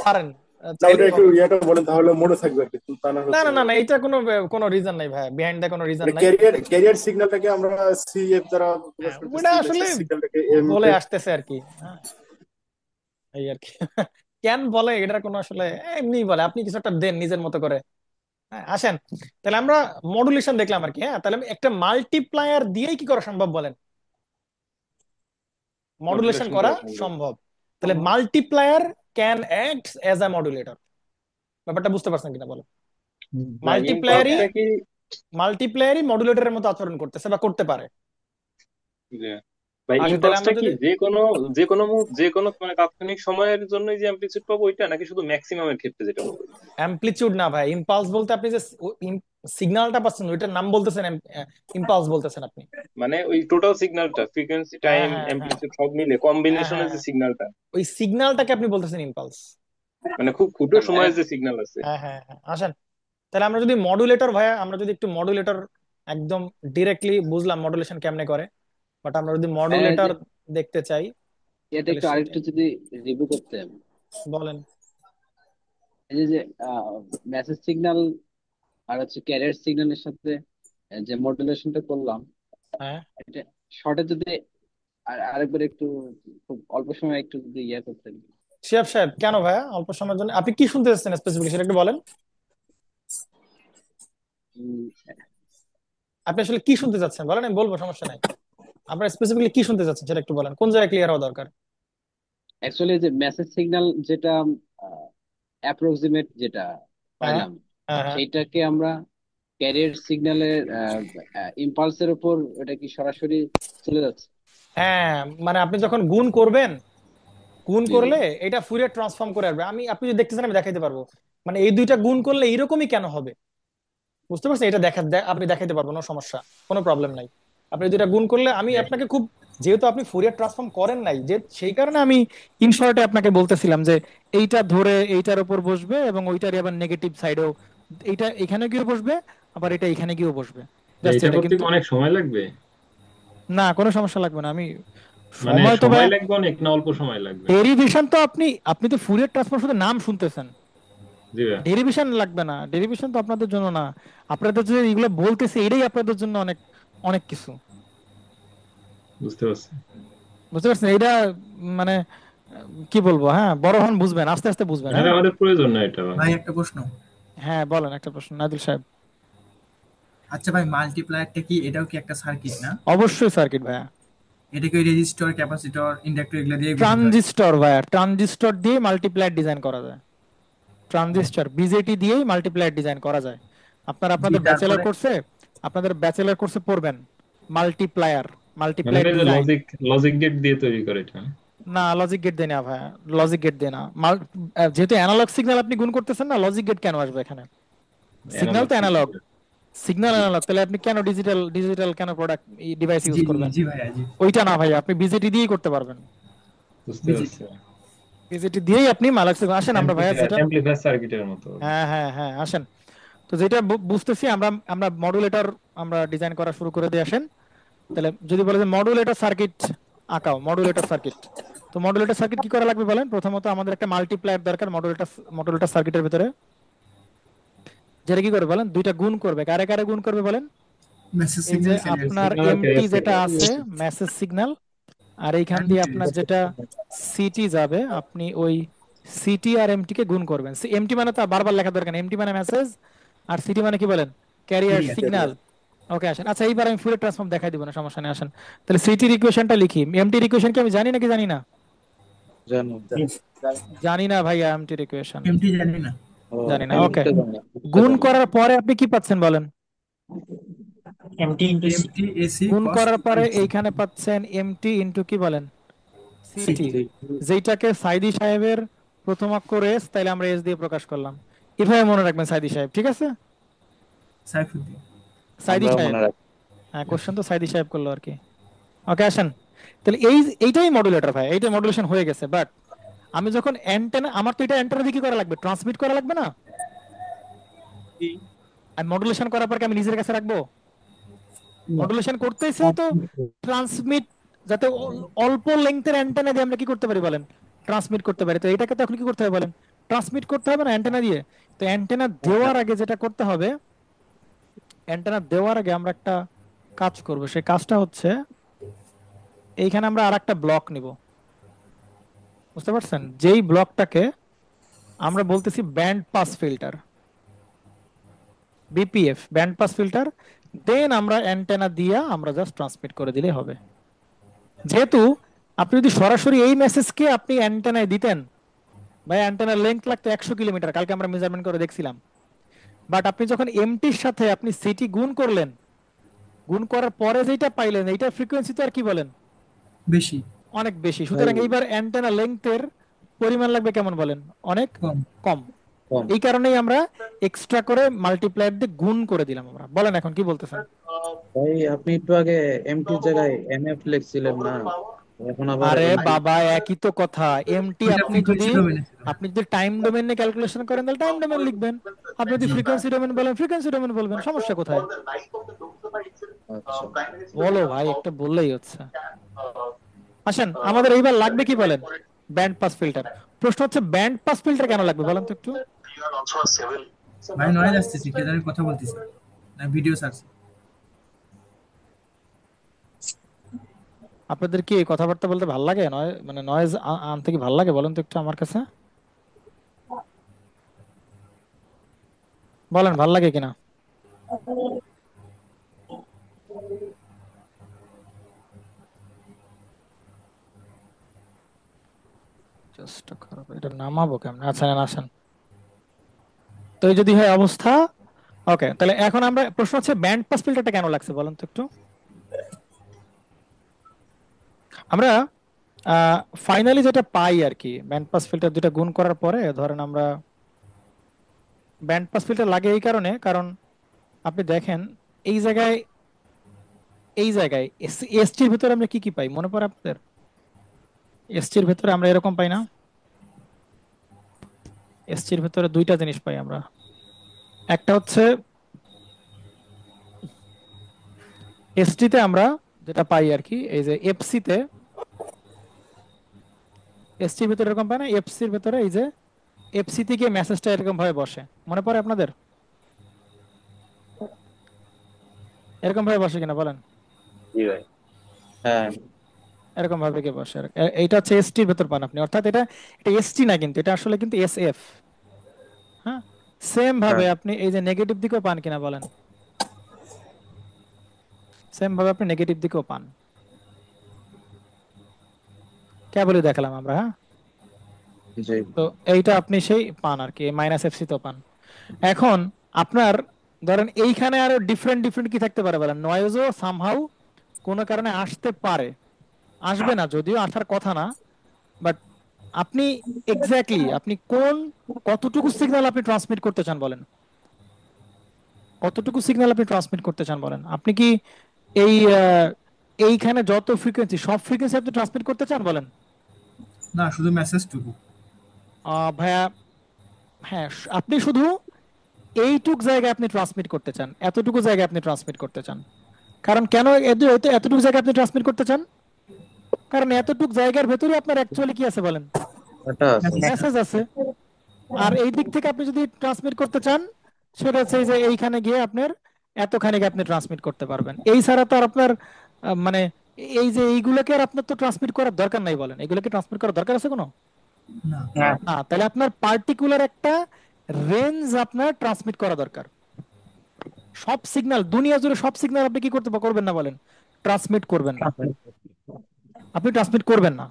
পারেন না ওটা চাইলেই একটু হবে। ইয়াটা বলেন তাহলে মনে থাকবে আর কি, তা না না হচ্ছে না না না, এটা কোনো কোনো রিজন নাই ভাই, বিহাইন্ড দ্য কোনো রিজন মানে নাই। ক্যারিয়ার ক্যারিয়ার সিগন্যালটাকে আমরা সিএফ দ্বারা প্রকাশ হ্যাঁ, ওটা করতেছি, আসলে মেসেজ সিগন্যালটাকে এম বলে এফ। আসতেছে আর কি, হ্যাঁ, এই আর কি। কেন বলে এটার কোনো আসলে, এমনি বলে, আপনি কিছু একটা দেন নিজের মতো করে। হ্যাঁ, আসেন তাহলে আমরা মডুলেশন দেখলাম আর কি। হ্যাঁ, তাহলে একটা মাল্টিপ্লায়ার দিয়েই কি করা সম্ভব বলেন? মডুলেশন মডুলেশন করা করা সম্ভব। সম্ভব। তাহলে multiplier can act as a modulator. ব্যাপারটা বুঝতে পারছেন কিনা বলো? না, মাল্টিপ্লায়ারই ইম্পালসটা কি মাল্টিপ্লায়ারই মডুলেটরের মতো আচরণ করতেছে বা করতে পারে। যে ভাই, আচ্ছা তাহলে ইম্পালসটা আমরা কি যদি, যে কোনো মানে তাৎক্ষণিক সময়ের জন্য যে অ্যামপ্লিচিউড পাবো ওইটা, নাকি শুধু ম্যাক্সিমামের ক্ষেত্রে যেটা পাবো? অ্যামপ্লিচিউড না ভাই, ইম্পালস বলতে আপনি যে সিগন্যালটা পাচ্ছেন ওইটার নাম বলতেছেন, ইম্পালস বলতেছেন আপনি। মানে ওই টোটাল সিগন্যালটা, ফ্রিকোয়েন্সি, হ্যাঁ টাইম, হ্যাঁ হ্যাঁ অ্যামপ্লিচিউড সব মিলে হ্যাঁ কম্বিনেশনের হ্যাঁ, যে সিগন্যালটা, ওই সিগন্যালটাকে আপনি বলতেছেন ইম্পালস। মানে খুব ক্ষুদ্র সময়ের যে সিগন্যাল আছে। হ্যাঁ হ্যাঁ হ্যাঁ, আসেন তাহলে আমরা যদি মডুলেটর ভাইয়া, আমরা যদি একটু মডুলেটর একদম ডিরেক্টলি বুঝলাম মডুলেশন কেমনে করে, বাট আমরা যদি মডুলেটর দেখতে চাই এটা তাহলে একটু সেটা আরেকটু যদি রিভিউ করতে, বলেন। এই যে মেসেজ সিগন্যাল আর হচ্ছে ক্যারিয়ার সিগন্যালের সাথে যে মডুলেশনটা করলাম, হ্যাঁ, এটা শর্টে যদি আরেকবার একটু, খুব অল্প সময় একটু যদি করতেন। শিহাব সাহেব কেন ভাইয়া অল্প সময়ের জন্য আপনি কি শুনতে চাচ্ছেন স্পেসিফিকলি সেটা একটু বলেন। আপনি আসলে কি শুনতে চাচ্ছেন বলেন, আমি বলবো, সমস্যা নাই। আপনার স্পেসিফিকলি কি শুনতে চাচ্ছেন সেটা একটু বলেন, কোন জায়গায় ক্লিয়ার হওয়া দরকার। অ্যাকচুয়ালি যে মেসেজ সিগন্যাল যেটা অ্যাপ্রক্সিমেট যেটা হ্যাঁ পাইলাম, হ্যাঁ হ্যাঁ সেইটাকে আমরা ক্যারিয়ার সিগন্যালের ইম্পালসের উপর এটা কি সরাসরি চলে যাচ্ছে? হ্যাঁ, মানে আপনি যখন গুণ করবেন, গুণ জি জি। করলে এটা ফুরিয়ার ট্রান্সফর্ম করে আসবে। আপনি যদি দেখতে চান আমি দেখাইতে পারবো, মানে এই দুইটা গুণ করলে এইরকমই কেন হবে, বুঝতে পারছেন? এটা আপনি দেখাইতে পারবো, কোনো সমস্যা, কোনো প্রবলেম নাই। আপনি দুইটা গুণ করলে আমি আপনাকে খুব, যেহেতু আপনি ফুরিয়ার ট্রান্সফর্ম করেন নাই, যে সেই কারণে আমি ইন শর্টে আপনাকে বলতেছিলাম যে এইটা ধরে এইটার উপর বসবে এবং ওইটারই আবার নেগেটিভ সাইডেও, এইটা এখানে গিয়ে বসবে, আবার এটা এখানে গিয়েও বসবে, জাস্ট এটা এটা করতে কিন্তু। কি অনেক সময় লাগবে? না, কোনো সমস্যা লাগবে না। আমি মানে সময় তো সময় লাগবে অনেক, না অল্প সময় লাগবে? ডেরিভেশন তো আপনি আপনি তো ফুরিয়ার ট্রান্সফর্ম শুধু নাম শুনতেছেন, জি ভাই, ডেরিভেশন লাগবে না। ডেরিভেশন তো আপনাদের জন্য না, আপনাদের যে এগুলো বলতেছে এটাই আপনাদের জন্য অনেক অনেক কিছু, বুঝতে পারছি। বুঝতে পারছেন? এটা মানে কি বলবো, হ্যাঁ, বড় হন বুঝবেন, আস্তে আস্তে বুঝবেন। এটা হ্যাঁ আমাদের প্রয়োজন না এটা ভাই। ভাই একটা প্রশ্ন। হ্যাঁ, বলেন একটা প্রশ্ন নাদিল সাহেব। আচ্ছা ভাই, মাল্টিপ্লায়ারটা কি এটাও কি একটা সার্কিট না? অবশ্যই সার্কিট ভাইয়া, এটা কি রেজিস্টর, ক্যাপাসিটর, ইন্ডাক্টর এগুলো দিয়ে গঠিত আর কি? ট্রানজিস্টর ভাইয়া, ট্রানজিস্টর দিয়ে মাল্টিপ্লায়ার ডিজাইন করা যায়। ট্রানজিস্টর বিজেটি দিয়েই মাল্টিপ্লায়ার ডিজাইন করা যায়। জি, আপনাদের তারপরে ব্যাচেলর কোর্সে পড়বেন মাল্টিপ্লায়ার, মানে মাল্টিপ্লায়ার এটা যে ডিজাইন। লজিক গেট দিয়ে তৈরি করে এটা? না, লজিক গেট দেয় না ভাইয়া, লজিক গেট দেয় না। যেহেতু অ্যানালগ সিগন্যাল আপনি গুণ করতেছেন না, লজিক গেট কেন আসবে এখানে? সিগন্যাল অ্যানালগ তো অ্যানালগ, সিগন্যাল। সিগন্যাল জি, অ্যানালগ, তাহলে আপনি কেন ডিজিটাল ডিজিটাল কেন প্রোডাক্ট ডিভাইস ইউজ জি জি করবেন? জি ভাইয়া, জি। ওইটা না ভাইয়া, আপনি বিজেটি দিয়েই করতে পারবেন। বুঝতে বিজিট। পারছি। বিজেটি দিয়েই আপনি মালাক আসেন, আমরা ভাইয়া যেটা, অ্যাম্প্লিফায়ার সার্কিটের মতো। হ্যাঁ হ্যাঁ হ্যাঁ আসেন। তো যেটা বুঝতেছি আমরা আমরা মডুলেটর আমরা ডিজাইন করা শুরু করে দিয়ে আসেন। তাহলে যদি বলে যে মডুলেটর সার্কিট আঁকাও, মডুলেটর সার্কিট, তো মডুলেটর সার্কিট কি করা লাগবে বলেন? প্রথমত আমাদের একটা মাল্টিপ্লায়ার দরকার মডুলেটর সার্কিটের ভিতরে, যেটা কি করবে বলেন? দুইটা গুণ করবে, কারে কারে গুণ করবে বলেন? মেসেজ এই যে সিগন্যাল, ক্যারিয়ার আপনার সিগন্যাল আর এমটি ক্যারিয়ার যেটা সিগন্যাল। আছে মেসেজ সিগন্যাল, আর এইখান সিগন্যাল। দিয়ে আপনার যেটা সিটি যাবে, আপনি ওই সিটি আর এমটি কে গুণ করবেন। এমটি মানে তো বারবার লেখা দরকার, এমটি মানে মেসেজ, আর সিটি মানে কি বলেন? Career career. সিগন্যাল। ওকে আসেন, আচ্ছা এইবার আমি ফুল ট্রান্সফর্ম দেখাই দিব না, সমস্যা নেই, আসেন। তাহলে সিটির ইকুয়েশনটা লিখি। এমটির ইকুয়েশন কি আমি জানি নাকি জানি না? জানো? জানি না ভাইয়া, এমটির ইকুয়েশন এমটি জানি না। ও, জানি না। ওকে, এমনটা জানো, এটা গুণ জানো। করার পরে আপনি কি পাচ্ছেন বলেন? MT into C. MT AC গুণ কস করার পরে সি। এইখানে পাচ্ছেন এমটি ইন্টু কি বলেন, সিটি, সিটি। যেটাকে সাইদি সাহেবের প্রথম অক্ষর এস, তাইলে আমরা এস দিয়ে প্রকাশ করলাম। এভাবে মনে রাখবেন সাইদি সাহেব, ঠিক আছে? সাইফুদ্দিন। সাইদি আমরাও সাহেব, মনে রাখি। হ্যাঁ কোশ্চেন তো সাইদি সাহেব করলো আর কি। ওকে আসেন, তাহলে এইটাই মডুলেটর ভাই, এইটা মডুলেশন হয়ে গেছে। বাট আমি যখন অ্যান্টেনা, আমার তো এটা অ্যান্টেনা দিয়ে কি করা লাগবে, ট্রান্সমিট করা লাগবে না? আর মডুলেশন করার পর কি আমি নিজের কাছে রাখবো? মডুলেশন করতেছি তো ট্রান্সমিট, যাতে অল্প লেংথের অ্যান্টেনা দিয়ে আমরা কি করতে পারি বলেন, ট্রান্সমিট করতে পারি। তো এটাকে তো এখন কি করতে হবে বলেন, ট্রান্সমিট করতে হবে না অ্যান্টেনা দিয়ে। তো অ্যান্টেনা দেওয়ার আগে যেটা করতে হবে, অ্যান্টেনা দেওয়ার আগে আমরা একটা কাজ করব, সেই কাজটা হচ্ছে এইখানে আমরা আর একটা ব্লক নিব, বুঝতে পারছেন? যেই ব্লকটাকে আমরা বলতেছি band pass filter, BPF, band pass filter. Then আমরা অ্যান্টেনা দিয়া আমরা জাস্ট ট্রান্সমিট করে দিলে হবে। যেহেতু আপনি যদি সরাসরি এই মেসেজকে আপনি অ্যান্টেনায় দিতেন, ভাই অ্যান্টেনার লেন্থ লাগতো 100 কিলোমিটার, কালকে আমরা মেজারমেন্ট করে দেখছিলাম। বাট আপনি যখন এমটির সাথে আপনি সিটি গুণ করলেন, গুণ করার পরে যেটা পাইলেন, এইটার ফ্রিকোয়েন্সি তো আর কি বলেন, বেশি, অনেক বেশি। সুতরাং এইবার অ্যান্টেনা লেন্থের পরিমাণ লাগবে কেমন বলেন, অনেক কম। কম। কম। এই কারণেই আমরা এক্সট্রা করে মাল্টিপ্লায়ার দিয়ে গুণ করে দিলাম আমরা। বলেন এখন কি বলতেছেন? ভাই আপনি একটু আগে এমটির জায়গায় এনএফ লিখছিলেন না, এখন আবার আরে এমটি। বাবা একই তো কথা। এমটি ওইটা আপনি যদি ফ্রিকোয়েন্সি ডোমেনে ছিল। টাইম ডোমেনে ক্যালকুলেশন করেন তাহলে টাইম ডোমেন লিখবেন, আপনি যদি জি। ফ্রিকোয়েন্সি ডোমেন বলেন ফ্রিকোয়েন্সি ডোমেন বলবেন, সমস্যা কোথায়? আচ্ছা বলো ভাই, একটা বললেই হচ্ছে। আসেন, আমাদের এইবার লাগবে কি বলেন, ব্যান্ড পাস ফিল্টার। প্রশ্ন হচ্ছে ব্যান্ড পাস ফিল্টার কেন লাগবে বলেন তো একটু। ভাই নয়েজ আসতেছে, কে জানি কথা বলতেছে না, ভিডিও ছাড়ছে। আপনাদের কি এই কথাবার্তা বলতে ভালো লাগে, নয় মানে নয়েজ আনতে কি ভালো লাগে বলেন তো একটু আমার কাছে, বলেন ভালো লাগে কিনা। চেষ্টা খারাপ, এটা নামাবো কেমন? আচ্ছা নেন আসেন। তো এই যদি হয় অবস্থা, ওকে, তাহলে এখন আমরা প্রশ্ন হচ্ছে ব্যান্ড পাস ফিল্টারটা কেন লাগছে বলেন তো একটু। আমরা ফাইনালি যেটা পাই আর কি, ব্যান্ড পাস ফিল্টার দুটা গুণ করার পরে ধরেন আমরা ব্যান্ড পাস ফিল্টার লাগে এই কারণে, কারণ আপনি দেখেন এই জায়গায়, এই জায়গায় এসটির ভিতরে আমরা কি কি পাই মনে পড়ে আপনাদের? এসটির ভিতরে আমরা এরকম পাই না? এসটির ভিতরে দুইটা জিনিস পাই আমরা। একটা হচ্ছে এসটিতে আমরা যেটা পাই আর কি, এই যে এফসিতে, এসটির ভিতরে এরকম পাই না, এফসির ভিতরে এই যে এফসি থেকে মেসেজটা এরকম ভাবে বসে, মনে পড়ে আপনাদের? এরকম ভাবে বসে কিনা বলেন? জি ভাই। হ্যাঁ এরকম ভাবে কি বসে? এইটা হচ্ছে এসটির ভেতর পান আপনি, অর্থাৎ এটা এটা এসটি না, কিন্তু এটা আসলে কিন্তু এসএফ। হ্যাঁ, সেম ভাবে হ্যাঁ আপনি এই যে নেগেটিভ দিকেও পান কিনা বলেন? সেম ভাবে আপনি নেগেটিভ দিকেও পান। কেবলই দেখালাম আমরা, হ্যাঁ। জি। তো এইটা আপনি সেই পান আর কি, মাইনাস এফসি তো পান। এখন আপনার ধরেন এইখানে আরো ডিফারেন্ট ডিফারেন্ট কি থাকতে পারে বলেন, নয়েজও সামহাউ কোনো কারণে আসতে পারে, আসবে না যদিও, আসার কথা না। বাট আপনি এক্স্যাক্টলি আপনি কতটুকু সিগন্যাল আপনি ট্রান্সমিট করতে চান বলেন, কতটুকু সিগন্যাল আপনি ট্রান্সমিট করতে চান বলেন? আপনি কি এই এইখানে যত ফ্রিকোয়েন্সি, সব ফ্রিকোয়েন্সি আপনি ট্রান্সমিট করতে চান বলেন? না, শুধু মেসেজটুকু। ভাইয়া হ্যাঁ, আপনি শুধু এইটুক জায়গায় আপনি ট্রান্সমিট করতে চান, এতটুকু জায়গায় আপনি ট্রান্সমিট করতে চান। কারণ কেন এতটুকু জায়গায় আপনি ট্রান্সমিট করতে চান? কারণ এতটুক জায়গার ভেতরে আপনার অ্যাকচুয়ালি কি আছে বলেন, এটা আছে। মেসেজ আছে। আর এই দিক থেকে আপনি যদি ট্রান্সমিট করতে চান, সেটা হচ্ছে এই যে এইখানে গিয়ে আপনার এতখানি আপনি ট্রান্সমিট করতে পারবেন। এই ছাড়া তো আর আপনার মানে এই যে এইগুলোকে আর আপনার তো ট্রান্সমিট করার দরকার নাই বলেন, এগুলোকে ট্রান্সমিট করার দরকার আছে কোনো? না। না, তাহলে আপনার পার্টিকুলার একটা রেঞ্জ আপনার ট্রান্সমিট করা দরকার। সব সিগন্যাল দুনিয়া জুড়ে সব সিগন্যাল আপনি কি করবেন না বলেন, ট্রান্সমিট করবেন না, আপনি ট্রান্সমিট করবেন না।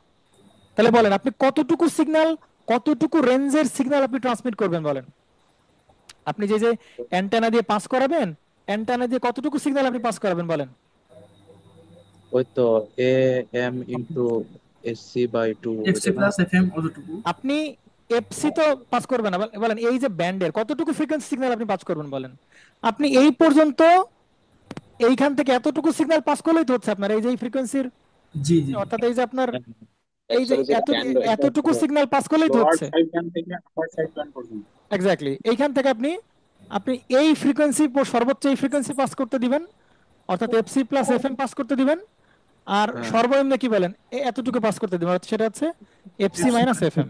তাহলে বলেন আপনি কতটুকু সিগন্যাল, কতটুকু রেঞ্জের সিগন্যাল আপনি ট্রান্সমিট করবেন বলেন? আপনি যে অ্যান্টেনা দিয়ে পাস করাবেন, অ্যান্টেনা দিয়ে কতটুকু সিগন্যাল আপনি পাস করাবেন বলেন? ওই তো A M into SC by 2 FC এটা না? প্লাস এফএম অতটুকু। আপনি এফসি তো পাস করবেন না, বলেন এই যে ব্যান্ডের কতটুকু ফ্রিকোয়েন্সি সিগন্যাল আপনি পাস করবেন বলেন? আপনি এই পর্যন্ত এইখান থেকে এতটুকু সিগন্যাল পাস করলেই তো হচ্ছে আপনার এই যে ফ্রিকোয়েন্সির, জি জি অর্থাৎ এই যে আপনার এই যে অ্যাকচুয়ালি যে ব্যান্ড এতটুকু সিগন্যাল পাস করলেই তো লোয়ার হচ্ছে। সাইড ব্যান্ড থেকে আপার সাইড ব্যান্ড পর্যন্ত। এক্স্যাক্টলি, এইখান থেকে আপনি আপনি এই ফ্রিকোয়েন্সি সর্বোচ্চ এই ফ্রিকোয়েন্সি পাস করতে দিবেন, অর্থাৎ এফসি প্লাস এফএম পাস করতে দিবেন। আর হ্যাঁ সর্বনিম্ন কি বলেন, এতটুকু পাস করতে দিবেন, অর্থাৎ সেটা হচ্ছে এফসি এফসি মাইনাস এফএম।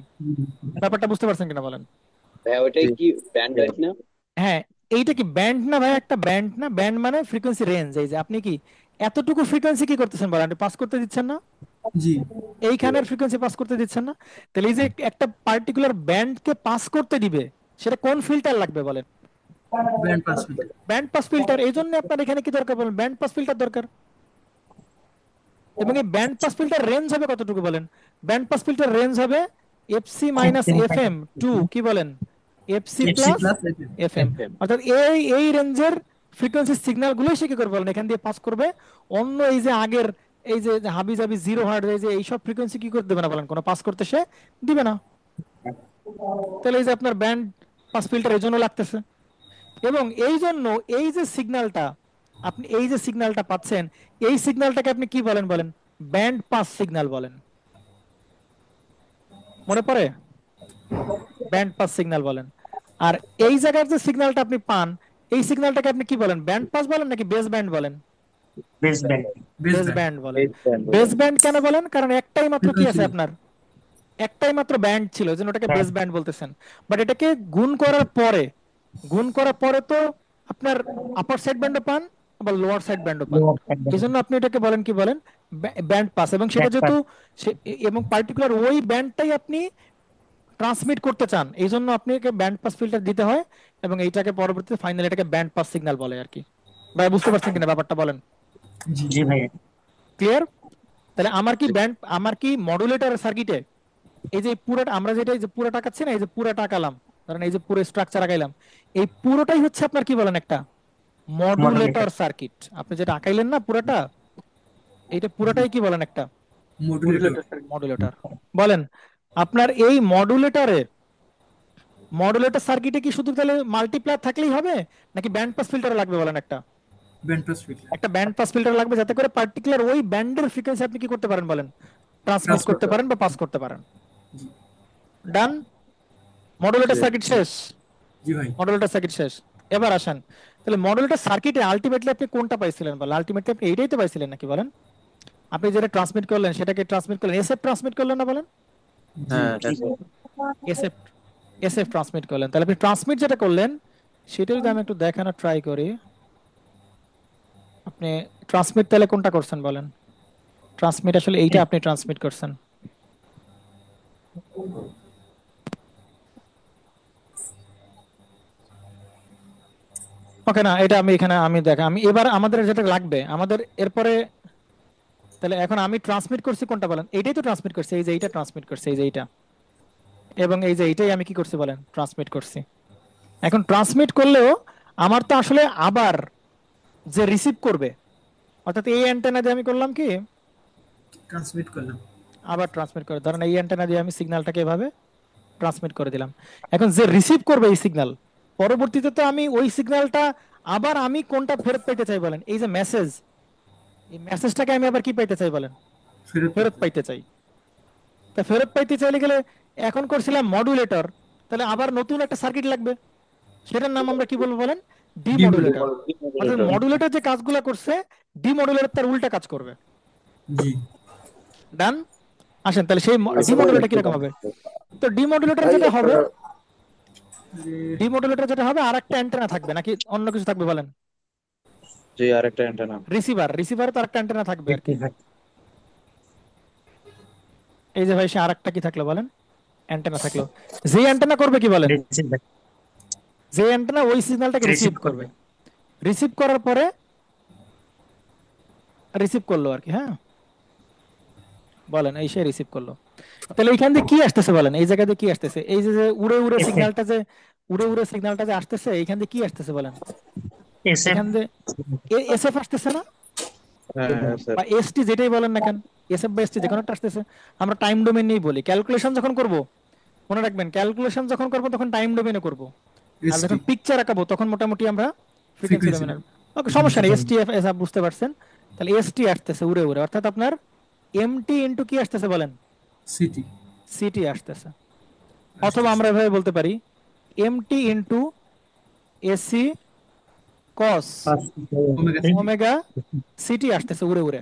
ব্যাপারটা বুঝতে পারছেন কিনা বলেন? ওইটাই জি কি ব্যান্ড রাইট না? হ্যাঁ, এইটা কি ব্যান্ড না ভাই? একটা ব্যান্ড না, ব্যান্ড মানে ফ্রিকোয়েন্সি রেঞ্জ। এই যে আপনি কি এতটুকু ফ্রিকোয়েন্সি কি করতেছেন বলেন, আপনি পাস করতে দিচ্ছেন না, জি এইখানের ফ্রিকোয়েন্সি পাস করতে দিচ্ছেন না। তাহলে এই যে একটা পার্টিকুলার ব্যান্ডকে পাস করতে দিবে, সেটা কোন ফিল্টার লাগবে বলেন? Band pass filter. Band pass filter. এই জন্য আপনার এখানে কি দরকার বলেন? ব্যান্ড পাস ফিল্টার দরকার। এবং এই ব্যান্ড পাস ফিল্টার রেঞ্জ হবে কতটুকু বলেন? ব্যান্ড পাস ফিল্টার রেঞ্জ হবে এফসি মাইনাস এফএম টু কি বলেন FC FC plus plus FM. অর্থাৎ এই রেঞ্জের ফ্রিকোয়েন্সি সিগন্যাল গুলোই সে কি করবে বলেন, এখান দিয়ে পাস করবে। অন্য এই যে আগের এই যে হাবি জাবি 0 হার্টজ এই যে এইসব ফ্রিকোয়েন্সি কি করতে দেবে না বলেন, কোনো পাস করতে সে দিবে না। তাহলে এই যে আপনার ব্যান্ড পাস ফিল্টার এই জন্য লাগতেছে। এবং এই জন্য এই যে সিগন্যালটা আপনি এই যে সিগন্যালটা পাচ্ছেন, এই সিগন্যালটাকে আপনি কি বলেন বলেন? ব্যান্ড পাস সিগন্যাল বলেন। মনে পড়ে? ব্যান্ড পাস সিগন্যাল বলেন। আর এই জায়গার যে সিগন্যালটা আপনি পান, এই সিগন্যালটাকে আপনি কি বলেন? ব্যান্ড পাস বলেন নাকি বেস ব্যান্ড বলেন? Base band. বেস ব্যান্ড বলেন। বেস ব্যান্ড বেস ব্যান্ড কেন বলেন? কারণ একটাই মাত্র কি আছে আপনার, একটাই মাত্র ব্যান্ড ছিল, যেন ওটাকে বেস ব্যান্ড বলতেছেন। বাট এটাকে গুণ করার পরে তো আপনার আপার সাইড ব্যান্ডও পান আবার লোয়ার সাইড ব্যান্ডও পান। এই জন্য আপনি এটাকে বলেন কি বলেন? Band pass. এবং সেটা যেহেতু এবং পার্টিকুলার ওই ব্যান্ডটাই আপনি ট্রান্সমিট করতে চান, এই জন্য আপনাকে ব্যান্ড পাস ফিল্টার দিতে হয়। এবং এইটাকে পরবর্তীতে ফাইনালি এটাকে ব্যান্ড পাস সিগন্যাল বলে আর কি। ভাই বুঝতে পারছেন কিনা ব্যাপারটা বলেন? জি ভাই। ক্লিয়ার? তাহলে আমার কি মডুলেটর সার্কিটে এই যে পুরোটা আমরা যেটা এই যে পুরোটা আঁকাচ্ছি না, এই যে পুরোটা আঁকালাম, কারণ এই যে পুরো স্ট্রাকচার আঁকাইলাম, এই পুরোটাই হচ্ছে আপনার কি বলেন একটা মডুলেটর সার্কিট। আপনি যেটা আঁকাইলেন না পুরোটা, এইটা পুরোটাই কি বলেন একটা মডুলেটর বলেন। আপনার এই মডুলেটর সার্কিটে কি শুধু তাহলে মাল্টিপ্লায়ার থাকলেই হবে নাকি ব্যান্ড পাস ফিল্টার লাগবে বলেন? একটা ব্যান্ড পাস ফিল্টার। একটা ব্যান্ড পাস ফিল্টার লাগবে, যাতে করে পার্টিকুলার ওই ব্যান্ডের ফ্রিকোয়েন্সি আপনি কি করতে পারেন বলেন? ট্রান্সমিট করতে পারেন বা পাস করতে পারেন। ডান? মডুলেটর সার্কিট শেষ? জি ভাই। মডুলেটর সার্কিট শেষ। এবার আসেন, তাহলে মডুলেটর সার্কিটে আলটিমেটলি আপনি কোনটা পাইছিলেন বলেন? আলটিমেটলি আপনি এইটাই তো পাইছিলেন নাকি বলেন? আপনি যেটা ট্রান্সমিট করলেন সেটাকে ট্রান্সমিট করলেন, এসএফ ট্রান্সমিট করলেন না বলেন? হ্যাঁ এসএফ এসএফ ট্রান্সমিট করলেন। তাহলে আপনি ট্রান্সমিট যেটা করলেন সেটা যদি আমি একটু দেখানোর ট্রাই করি, আপনি ট্রান্সমিট তাহলে কোনটা করছেন বলেন? ট্রান্সমিট আসলে এইটা আপনি ট্রান্সমিট করছেন। ওকে না, এটা আমি এখানে আমি দেখা আমি এবার আমাদের যেটা লাগবে আমাদের এরপরে, তাহলে এখন আমি ট্রান্সমিট করছি কোনটা বলেন? এইটাই তো ট্রান্সমিট করছি, এই যে এইটা ট্রান্সমিট করছি, এই যে এইটা, এবং এই যে এইটাই আমি কি করছি বলেন? ট্রান্সমিট করছি। এখন ট্রান্সমিট করলেও আমার তো আসলে আবার যে রিসিভ করবে, অর্থাৎ এই অ্যান্টেনা দিয়ে আমি করলাম কি ট্রান্সমিট করলাম, আবার ট্রান্সমিট করে, ধরেন এই অ্যান্টেনা দিয়ে আমি সিগন্যালটাকে এভাবে ট্রান্সমিট করে দিলাম। এখন যে রিসিভ করবে এই সিগন্যাল, পরবর্তীতে তো আমি ওই সিগন্যালটা আবার আমি কোনটা ফেরত পেতে চাই বলেন? এই যে মেসেজ, এই মেসেজটাকে আমি আবার কি পাইতে চাই বলেন? ফেরত পাইতে চাই। তা ফেরত পাইতে চাইলে গেলে এখন করছিলাম মডুলেটর, তাহলে আবার নতুন একটা সার্কিট লাগবে, সেটার নাম আমরা কি বলবো বলেন? ডিমডুলেটর। অর্থাৎ মডুলেটর যে কাজগুলো করছে, ডিমডুলেটর তার উল্টা কাজ করবে। জি ডান? আসেন তাহলে সেই ডিমডুলেটর কিরকম হবে? তো ডিমডুলেটর যেটা হবে, ডিমডুলেটর যেটা হবে আর একটা অ্যান্টেনা থাকবে নাকি অন্য কিছু থাকবে বলেন? জি আরেকটা অ্যান্টেনা। রিসিভারে তো আরেকটা অ্যান্টেনা থাকবে আর কি। এই যে ভাই সে আরেকটা কি থাকলো বলেন? অ্যান্টেনা থাকলো। যে অ্যান্টেনা করবে কি বলেন? যে অ্যান্টেনা ওই সিগন্যালটাকে রিসিভ করবে। রিসিভ করার পরে রিসিভ করলো আর কি, হ্যাঁ বলেন, এই সে রিসিভ করলো। তাহলে এইখান দিয়ে কি আসতেছে বলেন? এই জায়গাতে কি আসতেছে? এই যে উড়ে উড়ে সিগন্যালটা যে আসতেছে, এইখান দিয়ে কি আসতেছে বলেন? SF এখান দিয়ে এসএফ আসতেছে না, হ্যাঁ স্যার। বা এসটি যেটাই বলেন না কেন, এসএফ বা এসটি যে কোনো একটা আসতেছে। আমরা টাইম ডোমেন নিয়েই বলি, ক্যালকুলেশন যখন করব মনে রাখবেন, ক্যালকুলেশন যখন করব তখন টাইম ডোমেনে করব, আর এসটি যখন পিকচার আঁকাবো তখন মোটামুটি আমরা ফ্রিকোয়েন্সি ফ্রিকোয়েন্সি ডোমেনে। ওকে, সমস্যা নেই, এসটি এসএফ বুঝতে পারছেন। তাহলে এসটি আসতেছে উড়ে উড়ে, অর্থাৎ আপনার এমটি ইনটু কি আসতেছে বলেন, সিটি সিটি আসতেছে। অথবা আমরা এভাবে বলতে পারি MT into AC cos omega omega CT আসতেছে উড়ে উড়ে।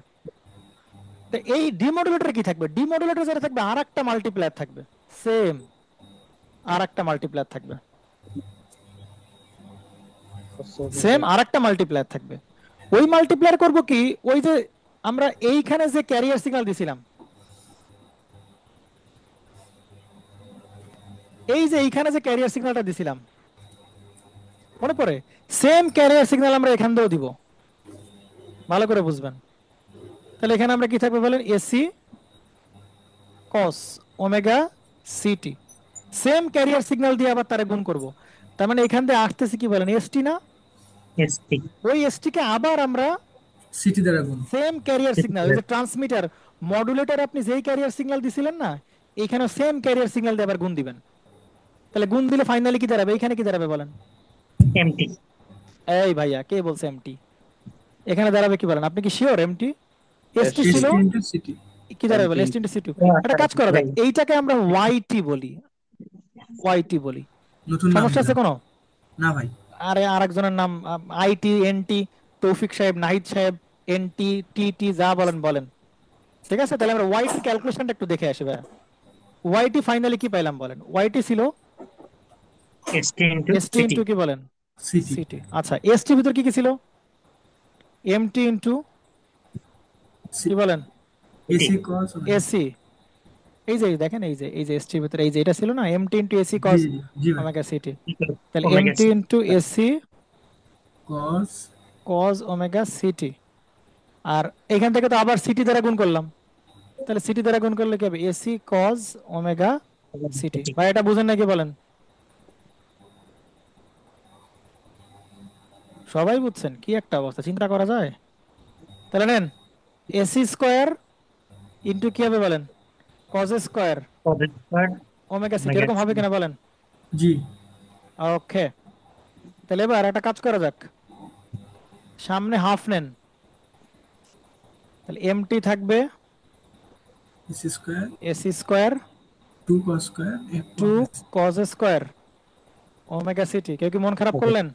তো এই ডিমডুলেটর কি থাকবে, ডিমডুলেটর যেটা থাকবে আর একটা মাল্টিপ্লায়ার থাকবে, সেম আর একটা মাল্টিপ্লায়ার থাকবে, সেম আর একটা মাল্টিপ্লায়ার থাকবে। ওই মাল্টিপ্লায়ার করব কি, ওই যে আমরা এইখানে যে ক্যারিয়ার সিগন্যাল দিছিলাম, এই যে এইখানে যে ক্যারিয়ার সিগন্যালটা দিছিলাম মনে পড়ে, সেম ক্যারিয়ার সিগন্যাল আমরা এখান দিয়েও দিব, ভালো করে বুঝবেন। তাহলে এখানে আমরা কি থাকবে বলেন, AC cos omega city, same career signal দিয়ে আবার তারে গুণ করব। তার মানে এখান দিয়ে আসতেছে কি বলেন, এসটি না, এসটি ওই এসটি কে আবার আমরা সিটি দ্বারা গুণ সেম ক্যারিয়ার সিগন্যাল, ওই যে ট্রান্সমিটার মডুলেটর আপনি যেই ক্যারিয়ার সিগন্যাল দিছিলেন না, এখানে সেম ক্যারিয়ার সিগন্যাল দিয়ে আবার গুণ দিবেন। তাহলে গুণ দিলে ফাইনালি কি দাঁড়াবে, এখানে কি দাঁড়াবে বলেন, এমটি এই ভাইয়া কে বলছে এমটি, এখানে দাঁড়াবে কি বলেন, আপনি কি শিওর এমটি এসটি ছিল, এসটি ইনটু সিটি কি দাঁড়াবে বলে, এসটি ইনটু সিটি। একটা কাজ করা যাক, এইটাকে আমরা ওয়াইটি বলি, ওয়াইটি বলি, নতুন নাম সমস্যা আছে দিলাম। কোনো? না ভাই আরে আরেকজনের নাম আইটি এনটি, তৌফিক সাহেব, নাহিদ সাহেব, এনটি টিটি যা বলেন বলেন, ঠিক আছে। তাহলে আমরা ওয়াইটি ক্যালকুলেশনটা একটু দেখে আসি ভাইয়া। ওয়াইটি ফাইনালি কি পাইলাম বলেন, ওয়াইটি ছিল ST into ST city into কি বলেন, সিটি সিটি। আচ্ছা, এসটি ভিতর কি কি ছিল, এমটি ইনটু কি বলেন, এসি কস এসি। এই যে দেখেন, এই যে এসটি ভিতরে এই যে এটা ছিল না, এমটি ইনটু এসি জি কস জি ভাই ওমেগা সিটি। তাহলে omega MT CT into AC cos cos omega CT, আর এখান থেকে তো আবার সিটি দ্বারা গুণ করলাম, তাহলে সিটি দ্বারা গুণ করলে কি হবে, এসি কস ওমেগা সিটি। ভাই এটা বুঝেন নাকি বলেন, সবাই বুঝছেন? কি একটা অবস্থা, চিন্তা করা যায়। তাহলে নেন, এসি স্কোয়ার ইনটু কি হবে বলেন, কস স্কোয়ার ওমেগা সিটি, এরকম হবে কিনা বলেন? জি ওকে, তাহলে এবার একটা কাজ করা যাক, সামনে হাফ নেন, তাহলে এমটি থাকবে AC square AC square 2 cos square 2 cos square omega city. কেউ কি মন খারাপ করলেন?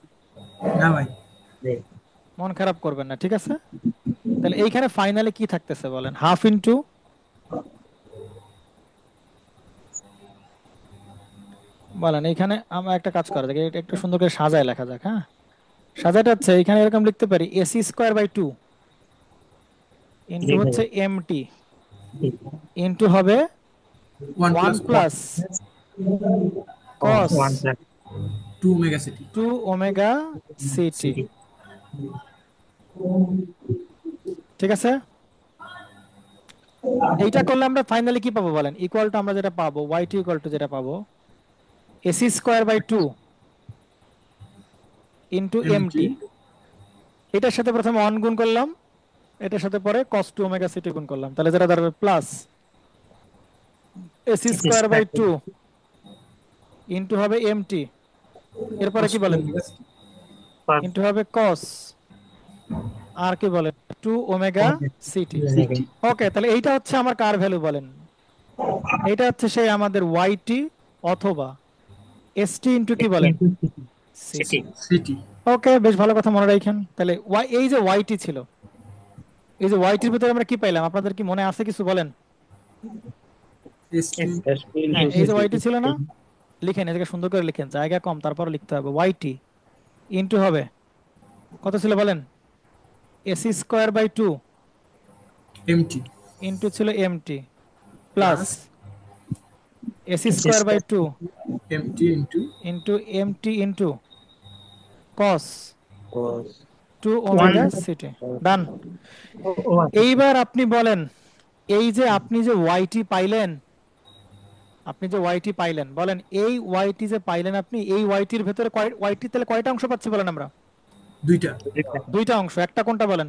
না ভাই মন খারাপ করবেন না, ঠিক আছে। তাহলে এইখানে ফাইনালে কি থাকতেছে বলেন, হাফ ইনটু বলেন, এইখানে আমরা একটা কাজ করা যাক, এটা একটু সুন্দর করে সাজায় লেখা যাক। হ্যাঁ, সাজাটা হচ্ছে এখানে এরকম লিখতে পারি, এসি স্কোয়ার বাই 2 ইনটু হচ্ছে এমটি ইনটু হবে 1 plus cos 2 omega city 2 omega city, ঠিক আছে। এইটা করলে আমরা ফাইনালি কি পাবো বলেন, ইকুয়াল টু আমরা যেটা পাবো, ওয়াইটি ইকুয়াল টু যেটা পাবো, AC square by 2 into MT, এটার সাথে প্রথমে 1 গুণ করলাম, এটার সাথে পরে cos 2 ওমেগা সিটি গুণ করলাম, তাহলে যেটা দাঁড়াবে plus AC square by 2 into হবে এমটি, এরপরে কি বলেন, ইনটু হবে cos আর কি বলেন 2 ওমেগা সিটি। ওকে, তাহলে এইটা হচ্ছে আমার কার ভ্যালু বলেন, এইটা হচ্ছে সেই আমাদের ওয়াইটি অথবা এসটি ইনটু কি বলেন, সিটি। সিটি ওকে, বেশ ভালো কথা মনে রাখেন। তাহলে এই যে ওয়াইটি ছিল, এই যে ওয়াইটির ভিতরে আমরা কি পাইলাম, আপনাদের কি মনে আছে কিছু বলেন? এসটি হ্যাঁ, এই যে ওয়াইটি ছিল না, লিখেন, এটাকে সুন্দর করে লিখেন, জায়গা কম তারপর লিখতে হবে। ওয়াইটি ইনটু হবে কত ছিল বলেন, AC square by 2 MT into ছিল MT plus AC square by 2 MT into into MT into cos 2 omega CT. Done. এইবার আপনি বলেন, এই যে আপনি যে ওয়াইটি পাইলেন, আপনি যে ওয়াইটি পাইলেন বলেন, এই ওয়াইটি যে পাইলেন আপনি, এই ওয়াইটির ভেতরে ওয়াইটি তাহলে কয়টা অংশ পাচ্ছি বলেন আমরা? দুইটা দুইটা অংশ, একটা কোনটা বলেন?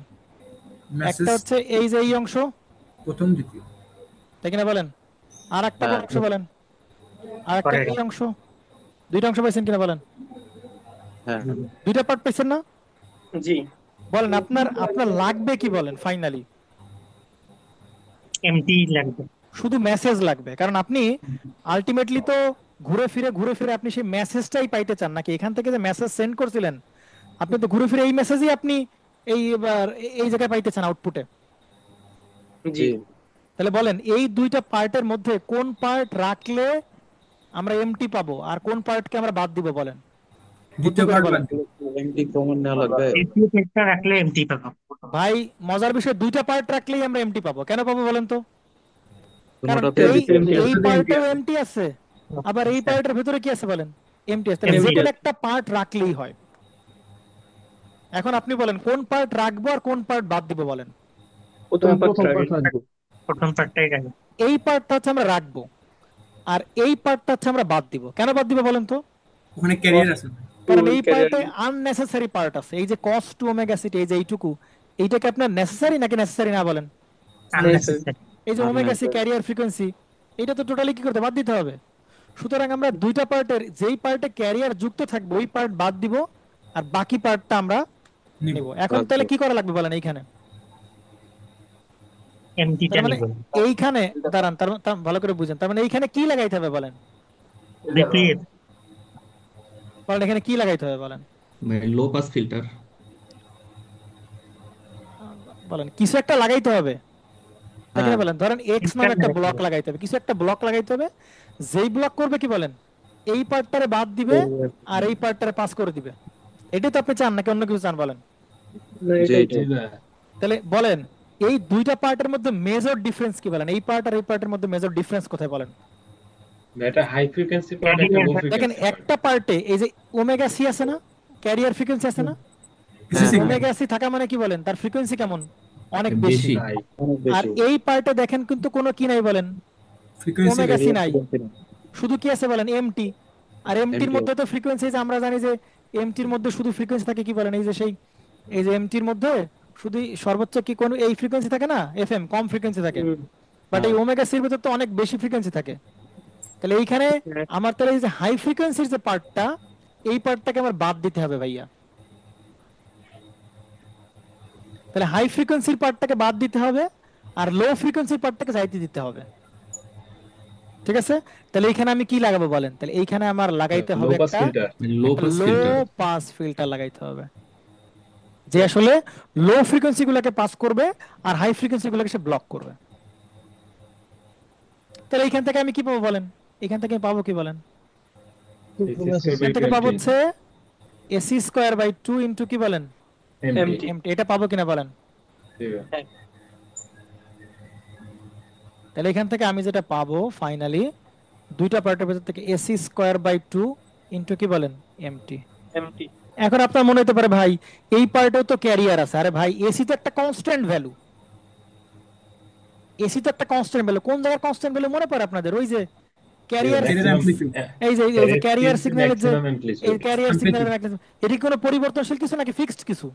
মেসেজ একটা হচ্ছে এই যে এই অংশ, প্রথম দ্বিতীয় তাই কিনা বলেন? আর একটা কোন হ্যাঁ অংশ বলেন? আর একটা পরের এই অংশ। দুইটা অংশ পাইছেন কিনা বলেন? হ্যাঁ দুইটা পার্ট পাইছেন না? জি। বলেন আপনার আপনার লাগবে কি বলেন ফাইনালি? এমটি লাগবে। শুধু মেসেজ লাগবে, কারণ আপনি আলটিমেটলি তো ঘুরে ফিরে আপনি সেই মেসেজটাই পাইতে চান, নাকি এখান থেকে যে মেসেজ সেন্ড করছিলেন আপনি তো ঘুরে ফিরে এই মেসেজই আপনি এই এবার এই জায়গায় পাইতে চান আউটপুটে। জি। জি তাহলে বলেন এই দুইটা পার্টের মধ্যে কোন পার্ট রাখলে আমরা এমটি পাবো আর কোন পার্টকে আমরা বাদ দিব বলেন? বুদ্ধি দ্বিতীয় করে পার্ট বলেন। এমটি কমন নেওয়া লাগবে। দ্বিতীয় পেজটা রাখলে এমটি পাবো। ভাই মজার বিষয়, দুইটা পার্ট রাখলেই আমরা এমটি পাবো। কেন পাবো বলেন তো? কারণ কোনোটাতে এই দ্বিতীয় এই পার্টেও এমটি আছে, আবার এই পার্টের ভিতরে কি আছে বলেন? এমটি আছে। তাহলে যে কোনো একটা পার্ট রাখলেই হয়। এখন আপনি বলেন কোন পার্ট রাখবো আর কোন পার্ট বাদ দিব বলেন? প্রথম পার্ট রাখবো। প্রথম পার্টটাই রাখবো। এই পার্টটা হচ্ছে আমরা রাখবো আর এই পার্টটা হচ্ছে আমরা বাদ দিব। কেন বাদ দিব বলেন তো? ওখানে ক্যারিয়ার আছে কারণ এই পার্টে আননেসেসারি পার্ট আছে। এই যে cos টু ওমেগা সিটি, এই যে এইটুকু, এইটাকে আপনার নেসেসারি নাকি নেসেসারি না বলেন? Unnecessary। এই যে ওমেগা সি ক্যারিয়ার ফ্রিকোয়েন্সি, এটা তো টোটালি কি করতে বাদ দিতে হবে। সুতরাং আমরা দুইটা পার্টের যেই পার্টে ক্যারিয়ার যুক্ত থাকবে ওই পার্ট বাদ দিব আর বাকি পার্টটা আমরা নিব। এখন তাহলে কি করা লাগবে বলেন এইখানে? এমটিটা তার মানে নিব। এইখানে দাঁড়ান, তার ভালো করে বুঝেন, তার মানে এইখানে কি লাগাইতে হবে বলেন? রিপ্লেস। বলেন এখানে কি লাগাইতে হবে বলেন? লো পাস ফিল্টার। বলেন কিছু একটা লাগাইতে হবে, তাই কিনা বলেন? ধরেন এক্স নামে একটা ব্লক লাগাইতে হবে, কিছু একটা ব্লক লাগাইতে হবে, যেই ব্লক করবে কি বলেন এই পার্টটারে বাদ দিবে আর এই পার্টটারে পাস করে দিবে। এটাই তো আপনি চান নাকি অন্য কিছু চান বলেন? তাহলে বলেন এই দুইটা পার্টের মধ্যে মেজর ডিফারেন্স কি বলেন? এই পার্ট আর এই পার্টের মধ্যে মেজর ডিফারেন্স কোথায় বলেন? এটা হাই ফ্রিকোয়েন্সি পার্ট, একটা লো দেখেন ফ্রিকোয়েন্সি পার্ট। একটা পার্টে এই যে ওমেগা সি আছে না, ক্যারিয়ার ফ্রিকোয়েন্সি আছে না, ওমেগা সি থাকা মানে কি বলেন তার ফ্রিকোয়েন্সি কেমন? অনেক বেশি। আর এই পার্টে দেখেন কিন্তু কোনো কি নাই বলেন, ওমেগা সি নাই, শুধু কি আছে বলেন এমটি। আর এমটির মধ্যে তো ফ্রিকোয়েন্সি আমরা জানি যে এমটির মধ্যে শুধু ফ্রিকোয়েন্সি থাকে কি বলেন, এই যে সেই এই যে এমটির মধ্যে শুধু সর্বোচ্চ কি কোন এই ফ্রিকোয়েন্সি থাকে না, এফএম কম ফ্রিকোয়েন্সি থাকে, বাট এই ওমেগা সির ভিতর তো অনেক বেশি ফ্রিকোয়েন্সি থাকে। তাহলে এইখানে আমার তাহলে এই যে হাই ফ্রিকোয়েন্সির যে পার্টটা, এই পার্টটাকে আমার বাদ দিতে হবে ভাইয়া। তাহলে হাই ফ্রিকোয়েন্সির পার্টটাকে বাদ দিতে হবে আর লো ফ্রিকোয়েন্সির পার্টটাকে যাইতে দিতে হবে, ঠিক আছে? তাহলে এইখানে আমি কি লাগাবো বলেন? তাহলে এইখানে আমার লাগাইতে হবে একটা লো পাস ফিল্টার লাগাইতে হবে, যে আসলে লো ফ্রিকোয়েন্সি গুলোকে পাস করবে আর হাই ফ্রিকোয়েন্সি গুলোকে সে ব্লক করবে। তাহলে এইখান থেকে আমি কি পাবো বলেন? এখান থেকে পাবো কি বলেন? এখান থেকে পাবো হচ্ছে এসি স্কয়ার বাই 2 ইনটু কি বলেন এমটি। এটা পাবো কিনা বলেন? তাহলে এখান থেকে আমি যেটা পাবো ফাইনালি দুইটা পার্টের ভিতর থেকে এসি স্কয়ার বাই 2 ইনটু কি বলেন এমটি। এখন আপনার মনে হতে পারে ভাই এই পার্টেও তো ক্যারিয়ার আছে। আরে ভাই এসি তো একটা কনস্ট্যান্ট ভ্যালু, এসি তো একটা কনস্ট্যান্ট ভ্যালু। কোন জায়গায় কনস্ট্যান্ট ভ্যালু মনে পড়ে আপনাদের? ওই যে ক্যারিয়ার, এই যে ক্যারিয়ার সিগন্যালের যে এই ক্যারিয়ার সিগন্যালের এটা কি কোনো পরিবর্তনশীল কিছু নাকি ফিক্সড কিছু?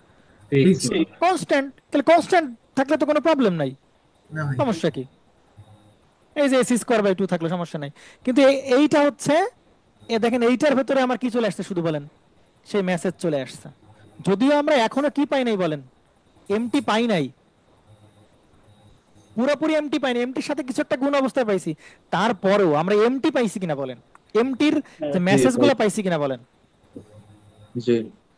কনস্ট্যান্ট। তাহলে কনস্ট্যান্ট থাকলে তো কোনো প্রবলেম নাই, সমস্যা কি? এই যে এসি স্কয়ার বাই 2 থাকলে সমস্যা নাই। কিন্তু এইটা হচ্ছে দেখেন এইটার ভেতরে আমার কি চলে আসছে শুধু বলেন, সেই মেসেজ চলে আসছে। যদিও আমরা এখনো কি পাই নাই বলেন, এমটি পাই নাই, পুরোপুরি এমটি পাইনি, এমটির সাথে কিছু একটা গুণ অবস্থায় পাইছি। তারপরেও আমরা এমটি পাইছি কিনা বলেন, এমটির যে মেসেজ গুলো পাইছি কিনা বলেন?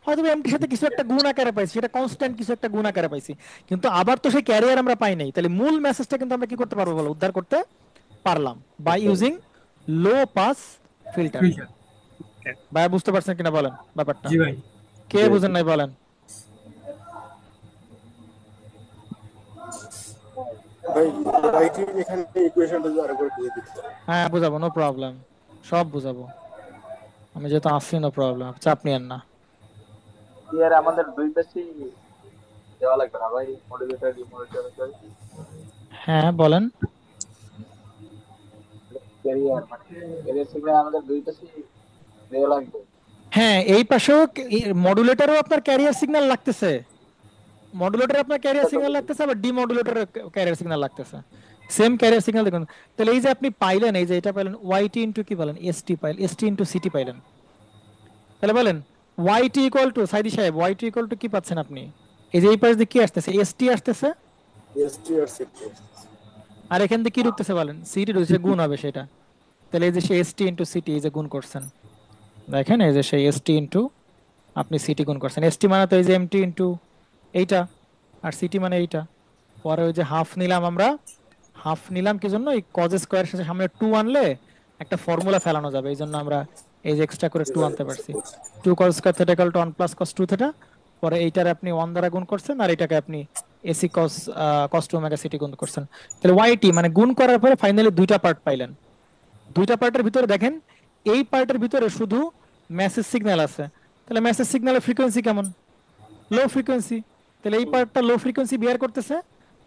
হয়তো এমটির সাথে কিছু একটা গুণ আকারে পাইছি, সেটা কনস্ট্যান্ট কিছু একটা গুণ আকারে পাইছি, কিন্তু আবার তো সেই ক্যারিয়ার আমরা পাই নাই। তাহলে মূল মেসেজটা কিন্তু আমরা কি করতে পারবো বলো, উদ্ধার করতে পারলাম by using low pass filter. ভাই বুঝতে পারছেন কিনা বলেন ব্যাপারটা? জি ভাই। কে বুঝেন নাই বলেন? ভাই রাইট এখানে ইকুয়েশনটা যদি আরেকবার দিয়ে দিতে। হ্যাঁ বুঝাবো, নো প্রবলেম, সব বুঝাবো আমি যেহেতু আসছি, নো প্রবলেম, চাপ নিয়েন না। ইয়ার আমাদের দুই পেজই দেওয়া লাগবে না ভাই, মডুলেটর রিমোডুলেটর। হ্যাঁ বলেন। ক্যারিয়ার মানে ক্যারিয়ার সিগন্যাল আমাদের দুই পেজই দেওয়া লাগবে। হ্যাঁ, এই পাশেও মডুলেটরও আপনার ক্যারিয়ার সিগন্যাল লাগতেছে, মডুলেটরে আপনার ক্যারিয়ার সিগন্যাল লাগতেছে, আবার ডিমডুলেটরে ক্যারিয়ার সিগন্যাল লাগতেছে, সেম ক্যারিয়ার সিগন্যাল দেখুন। তাহলে এই যে আপনি পাইলেন, এই যে এটা পাইলেন ওয়াইটি ইন্টু কি পাইলেন, এসটি পাইলেন, এসটি ইন্টু সিটি পাইলেন। তাহলে বলেন ওয়াইটি ইকুয়াল টু, সাইদি সাহেব ওয়াইটি ইকুয়াল টু কি পাচ্ছেন আপনি? এই যে এই পাশ দিয়ে কি আসতেছে, এসটি আসতেছে, এসটি আর সিটি। আর এখান থেকে কি ঢুকতেছে বলেন, সিটি ঢুকছে, গুণ হবে সেটা। তাহলে এই যে সে এসটি ইন্টু সিটি, এই যে গুণ করছেন, দেখেন এই যে সেই এসটি ইন্টু আপনি সিটি গুণ করছেন। এসটি মানে তো এই যে এমটি ইন্টু এইটা, আর সিটি মানে এইটা। পরে ওই যে হাফ নিলাম আমরা, হাফ নিলাম কি জন্য, এই কজ স্কোয়ার সাথে সামনে 2 আনলে একটা ফর্মুলা ফেলানো যাবে, এই জন্য আমরা এই যে এক্সট্রা করে 2 আনতে পারছি। 2 cos square theta equal to 1 plus cos 2 theta. পরে এইটার আপনি 1 দ্বারা গুণ করছেন, আর এটাকে আপনি এসি কস কস 2 ওমেগা সিটি গুণ করছেন। তাহলে ওয়াইটি মানে গুণ করার পরে ফাইনালি দুইটা পার্ট পাইলেন। দুইটা পার্টের ভিতরে দেখেন, এই পার্টের ভিতরে শুধু মেসেজ সিগন্যাল আছে। তাহলে মেসেজ সিগন্যালের ফ্রিকোয়েন্সি কেমন, লো ফ্রিকোয়েন্সি। তাহলে এই পার্টটা লো ফ্রিকোয়েন্সি বিয়ার করতেছে,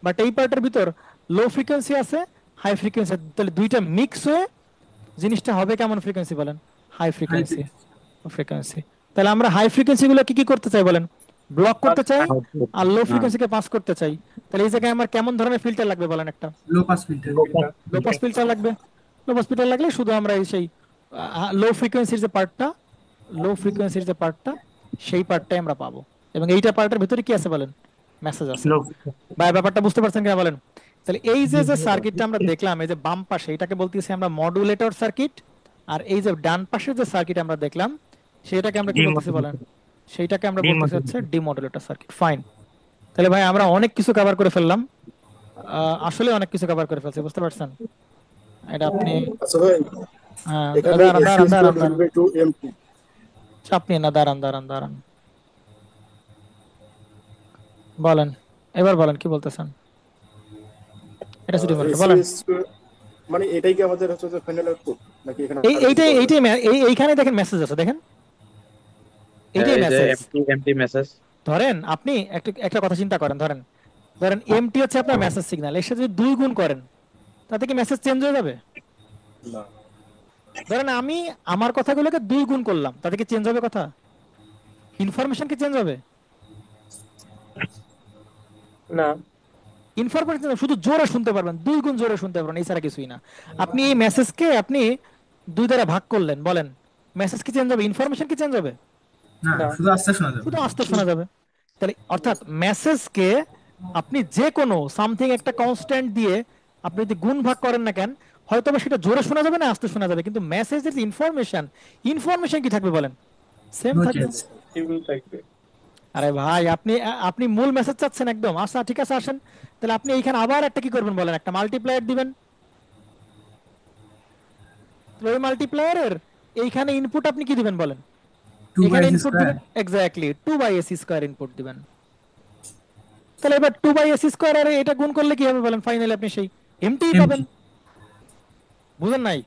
বাট এই পার্টের ভিতর লো ফ্রিকোয়েন্সি আছে, হাই ফ্রিকোয়েন্সি। তাহলে দুইটা মিক্স হয়ে জিনিসটা হবে কেমন ফ্রিকোয়েন্সি বলেন, হাই ফ্রিকোয়েন্সি। ফ্রিকোয়েন্সি তাহলে আমরা হাই ফ্রিকোয়েন্সি গুলো কি কি করতে চাই বলেন, ব্লক করতে চাই, আর লো ফ্রিকোয়েন্সিকে পাস করতে চাই। তাহলে এই জায়গায় আমার কেমন ধরনের ফিল্টার লাগবে বলেন, একটা low pass filter. Low pass filter লাগবে। লো পাস ফিল্টার লাগলে শুধু আমরা এই সেই লো ফ্রিকোয়েন্সির যে পার্টটা, লো ফ্রিকোয়েন্সির যে পার্টটা, সেই পার্টটাই আমরা পাবো। এবং এইটা পার্টের ভিতরে কি আছে বলেন, মেসেজ আছে। বা ব্যাপারটা বুঝতে পারছেন কিনা বলেন? তাহলে এই যে যে সার্কিটটা আমরা দেখলাম, এই যে বাম পাশে, এটাকে বলতেছি আমরা মডুলেটর সার্কিট। আর এই যে ডান পাশে যে সার্কিট আমরা দেখলাম, সেটাকে আমরা কি বলতেছি বলেন, সেইটাকে আমরা বলতেছি হচ্ছে ডিমডুলেটর সার্কিট। ফাইন। তাহলে ভাই আমরা অনেক কিছু কভার করে ফেললাম, আসলে অনেক কিছু কভার করে ফেলছি, বুঝতে পারছেন? এটা আপনি আচ্ছা ভাই, হ্যাঁ, এখানে দাঁড়ান এসি দাঁড়ান দাঁড়ান স্কয়ার দাঁড়ান, ডিভাইডেড টু এমটি। চাপ নিয়ে না, দাঁড়ান দাঁড়ান দাঁড়ান, বলেন এবার বলেন কি বলতেছেন। এটা শুধু বলেন, এসি স্কয়ার মানে এটাই কি আমাদের হচ্ছে যে ফাইনাল আউটপুট, নাকি এখানে এই আরো কিছু এইটাই করা এইটাই যাবে? এইখানে দেখেন মেসেজ আছে, দেখেন এইটাই এই যে মেসেজ। MT MT message. ধরেন আপনি একটা একটা কথা চিন্তা করেন, ধরেন ধরেন এমটি হচ্ছে আপনার মেসেজ সিগন্যাল, এর সাথে যদি 2 গুণ করেন, তাতে কি মেসেজ চেঞ্জ হয়ে যাবে? না। ধরেন আমি আমার কথাগুলোকে 2 গুণ করলাম, তাতে কি চেঞ্জ হবে কথা? ইনফরমেশন কি চেঞ্জ হবে? না, ইনফরমেশন শুধু জোরে শুনতে পারবেন, 2 গুণ জোরে শুনতে পারবেন, এছাড়া কিছুই না। আপনি এই মেসেজকে আপনি 2 দ্বারা ভাগ করলেন, বলেন মেসেজ কি চেঞ্জ হবে, ইনফরমেশন কি চেঞ্জ হবে? না, শুধু আস্তে শোনা যাবে। শুধু আস্তে শোনা যাবে। তাহলে অর্থাৎ মেসেজকে আপনি যে কোনো সামথিং একটা কনস্ট্যান্ট দিয়ে আপনি যদি গুণ ভাগ করেন না কেন, হয়তো বা সেটা জোরে শোনা যাবে না আস্তে শোনা যাবে, কিন্তু মেসেজের যে ইনফরমেশন, ইনফরমেশন কি থাকবে বলেন, সেম নো থাকবে। চেঞ্জ। এগুলো থাকবে। আরে ভাই আপনি আপনি মূল মেসেজ চাচ্ছেন একদম, আচ্ছা ঠিক আছে আসেন। তাহলে আপনি এইখানে আবার একটা কি করবেন বলেন, একটা মাল্টিপ্লায়ার দিবেন। তাহলে ওই মাল্টিপ্লায়ারের এইখানে ইনপুট আপনি কি দিবেন বলেন, 2 বাই এখানে এস ইনপুট স্কয়ার। দিবেন এক্স্যাক্টলি 2/s স্কয়ার ইনপুট দিবেন। তাহলে এবার 2/s স্কয়ার আর এটা গুণ করলে কি হবে বলেন, ফাইনালি আপনি সেই এমটি পাবেন। বুঝেন নাই?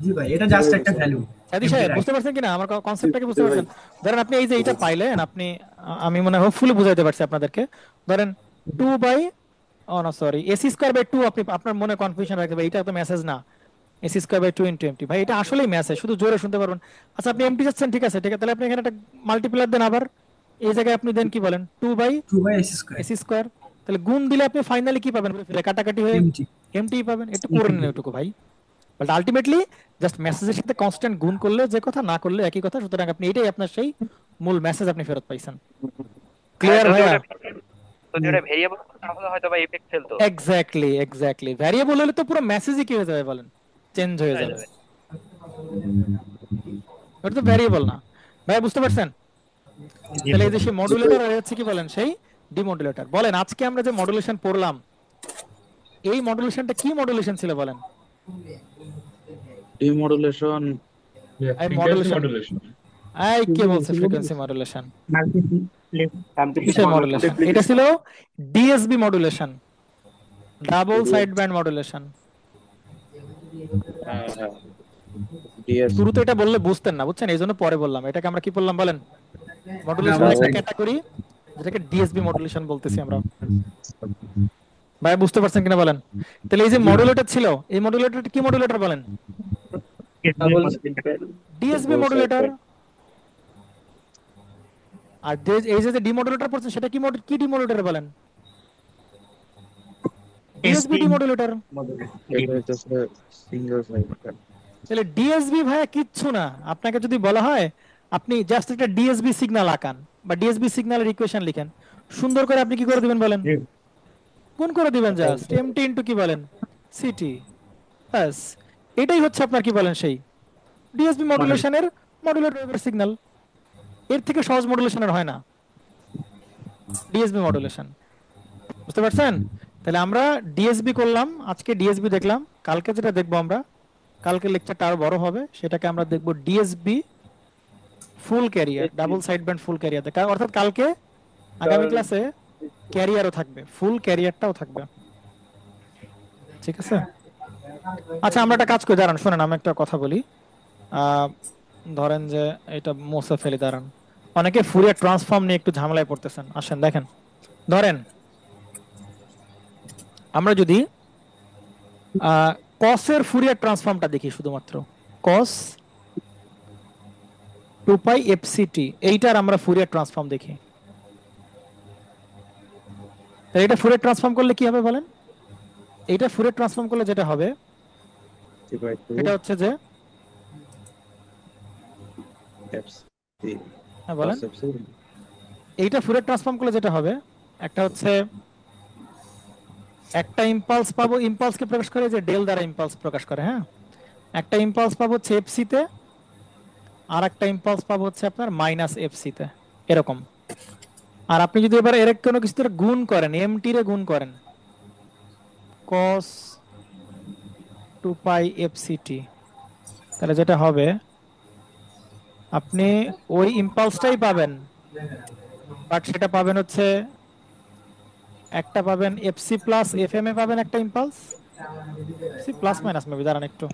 জি ভাই, এটা জাস্ট একটা ভ্যালু। সাদি সাহেব বুঝতে পারছেন কিনা আমার কনসেপ্টটাকে, বুঝতে পারছেন? ধরেন আপনি এই যে এটা পাইলেন, আপনি আমি মনে হয় হোপফুলি বুঝাইতে পারছি আপনাদেরকে। ধরেন 2 বাই ও না সরি এসি স্কয়ার বাই 2, আপনি আপনার মনে কনফিউশন রাখতে হবে, এটা তো মেসেজ না, AC square by 2 into MT. ভাই এটা আসলেই মেসেজ, শুধু জোরে শুনতে পারবেন। আচ্ছা আপনি এমটি চাচ্ছেন, ঠিক আছে ঠিক আছে, তাহলে আপনি এখানে একটা মাল্টিপ্লায়ার দেন, আবার এই জায়গায় আপনি দেন কি বলেন 2 by 2 by S square AC square. তাহলে গুণ দিলে আপনি ফাইনালি কি পাবেন, কাটাকাটি হয়ে এমটি। এমটি পাবেন। একটু করে নিন এটুকু ভাই, বাট আলটিমেটলি জাস্ট মেসেজের সাথে কনস্ট্যান্ট গুণ করলে যে কথা, না করলে একই কথা। সুতরাং আপনি এটাই আপনার সেই মূল মেসেজ আপনি ফেরত পাইছেন। ক্লিয়ার ভাইয়া? যদি ওটা ভেরিয়েবল তাহলে হয়তো বা ইফেক্ট ফেলতো। এক্স্যাক্টলি এক্স্যাক্টলি, ভ্যারিয়েবল হলে তো পুরো মেসেজই কি হয়ে যাবে বলেন, চেঞ্জ হয়ে যাবে। ওটা তো ভ্যারিয়েবল না ভাই, বুঝতে পারছেন? তাহলে এই যে সেই মডুলেটর আর হচ্ছে কি বলেন সেই ডিমডুলেটর। বলেন আজকে আমরা যে মডুলেশন পড়লাম, এই মডুলেশনটা কি মডুলেশন ছিল বলেন? ডিমডুলেশন। এই মডুলেশন এই কে বলছে ফ্রিকোয়েন্সি মডুলেশন? কিসের মডুলেশন? এটা ছিল DSB modulation, double side band modulation. শুরুতে এটা বললে বুঝতেন না, বুঝছেন, এই জন্য পরে বললাম। এটাকে আমরা কি বললাম বলেন, মডুলেশনের একটা ক্যাটাগরি, যেটাকে ডিএসবি মডুলেশন বলতেছি আমরা। ভাই বুঝতে পারছেন কিনা বলেন? তাহলে এই যে মডুলেটর ছিল, এই মডুলেটরটা কি মডুলেটর বলেন? DSB modulator. আর এই যে ডিমodulator পড়ছেন সেটা কি ডিমodulator বলেন? ডিএসবি ডিমodulator। এটা হচ্ছে সিঙ্গেল সাইড। তাহলে ডিএসবি ভাইয়া কিচ্ছু না, আপনাকে যদি বলা হয় আপনি জাস্ট একটা ডিএসবি সিগন্যাল আঁকান বা ডিএসবি সিগন্যালের ইকুয়েশন লিখেন, সুন্দর করে আপনি কি করে দিবেন বলেন? গুণ করে দিবেন জাস্ট এমটি ইনটু কি বলেন সিটি, বাস। এটাই হচ্ছে আপনার কি বলেন সেই ডিএসবি মডুলেশনের মডুলেটর সিগন্যাল। এর থেকে সহজ মডুলেশনের হয় না ডিএসবি মডুলেশন, বুঝতে পারছেন? তাহলে আমরা ডিএসবি করলাম, আজকে ডিএসবি দেখলাম। কালকে যেটা দেখবো আমরা, কালকে লেকচারটা আরো বড় হবে, সেটাকে আমরা দেখবো ডিএসবি ফুল ক্যারিয়ার, ডাবল সাইড ব্যান্ড ফুল ক্যারিয়ার। অর্থাৎ কালকে আগামী ক্লাসে ক্যারিয়ারও থাকবে, ফুল ক্যারিয়ারটাও থাকবে, ঠিক আছে? আচ্ছা আমরা একটা কাজ করি, দাঁড়ান শোনেন, আমি একটা কথা বলি। ধরেন যে এটা মুছে ফেলি, দাঁড়ান। অনেকে ফুরিয়ার ট্রান্সফর্ম নিয়ে একটু ঝামেলায় পড়তেছেন, আসেন দেখেন। ধরেন আমরা যদি কসের ফুরিয়ার ট্রান্সফর্মটা দেখি, শুধুমাত্র কস 2π fct, এইটার আমরা ফুরিয়ার ট্রান্সফর্ম দেখি। তাহলে এটা ফুরিয়ার ট্রান্সফর্ম করলে কি হবে বলেন? এইটা ফুরিয়ার ট্রান্সফর্ম করলে যেটা হবে এটা হচ্ছে যে, হ্যাঁ বলেন, এইটা ফুরিয়ার ট্রান্সফর্ম করলে যেটা হবে, একটা হচ্ছে একটা ইম্পালস পাবো, ইম্পালসকে প্রকাশ করে যে ডেল দ্বারা ইম্পালস প্রকাশ করে, হ্যাঁ। একটা ইম্পালস পাবো হচ্ছে এফসি তে, আর একটা ইম্পালস পাবো হচ্ছে আপনার মাইনাস এফসি তে, এরকম। আর আপনি যদি এবার এর কোনো কিছু গুণ করেন, এমটি রে গুণ করেন cos 2π fct, তাহলে যেটা হবে আপনি ওই ইম্পালসটাই পাবেন, বাট সেটা পাবেন হচ্ছে একটা পাবেন এফসি প্লাস এফএম এ পাবেন একটা impulse, C plus minus maybe, দাঁড়ান একটু।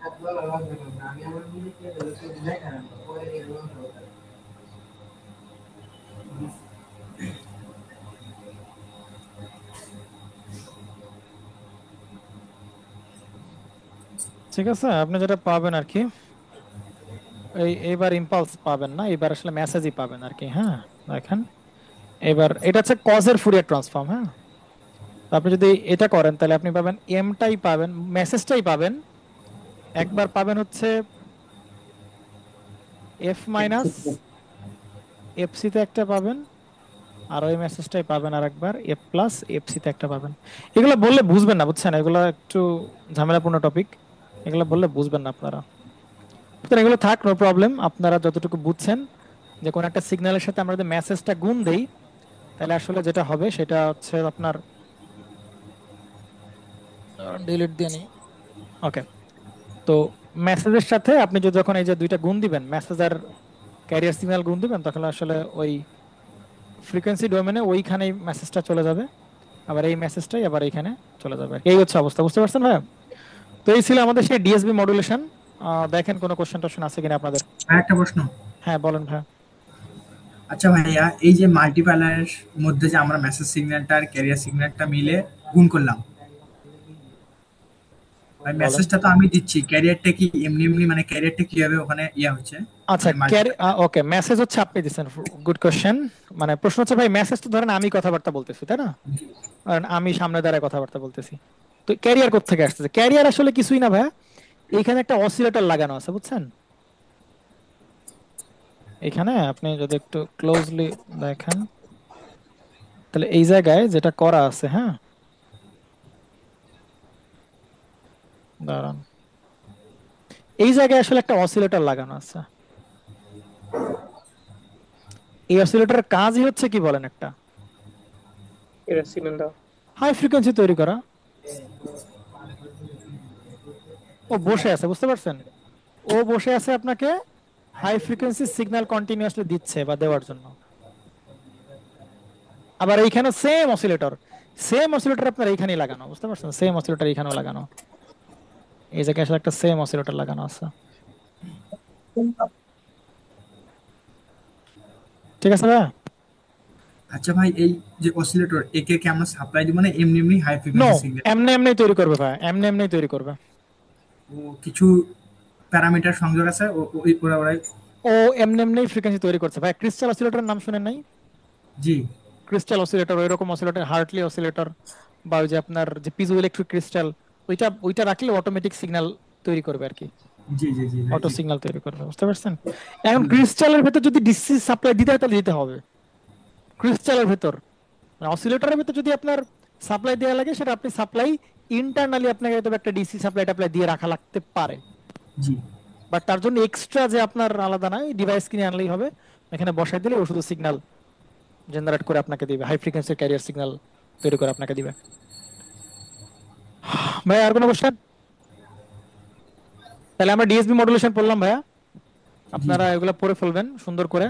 ঠিক আছে, আপনি যেটা পাবেন আর কি, এইবার ইম্পালস পাবেন না, এবার আসলে মেসেজই পাবেন আর কি, হ্যাঁ। দেখেন এবার এটা হচ্ছে কজের ফুরিয়ার ট্রান্সফর্ম, হ্যাঁ। আপনি যদি এটা করেন তাহলে আপনি পাবেন এমটাই পাবেন, মেসেজটাই পাবেন। একবার পাবেন হচ্ছে এফ মাইনাস এফসি তে একটা পাবেন, আর ওই মেসেজটাই পাবেন আর একবার এফ প্লাস এফসি তে একটা পাবেন। এগুলো বললে বুঝবেন না, বুঝছেন? এগুলো একটু ঝামেলাপূর্ণ টপিক, এগুলো বললে বুঝবেন না আপনারা। এগুলো থাক, নো প্রবলেম। আপনারা যতটুকু বুঝছেন যে কোন একটা সিগন্যালের সাথে আমরা যদি মেসেজটা গুণ দেই, তাহলে আসলে যেটা হবে সেটা হচ্ছে আপনার ডিলিট দিয়ে নি, ওকে। তো মেসেজের সাথে আপনি যদি যখন এই যে দুইটা গুণ দিবেন, মেসেজ আর ক্যারিয়ার সিগন্যাল গুণ দিবেন, তখন আসলে ওই ফ্রিকোয়েন্সি ডোমেনে ওইখানেই মেসেজটা চলে যাবে, আবার এই মেসেজটাই আবার এইখানে চলে যাবে। এই হচ্ছে অবস্থা, বুঝতে পারছেন ভাই? তো এই ছিল আমাদের সেই ডিএসবি মডুলেশন। দেখেন কোনো কোশ্চেন টোশ্চেন আছে কিনা আপনাদের। একটা প্রশ্ন। হ্যাঁ বলেন ভাই। আচ্ছা ভাইয়া, এই যে মাল্টিপ্লায়ারের মধ্যে যে আমরা মেসেজ সিগন্যালটা আর ক্যারিয়ার সিগন্যালটা মিলে গুণ করলাম, ভাই মেসেজটা তো আমি দিচ্ছি, ক্যারিয়ারটা কি এমনি এমনি মানে ক্যারিয়ারটা কিভাবে ওখানে ইয়া হচ্ছে? আচ্ছা ওকে, মেসেজ হচ্ছে আপনি দিচ্ছেন, গুড কোশ্চেন। মানে প্রশ্ন হচ্ছে ভাই মেসেজ তো ধরেন আমি কথাবার্তা বলতেছি, তাই না? কারণ আমি সামনে দাঁড়ায় কথাবার্তা বলতেছি, তো ক্যারিয়ার কোথা থেকে আসতেছে? ক্যারিয়ার আসলে কিছুই না ভাই, এখানে একটা অসিলেটর লাগানো আছে, বুঝছেন? এখানে আপনি যদি একটু ক্লোজলি দেখেন, তাহলে এই জায়গায় যেটা করা আছে, হ্যাঁ দাঁড়ান, এই জায়গায় আসলে একটা অসিলেটর লাগানো আছে। এই অসিলেটরের কাজই হচ্ছে কি বলেন, একটা হাই ফ্রিকোয়েন্সি তৈরি করা। ও বসে আছে, বুঝতে পারছেন? ও বসে আছে আপনাকে হাই ফ্রিকোয়েন্সি সিগন্যাল কন্টিনিউয়াসলি দিচ্ছে বা দেওয়ার জন্য। আবার এইখানে সেম অসিলেটর আপনার এইখানেই লাগানো, বুঝতে পারছেন? সেম অসিলেটর এইখানেও লাগানো, এই জায়গায় আসলে একটা সেম অসিলেটর লাগানো আছে, ঠিক আছে ভাই? আচ্ছা ভাই, এই যে অসিলেটর একে কি আমরা সাপ্লাই দিব না এমনি এমনি হাই ফ্রিকোয়েন্সি সিগন্যাল? এমনি তৈরি করবে ভাই, এমনি তৈরি করবে। ও কিছু প্যারামিটার সংযোগ আছে, ওরাই ও এমনি ফ্রিকোয়েন্সি তৈরি করছে ভাই। ক্রিস্টাল অসিলেটরের নাম শুনেন নাই? জি ক্রিস্টাল অসিলেটর, ওই রকম অসিলেটর, হার্টলি অসিলেটর, বা ওই যে আপনার যে পিজো ইলেকট্রিক ক্রিস্টাল, ওইটা রাখলে অটোমেটিক সিগন্যাল তৈরি করবে আর কি, জি জি জি ভাই অটো জি সিগন্যাল তৈরি করবে, বুঝতে পারছেন? এখন ক্রিস্টালের ভেতর যদি ডিসি সাপ্লাই দিতে হয় তাহলে দিতে হবে। ক্রিস্টালের ভেতর অসিলেটরের ভেতর যদি আপনার সাপ্লাই দেওয়া লাগে, সেটা আপনি সাপ্লাই ইন্টারনালি আপনাকে হয়তো একটা ডিসি সাপ্লাই টাপ্লাই দিয়ে রাখা লাগতে পারে, জি বাট তার জন্য এক্সট্রা যে আপনার আলাদা নাই, ডিভাইস কিনে আনলেই হবে, এখানে বসাই দিলে ও শুধু সিগন্যাল জেনারেট করে আপনাকে দিবে, হাই ফ্রিকোয়েন্সি ক্যারিয়ার সিগন্যাল তৈরি করে আপনাকে দিবে। ভাই আর কোনো কোশ্চেন? তাহলে আমরা ডিএসবি মডুলেশন পড়লাম ভাইয়া, আপনারা এগুলো পড়ে ফেলবেন সুন্দর করে।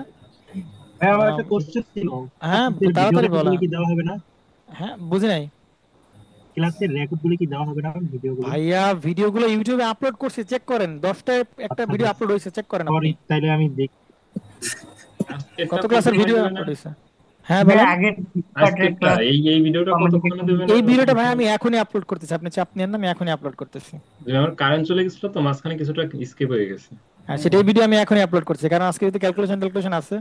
ভাই আমার একটা কোশ্চেন ছিল, হ্যাঁ ক্লাসের ভিডিও তাড়াতাড়ি রেকর্ড বলা। গুলো কি দেওয়া হবে না? হ্যাঁ বুঝি নাই ক্লাসের রেকর্ড গুলো কি দেওয়া হবে না ভিডিওগুলো? ভাইয়া, ভিডিওগুলো ইউটিউবে আপলোড করছি, চেক করেন, 10টায় একটা ভিডিও আপলোড হয়েছে, চেক করেন আপনি। সরি, তাইলে আমি দেখি। কত ক্লাসের ভিডিও আপলোড হয়েছে? হ্যাঁ ভাই বলেন। আগের আজকেরটা এই ভিডিওটা কতক্ষণে দেবেন? এই ভিডিওটা ভাই আমি এখনই আপলোড করতেছি, আপনি চাপ নেন না, আমি এখনই আপলোড করতেছি। আমার কারেন্ট চলে গেছিল তো, মাঝখানে কিছুটা স্কিপ হয়ে গেছে। হ্যাঁ সেটাই ভিডিও আমি এখনই আপলোড করছি, কারণ আজকে যদি ক্যালকুলেশন আছে,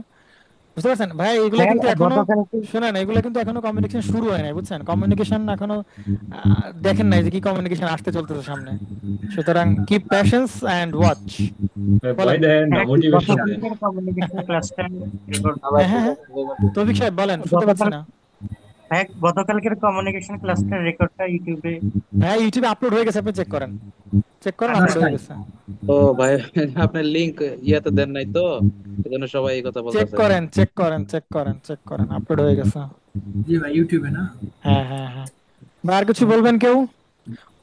বুঝতে পারছেন ভাই? এগুলো ভাই কিন্তু এখনো, গতকালকে শুনেন, এগুলো কিন্তু এখনো কমিউনিকেশন শুরু হয় নাই, বুঝছেন? কমিউনিকেশন এখনো দেখেন নাই যে কি কমিউনিকেশন আসতে চলতেছে সামনে, সুতরাং কিপ প্যাশেন্স এন্ড ওয়াচ। ভয় দেন না, মোটিভেশন দেন। গতকালকের কমিউনিকেশন ক্লাসটা রেকর্ড হ্যাঁ হ্যাঁ তৌফিক সাহেব বলেন, শুনতে পাচ্ছি না ভাই, গতকালকের কমিউনিকেশন ক্লাসটার রেকর্ডটা ইউটিউবে ভাই। ইউটিউবে আপলোড হয়ে গেছে, আপনি চেক করেন, আপলোড হয়ে গেছে। ও ভাই, আপনার লিংক ইয়াতে দেন নাই তো, এজন্য সবাই এই কথা চেক বলতেছে। করেন, চেক করেন, আপলোড হয়ে গেছে। জি ভাই ইউটিউবে না? হ্যাঁ হ্যাঁ হ্যাঁ। বা আর কিছু বলবেন কেউ?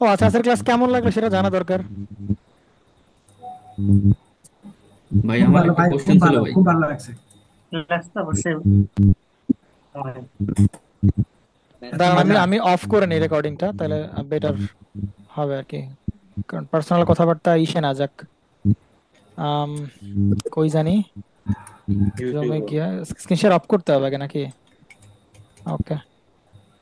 ও আচ্ছা, আজকের ক্লাস কেমন লাগলো সেটা জানা দরকার। ভাই খুব আমার ভালো একটা ভাই, কোশ্চেন ছিল ভাই। খুব ভালো লাগছে। ক্লাসটা অবশ্যই দাঁড়ান আমি অফ করে নিই রেকর্ডিংটা, তাহলে বেটার হবে আর কি, কারণ পার্সোনাল কথাবার্তা ইসে না যাক। কই জানি জমে গিয়া, স্ক্রিন শেয়ার অফ করতে হবে আগে নাকি? ওকে।